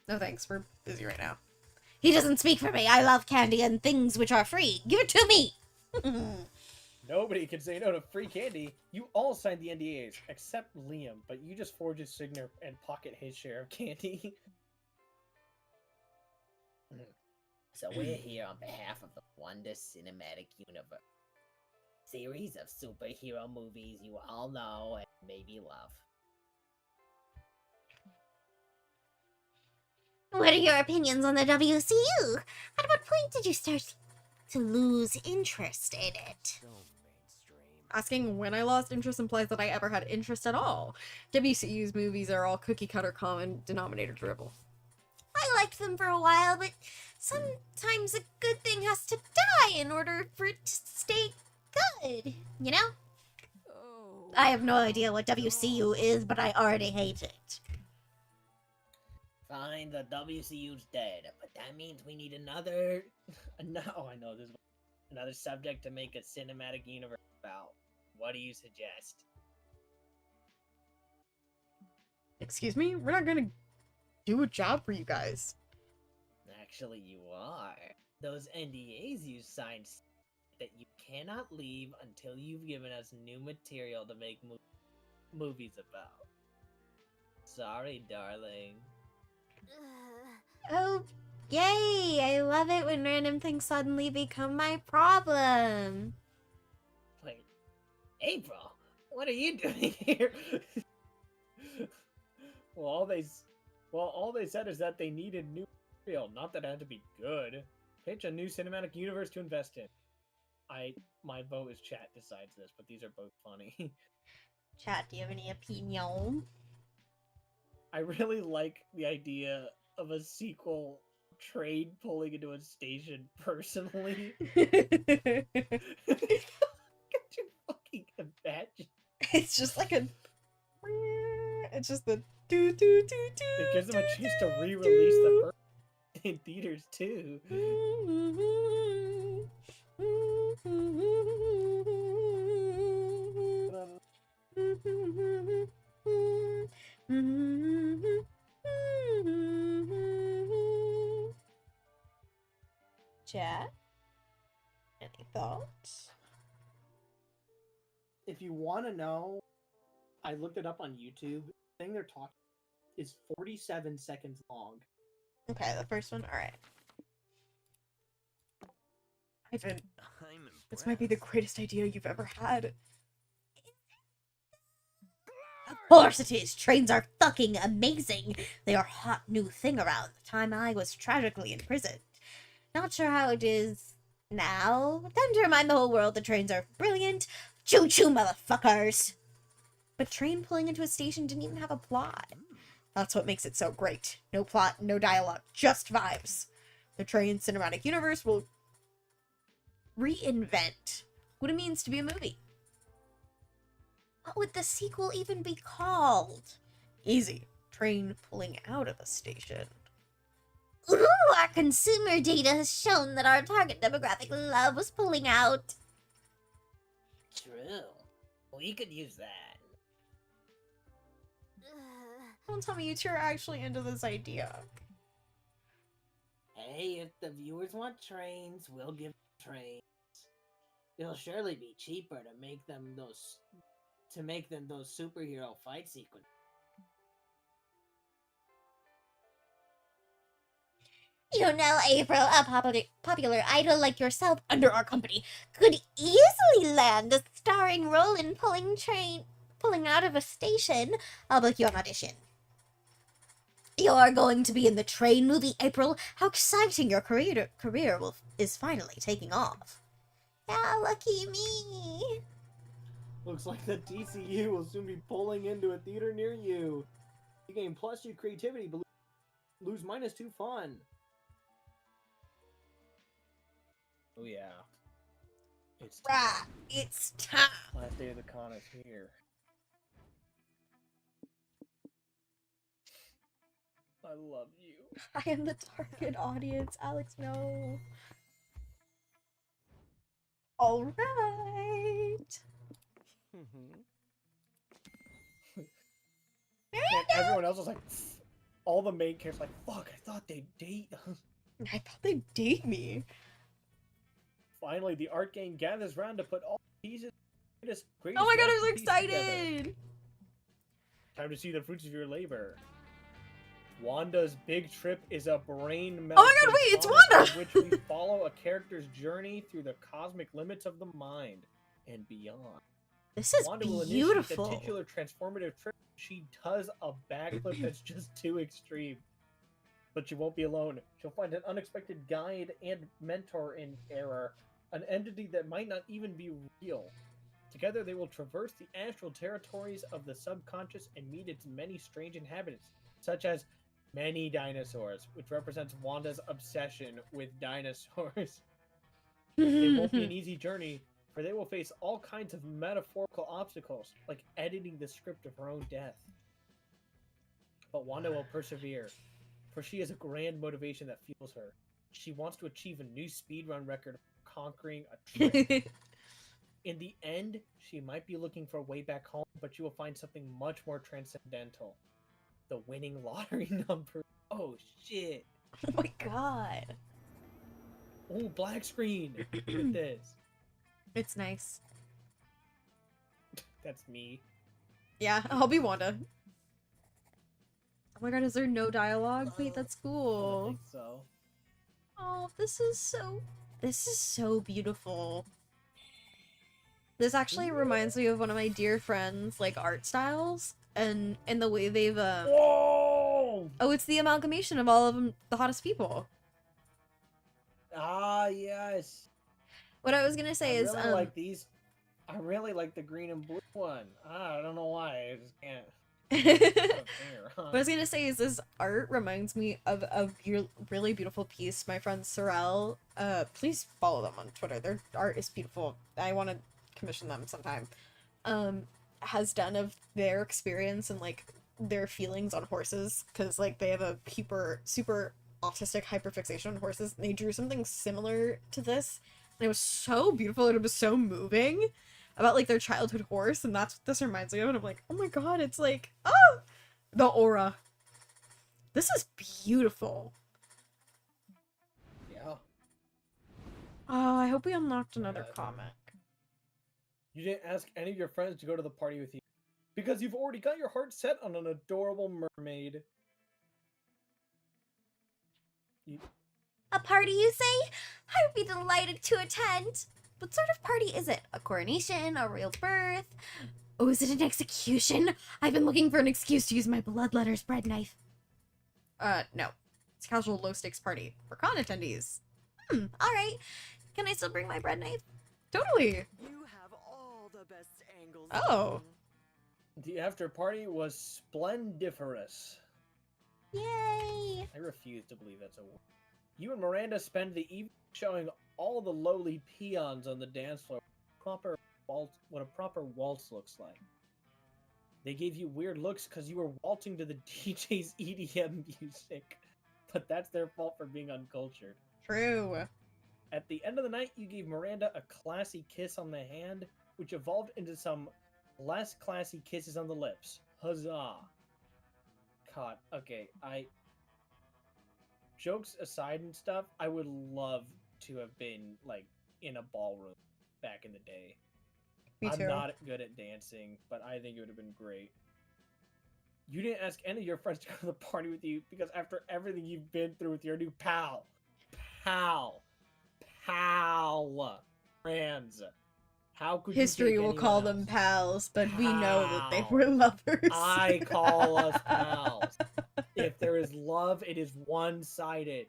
No thanks, we're busy right now. He doesn't speak for me. I love candy and things which are free. Give it to me. Nobody can say no to free candy. You all signed the NDAs, except Liam, but you just forged his signature and pocket his share of candy. So we're here on behalf of the Wonder Cinematic Universe. Series of superhero movies you all know and maybe love. What are your opinions on the WCU? At what point did you start to lose interest in it? So mainstream. Asking when I lost interest implies that I ever had interest at all. WCU's movies are all cookie cutter common denominator dribble. I liked them for a while, but sometimes a good thing has to die in order for it to stay good, you know? Oh. I have no idea what WCU is, but I already hate it. Fine, the WCU's dead, but that means we need another... No, I know this. another subject to make a cinematic universe about. What do you suggest? Excuse me? We're not gonna do a job for you guys. Actually, you are. Those NDAs you signed say that you cannot leave until you've given us new material to make movies about. Sorry, darling. Oh, yay! I love it when random things suddenly become my problem. Wait, April, what are you doing here? Well, all they said is that they needed new material, not that it had to be good. Pitch a new cinematic universe to invest in. My vote is chat decides this, but these are both funny. Chat, do you have any opinion? I really like the idea of a sequel train pulling into a station personally. Could you fucking imagine? It's just like a... It's just the... Do, do, do, do, It gives them a chance to do, re-release the do. first in theaters too. Chat? Any thoughts? If you want to know, I looked it up on YouTube. The thing they're talking is 47 seconds long. Okay, the first one? Alright. Ivan, I'm this might be the impressed. greatest idea you've ever had. Of course it is! Trains are fucking amazing! They are a hot new thing around the time I was tragically in prison. Not sure how it is now. Time to remind the whole world the trains are brilliant. Choo-choo, motherfuckers! But train pulling into a station didn't even have a plot. That's what makes it so great. No plot, no dialogue, just vibes. The train cinematic universe will reinvent what it means to be a movie. What would the sequel even be called? Easy. Train pulling out of a station. Ooh, our consumer data has shown that our target demographic loves pulling out. True. We could use that. Don't tell me you two are actually into this idea. Hey, if the viewers want trains, we'll give them trains. It'll surely be cheaper to make them those superhero fight sequences. You know, April, a popular idol like yourself under our company could easily land a starring role in pulling out of a station. I'll book you an audition. You're going to be in the train movie, April. How exciting your career is finally taking off. Ah, lucky me. Looks like the DCU will soon be pulling into a theater near you. You gain +2 creativity, but lose -2 fun. Oh yeah. It's Right, it's time. last day of the con is here. I love you. I am the target audience, Alex, no. Alright. everyone else was like, all the main characters like, fuck, I thought they'd date. I thought they'd date me. Finally, the art gang gathers round to put all the pieces. Oh my god, I'm so masterpiece together. excited! Time to see the fruits of your labor. Wanda's Big Trip is a brain Oh my god, wait, it's Wanda! in which we follow a character's journey through the cosmic limits of the mind and beyond. This is Wanda will beautiful. initiate the titular transformative trip. She does a backflip that's just too extreme. But she won't be alone. She'll find an unexpected guide and mentor in Error, an entity that might not even be real. Together they will traverse the astral territories of the subconscious and meet its many strange inhabitants, such as many dinosaurs, which represents Wanda's obsession with dinosaurs. It won't be an easy journey, for they will face all kinds of metaphorical obstacles, like editing the script of her own death. But Wanda will persevere, for she has a grand motivation that fuels her. She wants to achieve a new speedrun record of conquering a trip. In the end, she might be looking for a way back home, but she will find something much more transcendental. The winning lottery number. Oh, shit. Oh my god. Oh, black screen. Look at this. It's nice. That's me. Yeah, I'll be Wanda. Oh my god, is there no dialogue? Wait, that's I don't cool. think so. Oh, this is so beautiful. This actually reminds me of one of my dear friends' like art styles and the way they've Whoa! oh, it's the amalgamation of all of them, the hottest people. Ah, yes. What I was gonna say I is really like these. I really like the green and blue one. I don't know why. I just can't. what I was gonna say is this art reminds me of a really beautiful piece my friend Sorel, please follow them on Twitter, their art is beautiful, I want to commission them sometime, has done of their experience and like their feelings on horses, because like they have a super autistic hyperfixation on horses, and they drew something similar to this, and it was so beautiful and it was so moving about like their childhood horse, and that's what this reminds me of, and I'm like, oh my god, it's like, oh, the aura. This is beautiful. Yeah. Oh, I hope we unlocked another Yeah. comic. You didn't ask any of your friends to go to the party with you because you've already got your heart set on an adorable mermaid. A party, you say? I would be delighted to attend. What sort of party is it? A coronation? A royal birth? Oh, is it an execution? I've been looking for an excuse to use my bloodletter's bread knife. No. It's a casual low-stakes party for con attendees. Alright. Can I still bring my bread knife? Totally. You have all the best angles. Oh. The after party was splendiferous. Yay! I refuse to believe that's a word. You and Miranda spend the evening showing all the lowly peons on the dance floor what a proper waltz looks like. They gave you weird looks because you were waltzing to the DJ's EDM music, but that's their fault for being uncultured. True. At the end of the night, you gave Miranda a classy kiss on the hand, which evolved into some less classy kisses on the lips. Huzzah! God, okay, jokes aside and stuff, I would love to have been, like, in a ballroom back in the day. Me too. I'm not good at dancing, but I think it would have been great. You didn't ask any of your friends to go to the party with you because after everything you've been through with your new pal, friends, how could History you will take call anyone them else? pals, but we know that they Pal. were lovers. I call us pals. If there is love, it is one-sided.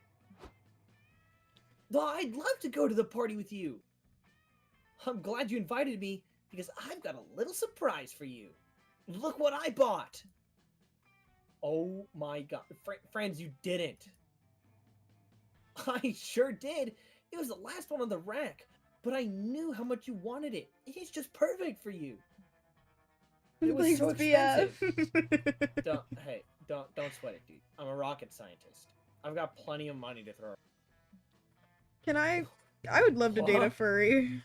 Well, I'd love to go to the party with you. I'm glad you invited me because I've got a little surprise for you. Look what I bought. Oh my god. Friends, you didn't. I sure did. It was the last one on the rack, but I knew how much you wanted it. It's just perfect for you. It was so expensive. Don't sweat it, dude. I'm a rocket scientist. I've got plenty of money to throw. Can I would love to date a What? furry.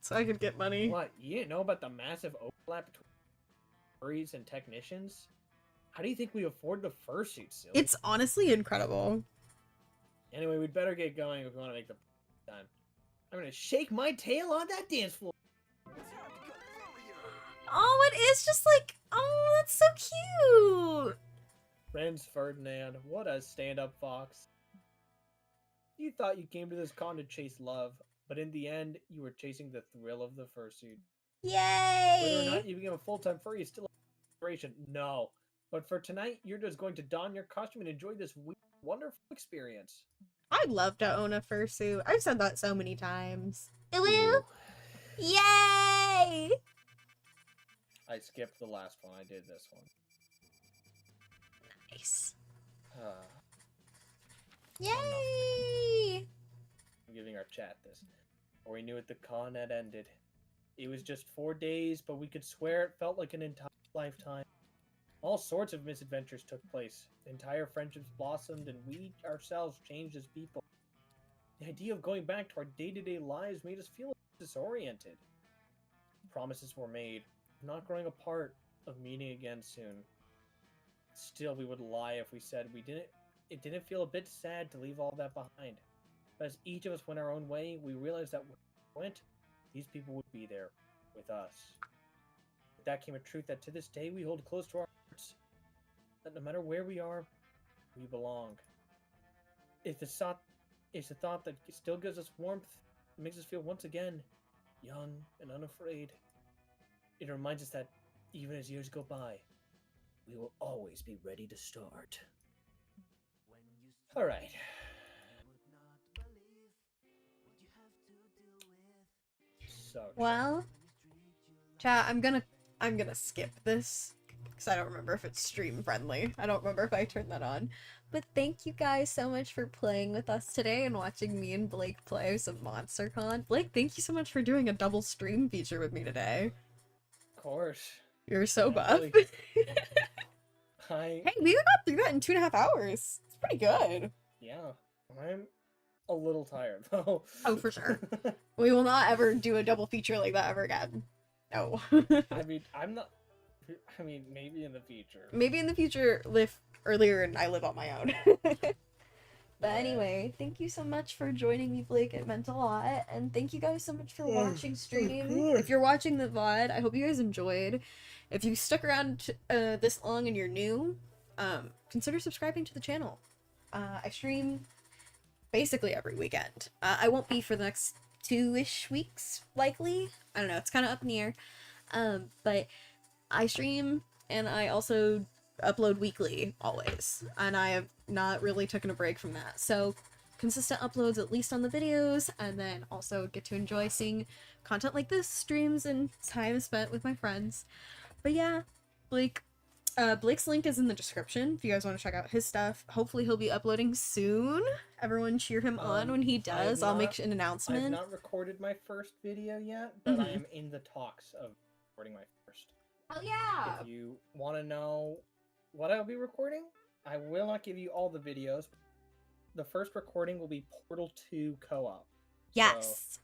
So I could get money. What? You didn't know about the massive overlap between furries and technicians? How do you think we afford the fursuit, silly? It's honestly incredible. Anyway, we'd better get going if we want to make the time. I'm gonna shake my tail on that dance floor. Oh, it is just like, oh, that's so cute. Friends Ferdinand, what a stand-up fox. You thought you came to this con to chase love, but in the end, you were chasing the thrill of the fursuit. Whether or Yay! not you became a full-time furry is still a consideration. No. But for tonight, you're just going to don your costume and enjoy this wonderful experience. I'd love to own a fursuit. I've said that so many times. Ooh. Yay! I skipped the last one. I did this one. Nice. Yay! Yay! I'm giving our chat this. Before we knew it, the con had ended. It was just 4 days, but we could swear it felt like an entire lifetime. All sorts of misadventures took place. Entire friendships blossomed, and we ourselves changed as people. The idea of going back to our day-to-day lives made us feel disoriented. Promises were made, of not growing apart, of meeting again soon. Still, we would lie if we said we didn't. It didn't feel a bit sad to leave all that behind. But as each of us went our own way, we realized that when we went, these people would be there, with us. With that came a truth that to this day we hold close to our hearts. That no matter where we are, we belong. It's a thought that still gives us warmth, and makes us feel once again, young and unafraid. It reminds us that, even as years go by, we will always be ready to start. Alright. So, Well, chat, I'm gonna skip this because I don't remember if it's stream friendly. I don't remember if I turned that on. But thank you guys so much for playing with us today and watching me and Blake play some MonsterCon. Blake, thank you so much for doing a double stream feature with me today. of course. You're so buff. Really. Hey, we got through that in 2.5 hours. It's pretty good. Yeah, I'm a little tired though. Oh, for sure. We will not ever do a double feature like that ever again. No. I mean, maybe in the future. Maybe in the future, live earlier and I live on my own. But anyway, thank you so much for joining me, Blake. It meant a lot. And thank you guys so much for watching stream. If you're watching the VOD, I hope you guys enjoyed. If you stuck around this long and you're new, consider subscribing to the channel. I stream basically every weekend. I won't be for the next 2-ish weeks, likely. I don't know, it's kind of up in the air. But I stream, and I also upload weekly, always. And I have not really taken a break from that. So, consistent uploads, at least on the videos, and then also get to enjoy seeing content like this, streams, and time spent with my friends. But yeah, Blake's link is in the description if you guys want to check out his stuff. Hopefully he'll be uploading soon. Everyone cheer him on when he does. I'll make an announcement. I've not recorded my first video yet, but I am in the talks of recording my first. Oh yeah! If you want to know what I'll be recording, I will not give you all the videos. The first recording will be Portal 2 co-op. Yes. So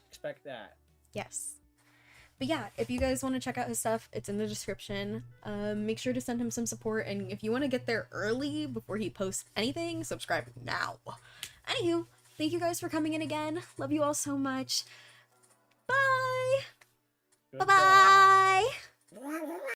expect that. Yes. But yeah, if you guys want to check out his stuff, it's in the description. Make sure to send him some support, and if you want to get there early before he posts anything, subscribe now. Anywho, thank you guys for coming in again. Love you all so much. Bye! Goodbye. Bye-bye!